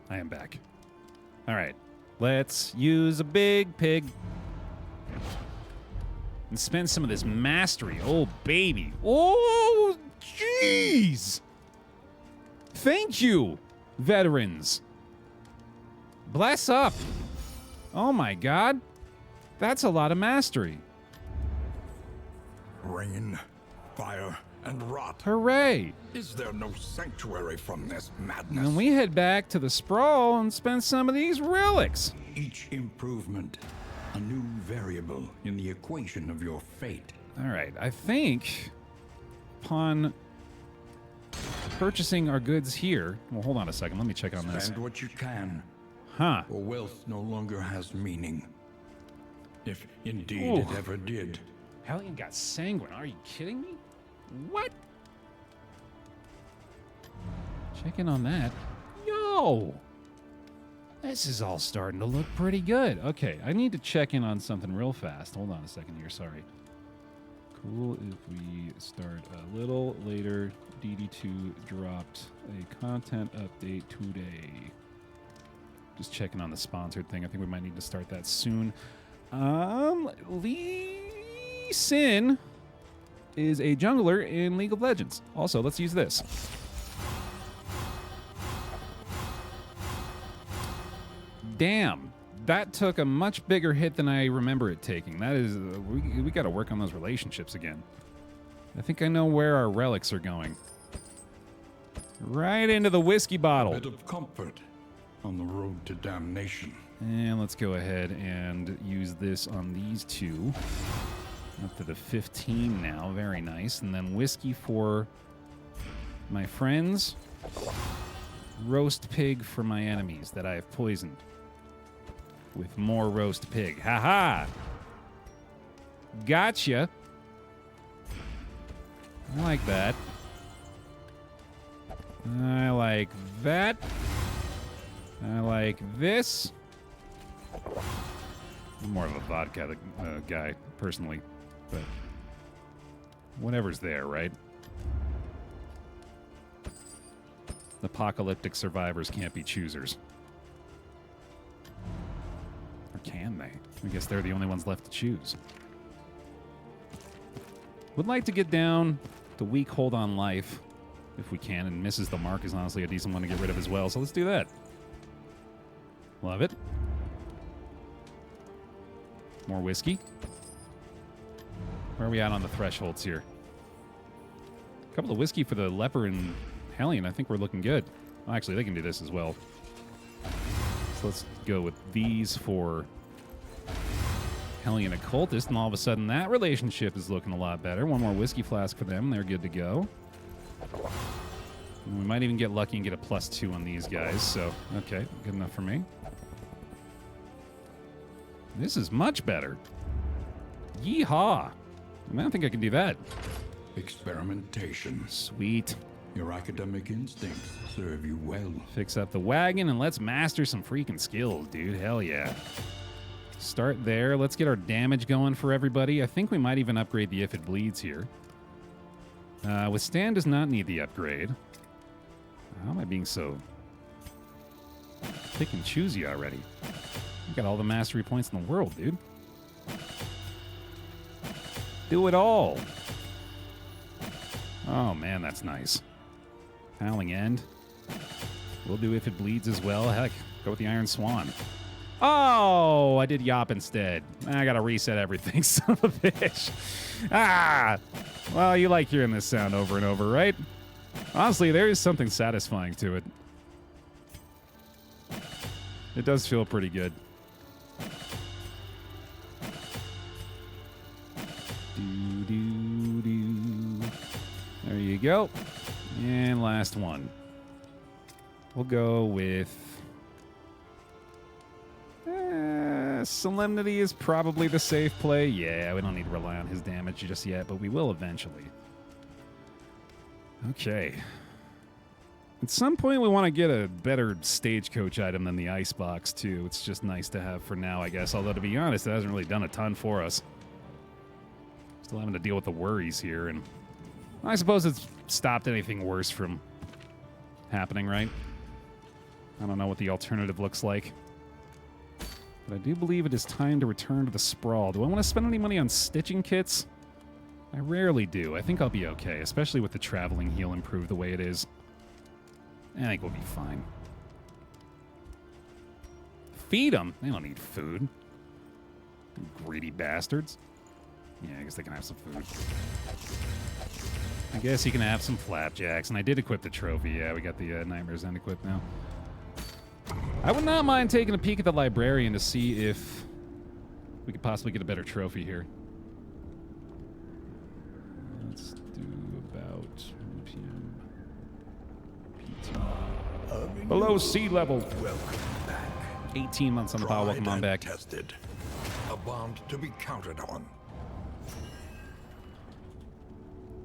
S1: I am back. All right. Let's use a big pig. And spend some of this mastery. Oh, baby. Oh, jeez. Thank you, veterans. Bless up. Oh, my God. That's a lot of mastery.
S2: Rain, fire, and rot.
S1: Hooray.
S2: Is there no sanctuary from this madness?
S1: And we head back to the sprawl and spend some of these relics.
S2: Each improvement, a new variable in the equation of your fate.
S1: All right. I think upon purchasing our goods here. Well, hold on a second. Let me check on this.
S2: Spend what you can,
S1: Huh.
S2: or wealth no longer has meaning. If indeed
S1: Ooh.
S2: it ever did.
S1: Hellion got sanguine. Are you kidding me? What? Check in on that. Yo! This is all starting to look pretty good. Okay, I need to check in on something real fast. Hold on a second here. Sorry. Cool if we start a little later. DD2 dropped a content update today. Just checking on the sponsored thing. I think we might need to start that soon. Lee Sin is a jungler in League of Legends. Also, let's use this. Damn, that took a much bigger hit than I remember it taking. That is, we got to work on those relationships again. I think I know where our relics are going. Right into the whiskey
S2: A
S1: bottle.
S2: bit of comfort on the road to damnation.
S1: And let's go ahead and use this on these two. Up to the 15 now. Very nice. And then whiskey for my friends. Roast pig for my enemies that I have poisoned. With more roast pig. Ha-ha! Gotcha. I like that. I like that. I like this. I'm more of a vodka guy, personally. But whatever's there, right? Apocalyptic survivors can't be choosers. Or can they? I guess they're the only ones left to choose. Would like to get down to weak hold on life if we can, and misses the mark is honestly a decent one to get rid of as well, so let's do that. Love it. More whiskey. Where are we at on the thresholds here? A couple of whiskey for the leper and Hellion. I think we're looking good. Well, actually, they can do this as well. So let's go with these for Hellion Occultist, and all of a sudden that relationship is looking a lot better. One more whiskey flask for them. They're good to go. And we might even get lucky and get a +2 on these guys. So, okay, good enough for me. This is much better. Yeehaw. I don't think I can do that.
S2: Experimentation.
S1: Sweet.
S2: Your academic instincts serve you well.
S1: Fix up the wagon and let's master some freaking skills, dude. Hell yeah. Start there. Let's get our damage going for everybody. I think we might even upgrade the if it bleeds here. Withstand does not need the upgrade. How am I being so pick and choosy already? I got all the mastery points in the world, dude. Do it all. Oh, man, that's nice. Howling End. We'll do if it bleeds as well. Heck, go with the Iron Swan. Oh, I did Yop instead. I gotta reset everything, son of a bitch. Ah! Well, you like hearing this sound over and over, right? Honestly, there is something satisfying to it. It does feel pretty good. There you go. And last one. We'll go with... Solemnity is probably the safe play. Yeah, we don't need to rely on his damage just yet, but we will eventually. Okay. At some point, we want to get a better stagecoach item than the icebox, too. It's just nice to have for now, I guess. Although, to be honest, it hasn't really done a ton for us. Still having to deal with the worries here, and I suppose it's stopped anything worse from happening, right? I don't know what the alternative looks like. But I do believe it is time to return to the sprawl. Do I want to spend any money on stitching kits? I rarely do. I think I'll be okay, especially with the traveling heal improved the way it is. I think we'll be fine. Feed them? They don't need food. Greedy bastards. Yeah, I guess they can have some food. I guess you can have some flapjacks. And I did equip the trophy. Yeah, we got the Nightmare's End equipped now. I would not mind taking a peek at the librarian to see if we could possibly get a better trophy here. Let's do about 1 p.m. PT. Below sea level.
S3: Welcome back.
S1: 18 months on the power. Welcome on back.
S3: Tested. A bond to be counted on.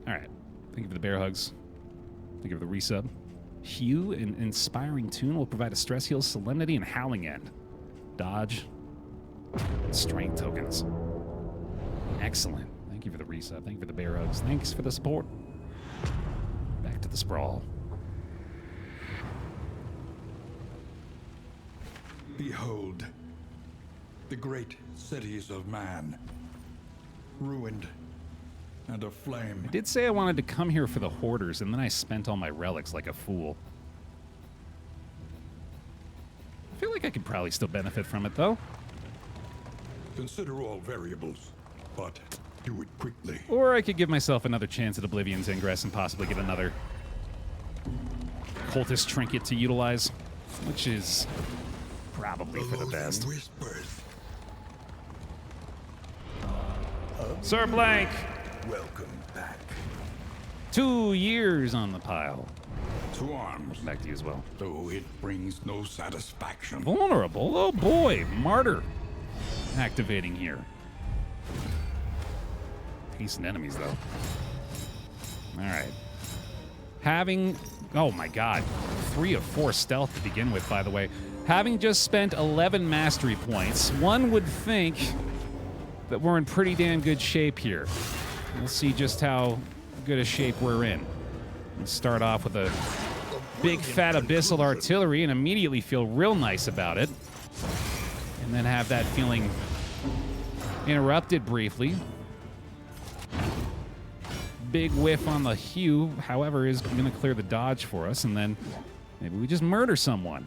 S1: All right. Thank you for the bear hugs. Thank you for the resub. Hue and Inspiring Tune will provide a stress heal, Solemnity, and Howling End. Dodge. Strength tokens. Excellent. Thank you for the resub. Thank you for the bear hugs. Thanks for the support. Back to the sprawl.
S2: Behold, the great cities of man, ruined and aflame.
S1: I did say I wanted to come here for the hoarders, and then I spent all my relics like a fool. I feel like I could probably still benefit from it, though.
S2: Consider all variables, but do it quickly.
S1: Or I could give myself another chance at Oblivion's Ingress and possibly get another cultist trinket to utilize, which is probably for the best.
S3: Whispers.
S1: Sir Blank!
S3: Welcome back.
S1: 2 years on the pile.
S2: To arms,
S1: Back to you as well.
S2: though it brings no satisfaction.
S1: Vulnerable? Oh boy, martyr. Activating here. Decent enemies, though. Alright. Having... Oh my god. 3 of 4 stealth to begin with, by the way. Having just spent 11 mastery points, one would think that we're in pretty damn good shape here. We'll see just how good a shape we're in. Let's start off with a big fat abyssal artillery and immediately feel real nice about it. And then have that feeling interrupted briefly. Big whiff on the hue, however, is going to clear the dodge for us, and then maybe we just murder someone.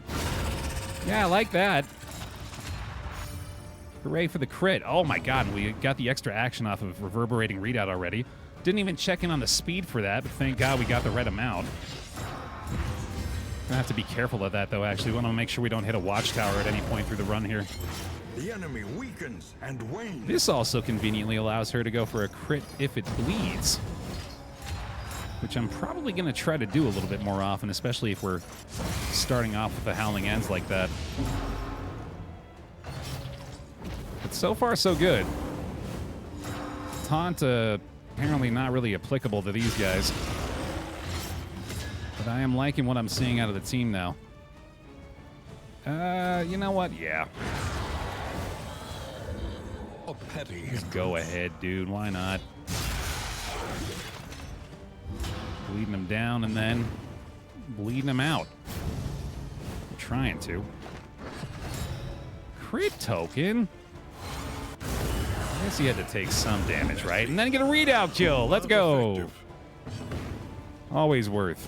S1: Yeah, I like that. Hooray for the crit. Oh my god, we got the extra action off of reverberating readout already. Didn't even check in on the speed for that, but thank god we got the right amount. Gonna have to be careful of that, though, actually. We want to make sure we don't hit a watchtower at any point through the run here.
S2: The enemy weakens and wanes.
S1: This also conveniently allows her to go for a crit if it bleeds, which I'm probably going to try to do a little bit more often, especially if we're starting off with the Howling Ends like that. But so far, so good. Taunt, apparently not really applicable to these guys. But I am liking what I'm seeing out of the team now. You know what? Yeah.
S2: A petty.
S1: Just go ahead, dude. Why not? Bleeding him down and then bleeding him out. I'm trying to. Crit token? I guess he had to take some damage, right? And then get a readout kill. Let's go. Always worth.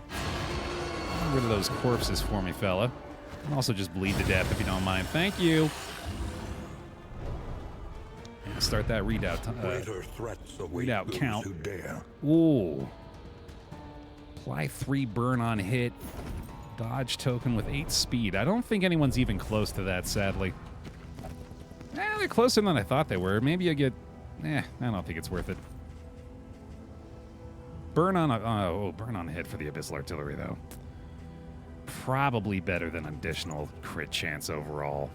S1: Get rid of those corpses for me, fella. And also just bleed to death if you don't mind. Thank you. And start that readout.
S2: Greater threats await
S1: readout
S2: those
S1: count.
S2: who dare.
S1: Ooh. Apply 3 burn on hit. Dodge token with 8 speed. I don't think anyone's even close to that, sadly. They're closer than I thought they were. Maybe I get... I don't think it's worth it. Burn on burn on hit for the Abyssal Artillery, though. Probably better than additional crit chance overall.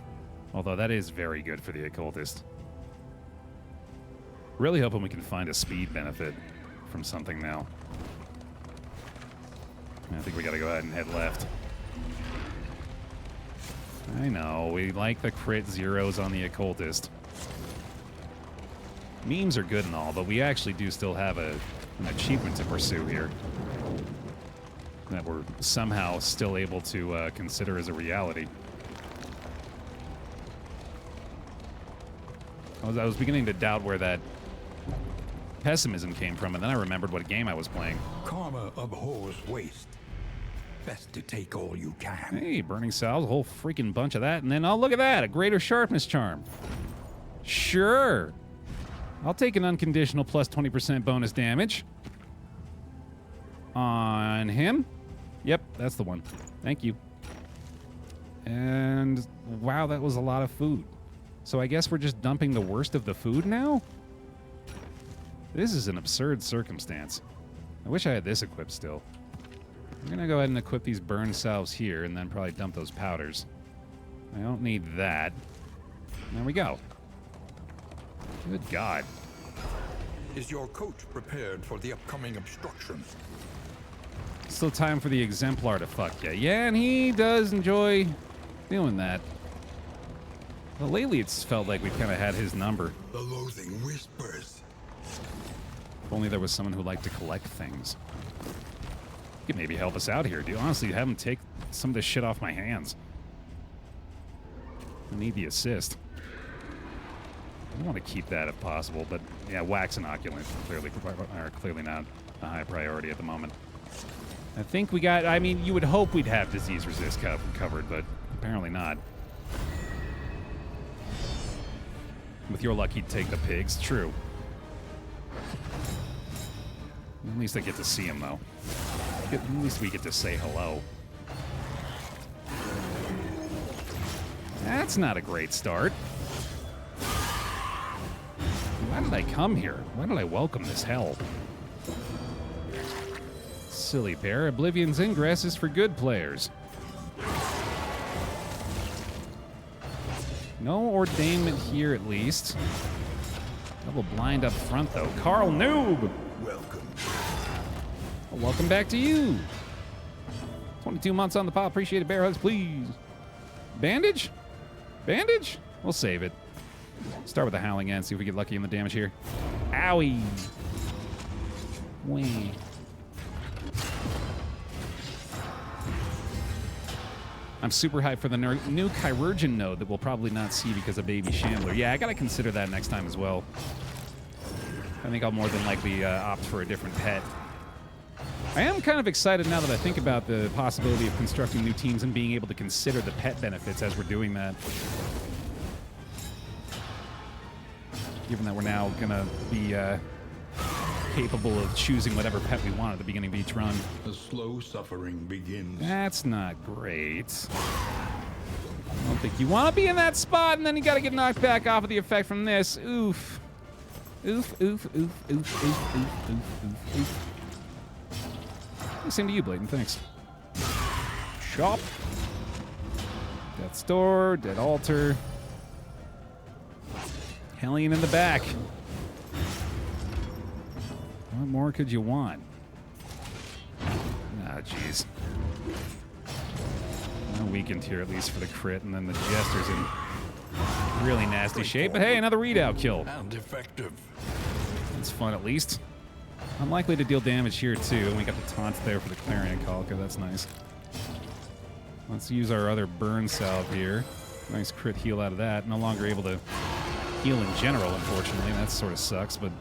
S1: Although that is very good for the Occultist. Really hoping we can find a speed benefit from something now. I think we gotta go ahead and head left. I know, we like the crit zeros on the Occultist. Memes are good and all, but we actually do still have an achievement to pursue here that we're somehow still able to consider as a reality. I was beginning to doubt where that pessimism came from, and then I remembered what game I was playing.
S2: Karma abhors waste. Best to take all you can.
S1: Hey, Burning Salves, a whole freaking bunch of that. And then, oh, look at that, a Greater Sharpness Charm. Sure. I'll take an unconditional plus 20% bonus damage. On him. Yep, that's the one. Thank you. And, wow, that was a lot of food. So I guess we're just dumping the worst of the food now? This is an absurd circumstance. I wish I had this equipped still. I'm going to go ahead and equip these burn salves here and then probably dump those powders. I don't need that. There we go. Good God.
S2: Is your coach prepared for the upcoming obstructions?
S1: Still time for the exemplar to fuck ya. Yeah, and he does enjoy doing that. But lately it's felt like we've kind of had his number.
S2: The loathing whispers.
S1: If only there was someone who liked to collect things. You could maybe help us out here, dude. Honestly, have him take some of this shit off my hands. I need the assist. I want to keep that if possible, but yeah, wax inoculant clearly not a high priority at the moment. I think we got, I mean, you would hope we'd have disease resist covered, but apparently not. With your luck, he'd take the pigs. True. At least I get to see him, though. At least we get to say hello. That's not a great start. Why did I come here? Why did I welcome this hell? Silly Baer. Oblivion's Ingress is for good players. No ordainment here, at least. Double blind up front, though. Carl Noob!
S2: Welcome.
S1: Well, welcome back to you. 22 months on the pile. Appreciate it, Bear Hugs, please. Bandage? Bandage? We'll save it. Start with the Howling End, see if we get lucky in the damage here. Owie! Wee. I'm super hyped for the new Chirurgeon node that we'll probably not see because of Baby Shambler. Yeah, I gotta consider that next time as well. I think I'll more than likely opt for a different pet. I am kind of excited now that I think about the possibility of constructing new teams and being able to consider the pet benefits as we're doing that. given that we're now going to be capable of choosing whatever pet we want at the beginning of each run.
S2: The slow suffering begins.
S1: That's not great. I don't think you want to be in that spot, and then you got to get knocked back off of the effect from this. Oof. Oof, oof, oof, oof, oof, oof, oof, oof, oof. Same to you, Bladen. Thanks. Shop. Death Store. Dead Altar. Hellion in the back. What more could you want? Ah, jeez. Weakened here, at least for the crit, and then the Jester's in really nasty shape. But hey, another readout kill.
S2: And effective.
S1: That's fun, at least. Unlikely to deal damage here, too. And we got the taunt there for the Clarion Call, okay, that's nice. Let's use our other burn salve here. Nice crit heal out of that. No longer able to heal in general, unfortunately. That sort of sucks, but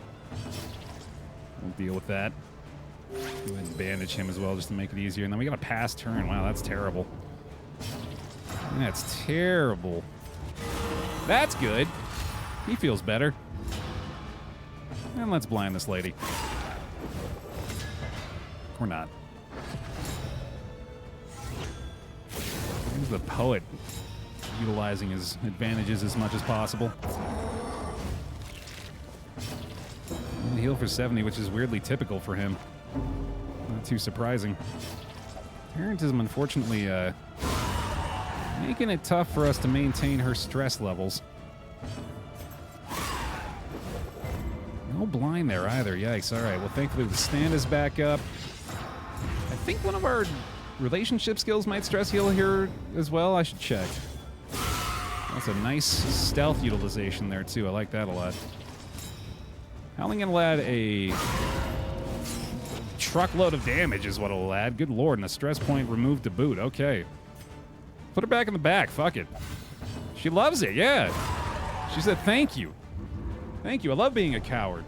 S1: we'll deal with that. Go ahead and bandage him as well, just to make it easier. And then we got a pass turn. Wow, that's terrible. That's terrible. That's good. He feels better. And let's blind this lady. Or not. Here's the poet utilizing his advantages as much as possible. And heal for 70, which is weirdly typical for him. Not too surprising. Parentism, unfortunately, making it tough for us to maintain her stress levels. No blind there either. Yikes. All right. Well, thankfully the stand is back up. I think one of our relationship skills might stress heal here as well. I should check. That's a nice stealth utilization there, too. I like that a lot. Howling will add a truckload of damage is what it'll add. Good lord. And a stress point removed to boot. Okay. Put her back in the back. Fuck it. She loves it, yeah. She said, thank you. Thank you. I love being a coward.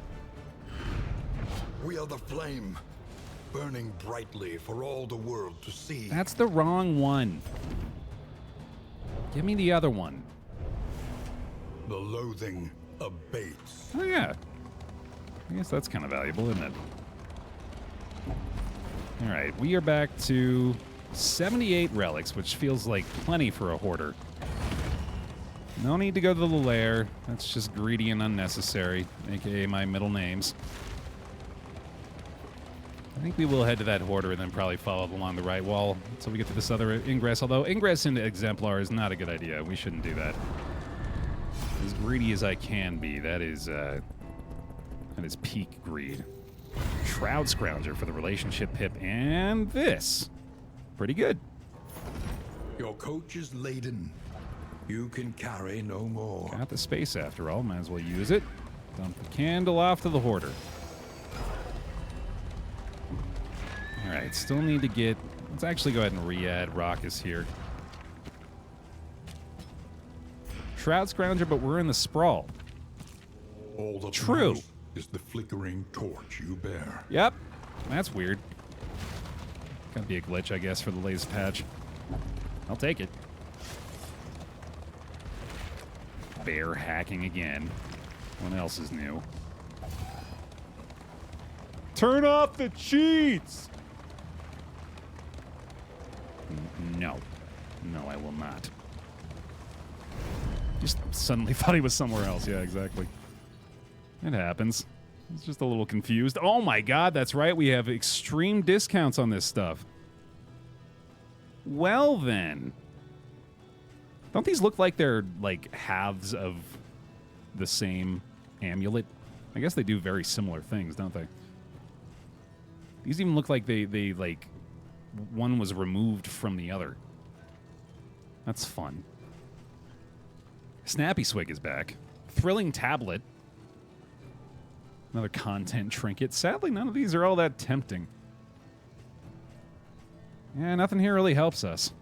S2: We are the flame, burning brightly for all the world to see.
S1: That's the wrong one. Give me the other one.
S2: The loathing abates.
S1: Oh, yeah. I guess that's kind of valuable, isn't it? All right. We are back to 78 relics, which feels like plenty for a hoarder. No need to go to the lair. That's just greedy and unnecessary, aka my middle names. I think we will head to that hoarder and then probably follow along the right wall until we get to this other ingress, although ingress into exemplar is not a good idea. We shouldn't do that. As greedy as I can be, that is peak greed. Shroud Scrounger for the relationship pip, and this. Pretty good.
S2: Your coach is laden. You can carry no more.
S1: Got the space after all. Might as well use it. Dump the candle off to the hoarder. All right, still need to get... Let's actually go ahead and re-add Raucous here. Shroud Scrounger, but we're in the sprawl.
S2: All that
S1: True.
S2: matters is the flickering torch you bear.
S1: Yep. That's weird. Gotta be a glitch, I guess, for the latest patch. I'll take it. Baer hacking again. What else is new? Turn off the cheats! No. No, I will not. Just suddenly thought he was somewhere else. Yeah, exactly. It happens. It's just a little confused. Oh my god, that's right. We have extreme discounts on this stuff. Well then. Don't these look like they're like halves of the same amulet? I guess they do very similar things, don't they? These even look like they like one was removed from the other. That's fun. Snappy Swig is back. Thrilling Tablet. Another content trinket. Sadly, none of these are all that tempting. Yeah, nothing here really helps us.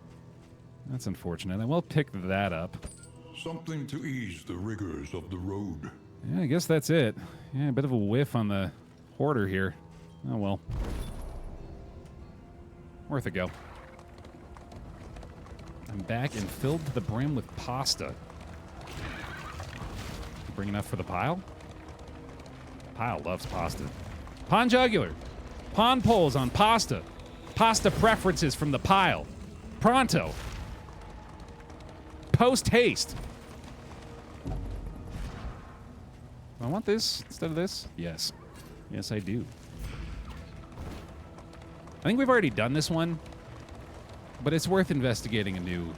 S1: That's unfortunate. And we'll pick that up.
S2: Something to ease the rigors of the road.
S1: Yeah, I guess that's it. Yeah, a bit of a whiff on the hoarder here. Oh well. Worth a go. I'm back and filled to the brim with pasta. Bring enough for the pile? Pile loves pasta. Pawn jugular. Pawn poles on pasta. Pasta preferences from the pile. Pronto. Post haste. I want this instead of this? Yes. Yes, I do. I think we've already done this one, but it's worth investigating a new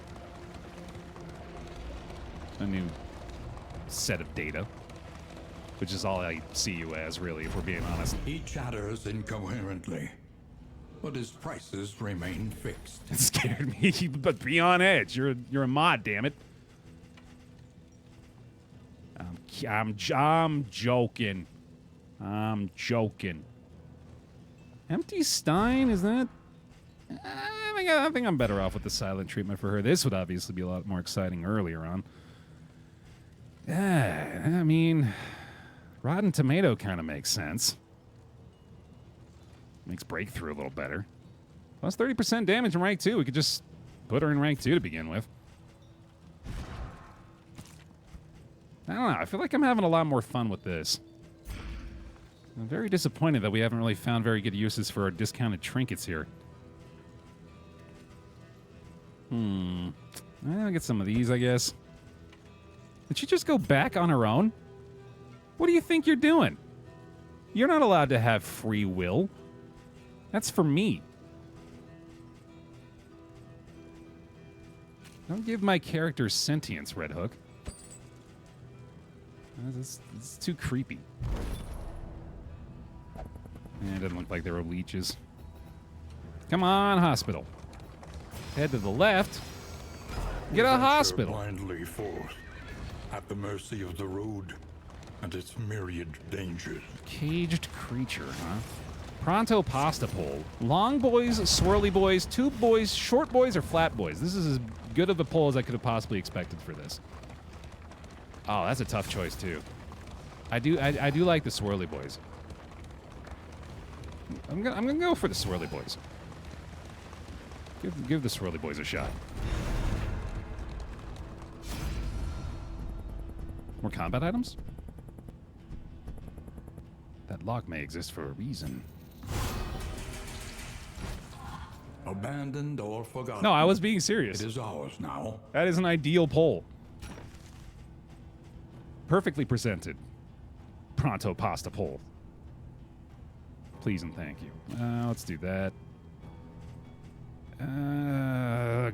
S1: set of data, which is all I see you as, really, if we're being honest.
S2: He chatters incoherently, but his prices remain fixed.
S1: It scared me, but be on edge. You're a mod, damn it. I'm joking. I'm joking. Empty Stein, is that? I think I'm better off with the silent treatment for her. This would obviously be a lot more exciting earlier on. Yeah, I mean, Rotten Tomato kind of makes sense. Makes Breakthrough a little better. Plus 30% damage in rank 2. We could just put her in rank 2 to begin with. I don't know. I feel like I'm having a lot more fun with this. I'm very disappointed that we haven't really found very good uses for our discounted trinkets here. I'll get some of these, I guess. Did she just go back on her own? What do you think you're doing? You're not allowed to have free will. That's for me. Don't give my character sentience, Red Hook. This is too creepy. It doesn't look like there were leeches. Come on, hospital. Head to the left. Get a hospital.
S2: Blindly forth, at the mercy of the road and its myriad dangers.
S1: Caged creature, huh? Pronto pasta pole. Long boys, swirly boys, tube boys, short boys, or flat boys. This is as good of a pole as I could have possibly expected for this. Oh, that's a tough choice too. I do like the swirly boys. I'm gonna go for the swirly boys. Give the swirly boys a shot. More combat items? That lock may exist for a reason.
S2: Abandoned or forgotten.
S1: No, I was being serious.
S2: It is ours now.
S1: That is an ideal pole. Perfectly presented. Pronto pasta pole. Please and thank you. Let's do that.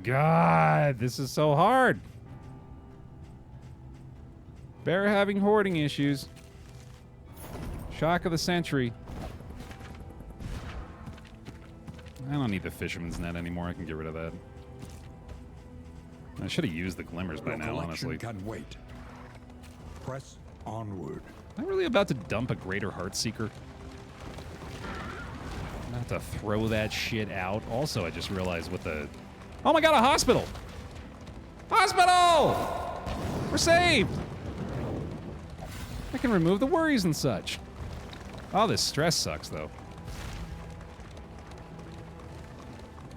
S1: God, this is so hard. Baer having hoarding issues. Shock of the century. I don't need the fisherman's net anymore. I can get rid of that. I should have used the glimmers by now, honestly.
S2: Can wait. Press onward.
S1: Am I really about to dump a greater Heartseeker? I'm about to throw that shit out. Also, I just realized what the... Oh my god, a hospital! Hospital! We're saved! I can remove the worries and such. Oh, this stress sucks, though.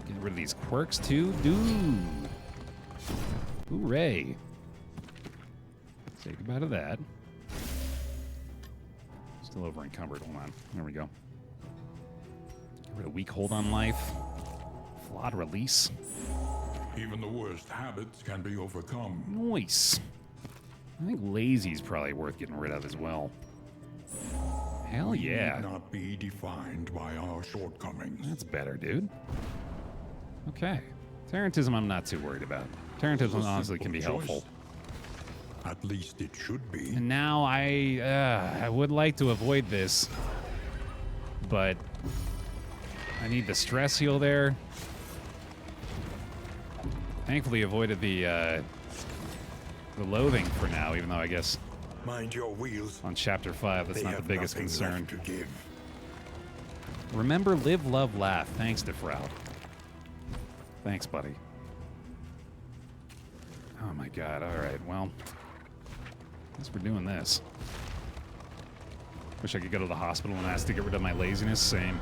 S1: Get rid of these quirks, too. Dude. Hooray. Say goodbye to that. Still over encumbered. Hold on. There we go. Get rid of weak hold on life. Flawed release.
S2: Even the worst habits can be overcome.
S1: Nice. I think lazy's probably worth getting rid of as well. Hell yeah.
S2: We need not be defined by our shortcomings.
S1: That's better, dude. Okay. Tarantism I'm not too worried about. Tarantism honestly can be helpful.
S2: At least it should be.
S1: And now I would like to avoid this, but I need the stress heal there. Thankfully avoided the loathing for now, even though I guess
S2: mind your wheels.
S1: On chapter 5 that's not the biggest concern.
S2: To give.
S1: Remember, live, love, laugh. Thanks, Defraud. Thanks, buddy. Oh my god, alright, well. Guess we're doing this. Wish I could go to the hospital and ask to get rid of my laziness. Same.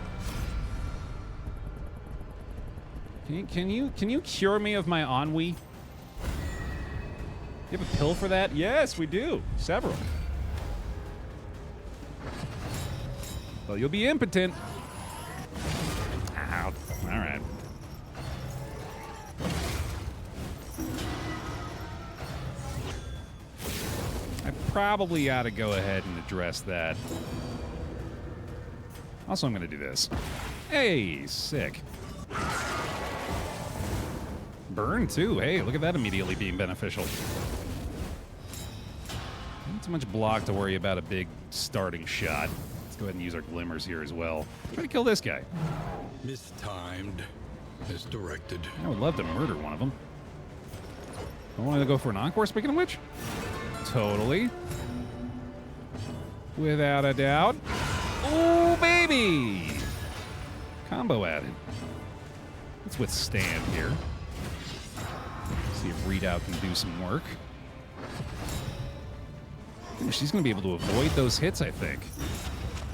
S1: Can you cure me of my ennui? You have a pill for that? Yes, we do. Several. Well, you'll be impotent. Ow. All right. I probably ought to go ahead and address that. Also, I'm going to do this. Hey, sick. Burn, too. Hey, look at that immediately being beneficial. Not too much block to worry about a big starting shot. Let's go ahead and use our glimmers here as well. Try to kill this guy.
S3: Mistimed. As directed.
S1: I would love to murder one of them. I want to go for an encore, speaking of which. Totally. Without a doubt. Oh, baby! Combo added. Let's withstand here. See if Readout can do some work. Ooh, she's going to be able to avoid those hits, I think.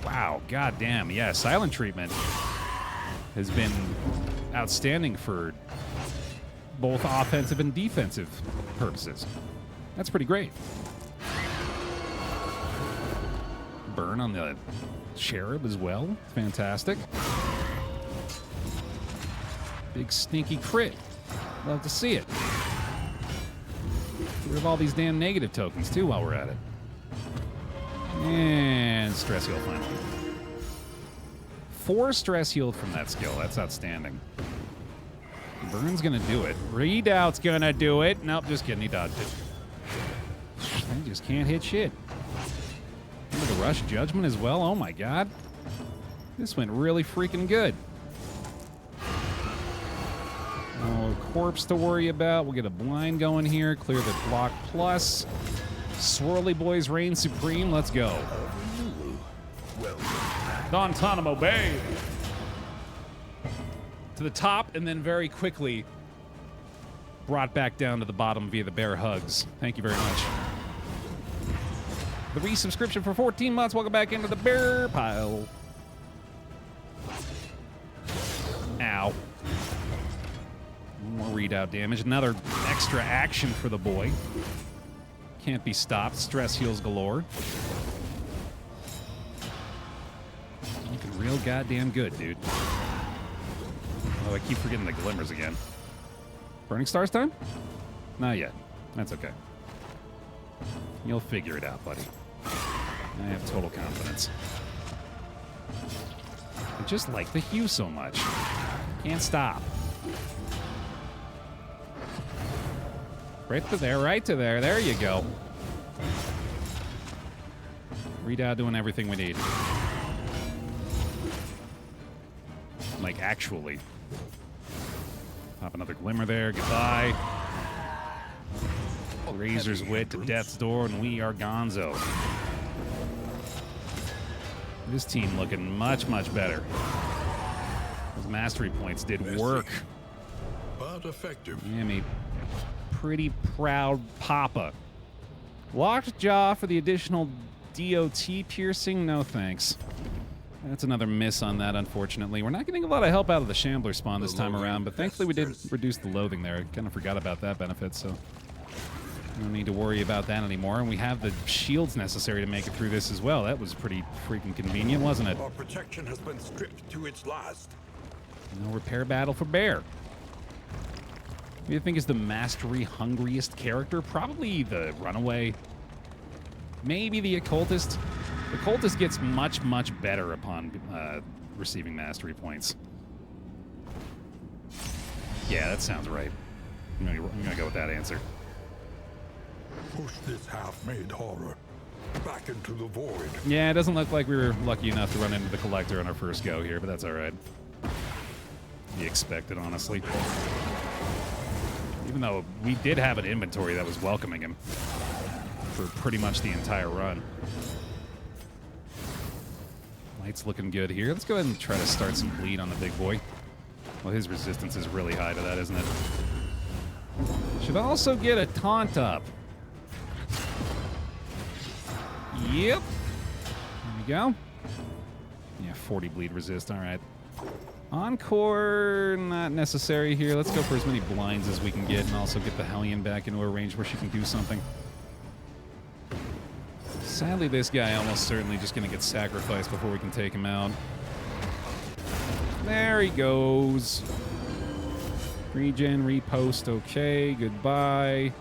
S1: Wow, goddamn. Yeah, silent treatment has been outstanding for both offensive and defensive purposes. That's pretty great. Burn on the Cherub as well. Fantastic. Big stinky crit. Love to see it. Get rid of all these damn negative tokens, too, while we're at it. And stress heal finally. 4 stress healed from that skill. That's outstanding. Burn's gonna do it. Readout's gonna do it. Nope, just kidding. He dodged it. I just can't hit shit. Remember the Rush Judgment as well? Oh my god. This went really freaking good. Oh, corpse to worry about. We'll get a blind going here. Clear the block plus. Swirly Boys reign supreme. Let's go. Guantanamo Bay. To the top and then very quickly brought back down to the bottom via the Baer hugs. Thank you very much. The resubscription for 14 months. Welcome back into the Baer pile. Ow. More readout damage. Another extra action for the boy. Can't be stopped. Stress heals galore. Looking real goddamn good, dude. Oh, I keep forgetting the glimmers again. Burning Stars time? Not yet. That's okay. You'll figure it out, buddy. I have total confidence. I just like the hue so much. Can't stop. Right to there, right to there. There you go. Readout doing everything we need. Like, actually. Pop another glimmer there. Goodbye. Razor's Wit to Death's Door, and we are gonzo. This team looking much, much better. Those mastery points did work.
S3: But effective.
S1: Yeah, me pretty proud papa. Locked Jaw for the additional DOT piercing? No thanks. That's another miss on that, unfortunately. We're not getting a lot of help out of the Shambler spawn this time around, but thankfully we did reduce the loathing there. I kind of forgot about that benefit, so no need to worry about that anymore. And we have the shields necessary to make it through this as well. That was pretty freaking convenient, wasn't it?
S5: Our protection has been stripped to its last.
S1: No repair battle for Baer. Who do you think is the mastery hungriest character? Probably the Runaway. Maybe the Occultist. The Occultist gets much, much better upon receiving mastery points. Yeah, that sounds right. I'm gonna go with that answer.
S2: Push this half-made horror back into the void.
S1: Yeah, it doesn't look like we were lucky enough to run into the Collector on our first go here, but that's all right. Be expected, honestly. Even though we did have an inventory that was welcoming him for pretty much the entire run. Light's looking good here. Let's go ahead and try to start some bleed on the big boy. Well, his resistance is really high to that, isn't it? Should also get a taunt up. Yep. There we go. Yeah, 40 bleed resist. All right. Encore, not necessary here. Let's go for as many blinds as we can get and also get the Hellion back into a range where she can do something. Sadly, this guy almost certainly just going to get sacrificed before we can take him out. There he goes. Regen, repost, okay, goodbye.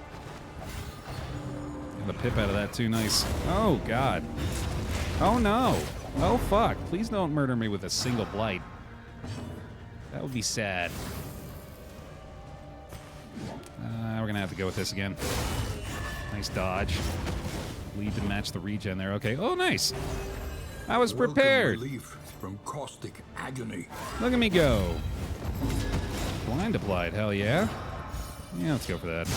S1: Got a pip out of that too, nice. Oh, God. Oh, no. Oh, fuck. Please don't murder me with a single blight. That would be sad. We're going to have to go with this again. Nice dodge. Lead to match the regen there. Okay. Oh, nice. I was prepared.
S5: Relief from caustic agony.
S1: Look at me go. Blind applied. Hell yeah. Yeah, let's go for that.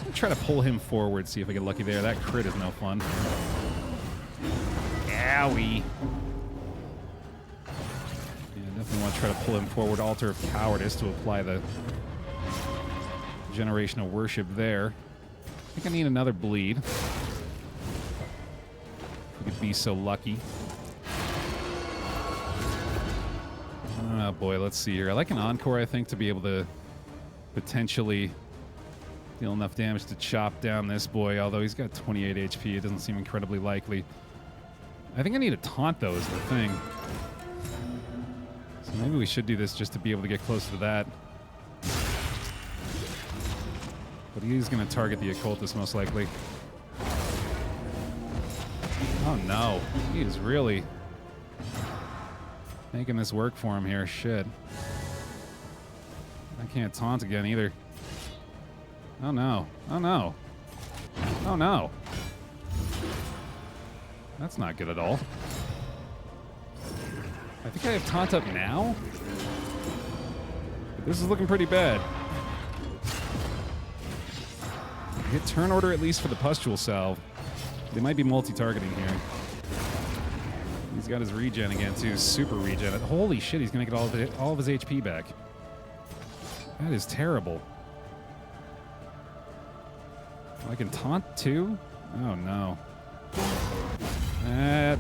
S1: I'll try to pull him forward, see if I get lucky there. That crit is no fun. Owie. Definitely want to try to pull him forward. Altar of Cowardice to apply the Generation of Worship there. I think I need another bleed. If we could be so lucky. Oh boy, let's see here. I like an Encore, I think, to be able to potentially deal enough damage to chop down this boy, although he's got 28 HP. It doesn't seem incredibly likely. I think I need a taunt, though, is the thing. So maybe we should do this just to be able to get closer to that. But he's going to target the occultist most likely. Oh no, he is really making this work for him here. Shit. I can't taunt again either. Oh no, oh no. Oh no. That's not good at all. I think I have taunt up now. But this is looking pretty bad. Hit turn order at least for the pustule salve. They might be multi-targeting here. He's got his regen again too. Super regen. Holy shit, he's gonna get all of his HP back. That is terrible. I can taunt too? Oh no.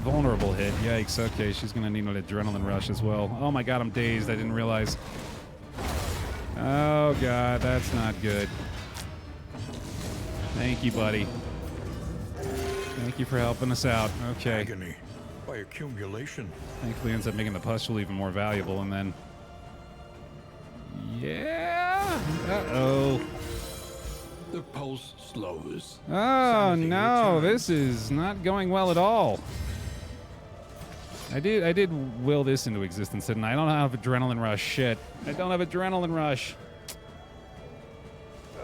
S1: Vulnerable hit. Yikes. Okay, she's gonna need an adrenaline rush as well. Oh my god, I'm dazed. I didn't realize. Oh god, that's not good. Thank you, buddy. Thank you for helping us out. Okay.
S5: Agony by accumulation.
S1: Thankfully ends up making the pustule even more valuable, and then... Yeah! Uh-oh.
S5: The pulse slows.
S1: Oh,
S5: Sanity
S1: no.
S5: returns.
S1: This is not going well at all. I did will this into existence, didn't I? I don't have adrenaline rush. Shit. I don't have adrenaline rush.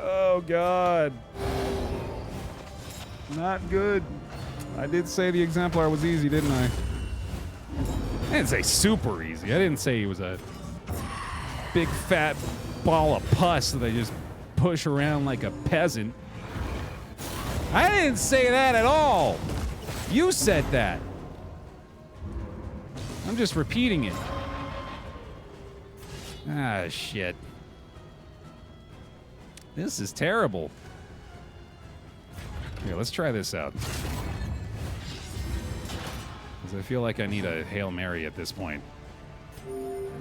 S1: Oh, God. Not good. I did say the exemplar was easy, didn't I? I didn't say super easy. I didn't say he was a big fat ball of pus that I just push around like a peasant. I didn't say that at all. You said that. I'm just repeating it. Ah, shit. This is terrible. Here, let's try this out. Because I feel like I need a Hail Mary at this point.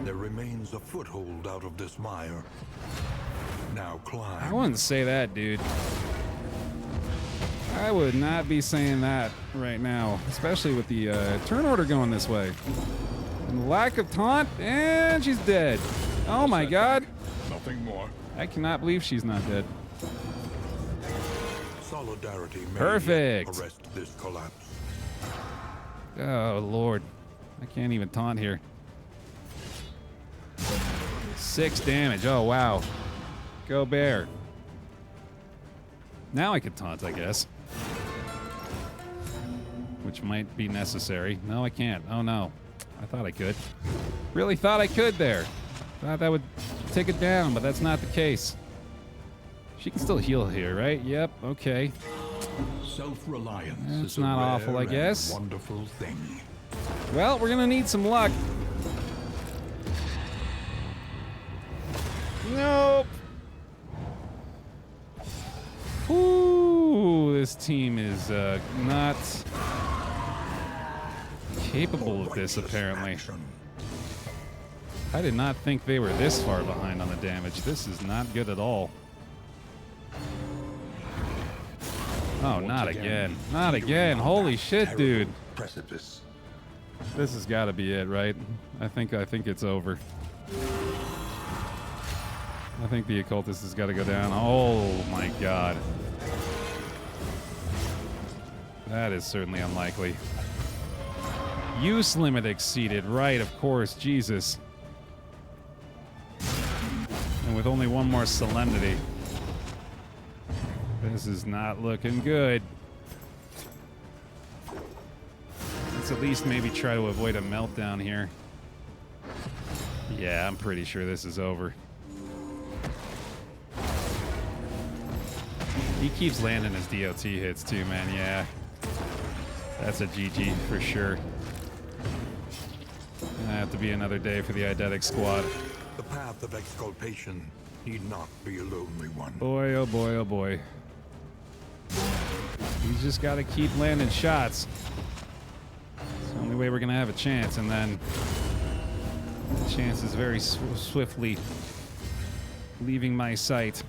S5: There remains a foothold out of this mire. Now climb.
S1: I wouldn't say that, dude. I would not be saying that right now, especially with the turn order going this way. And lack of taunt, and she's dead. Oh my god.
S2: Nothing more.
S1: I cannot believe she's not dead.
S5: Solidarity may
S1: Perfect.
S5: arrest this collapse.
S1: Oh, Lord. I can't even taunt here. 6 damage. Oh, wow. Go Baer. Now I can taunt, I guess. Which might be necessary. No, I can't. Oh, no. I thought I could. Really thought I could there. Thought that would take it down, but that's not the case. She can still heal here, right? Yep, okay.
S5: Self-reliance
S1: That's
S5: is a
S1: not
S5: rare
S1: awful, I
S5: and
S1: guess.
S5: wonderful thing.
S1: Well, we're gonna need some luck. Nope. Ooh, this team is not capable of this, apparently.
S5: Action.
S1: I did not think they were this far behind on the damage. This is not good at all. Oh,
S2: Once
S1: not again. Not again. Holy shit, dude.
S5: Precipice.
S1: This has got to be it, right? I think it's over. I think the occultist has got to go down. Oh my god. That is certainly unlikely. Use limit exceeded. Right, of course. Jesus. And with only one more solemnity. This is not looking good. Let's at least maybe try to avoid a meltdown here. Yeah, I'm pretty sure this is over. He keeps landing his DOT hits too, man. Yeah. That's a GG for sure. Gonna have to be another day for the Eidetic squad.
S5: The path of exculpation need not be a lonely one.
S1: Boy, oh boy, oh boy. He's just got to keep landing shots. It's the only way we're going to have a chance, and then the chance is very swiftly leaving my sight.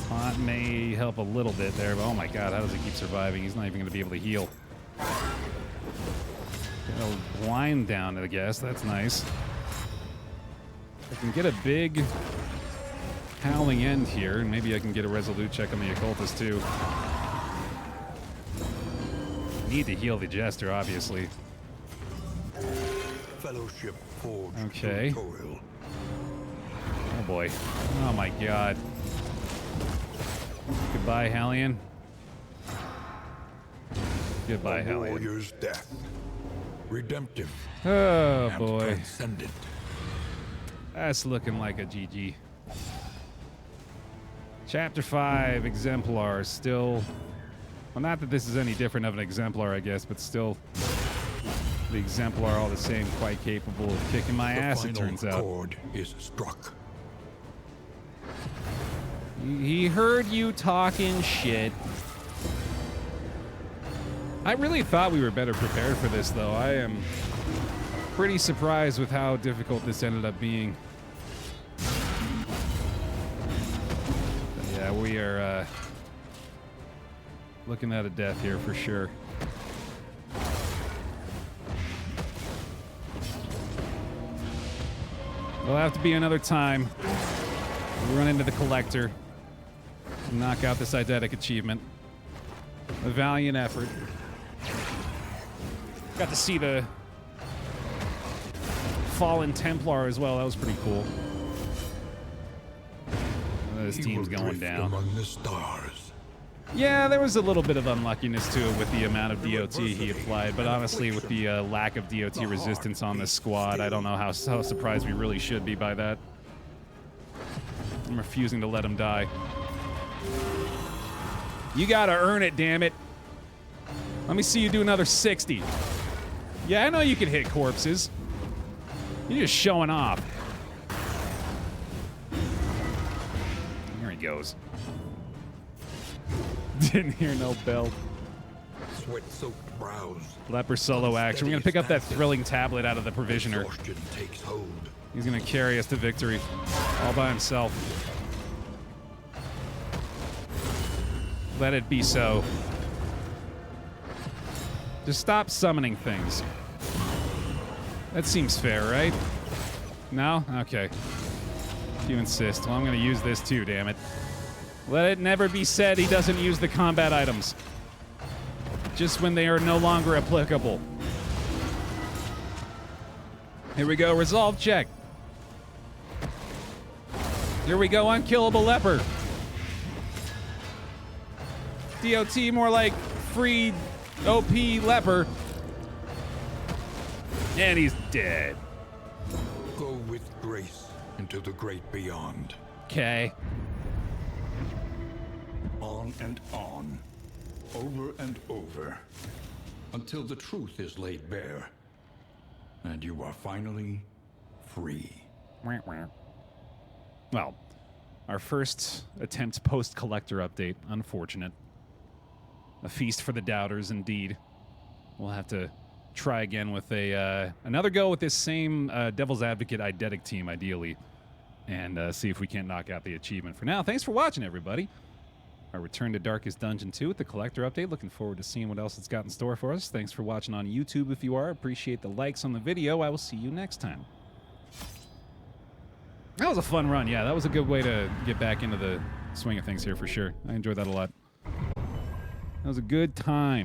S1: Taunt may help a little bit there, but oh my god, how does he keep surviving? He's not even going to be able to heal. Get a blind down, I guess. That's nice. I can get a big howling end here, and maybe I can get a resolute check on the occultist too. Need to heal the jester, obviously.
S5: Fellowship forged
S1: Okay.
S5: through toil.
S1: Oh boy. Oh my god. Goodbye, Hellion. Goodbye,
S5: A
S1: Hellion.
S5: warrior's death. Redemptive
S1: Oh
S5: and
S1: boy.
S5: transcendent.
S1: That's looking like a GG. Chapter 5, exemplars. Still, well, not that this is any different of an exemplar, I guess, but still, the exemplar all the same, quite capable of kicking my ass, it turns out.
S5: The final chord is struck.
S1: He heard you talking shit. I really thought we were better prepared for this, though. I am pretty surprised with how difficult this ended up being. But yeah, we are looking at a death here for sure. There'll have to be another time. We run into the collector. Knock out this eidetic achievement. A valiant effort. Got to see the fallen Templar as well. That was pretty cool. This
S5: He
S1: team's
S5: will
S1: going
S5: drift
S1: down.
S5: among the stars.
S1: Yeah, there was a little bit of unluckiness to it with the amount of DOT he applied, but honestly, with the lack of DOT resistance on this squad, I don't know how surprised we really should be by that. I'm refusing to let him die. You gotta earn it, damn it. Let me see you do another 60. Yeah, I know you can hit corpses. You're just showing off. Here he goes. Didn't hear no bell.
S3: Sweat-soaked brows.
S1: Leper solo action. We're gonna pick up that thrilling tablet out of the provisioner.
S3: Exhaustion takes hold.
S1: He's gonna carry us to victory. All by himself. Let it be so. Just stop summoning things. That seems fair, right? No? Okay. If you insist. Well, I'm gonna use this too, damn it. Let it never be said he doesn't use the combat items. Just when they are no longer applicable. Here we go, resolve check. Here we go, unkillable leper. DOT more like free OP leper. And he's dead.
S5: Go with grace into the great beyond.
S1: Okay.
S2: On and on, over and over, until the truth is laid bare, and you are finally free.
S1: Well, our first attempt post-collector update. Unfortunate. A feast for the doubters, indeed. We'll have to try again with another go with this same Devil's Advocate eidetic team, ideally, and see if we can't knock out the achievement. For now, thanks for watching, everybody. our return to Darkest Dungeon 2 with the collector update. Looking forward to seeing what else it's got in store for us. Thanks for watching on YouTube if you are. Appreciate the likes on the video. I will see you next time. That was a fun run. Yeah, that was a good way to get back into the swing of things here for sure. I enjoyed that a lot. That was a good time.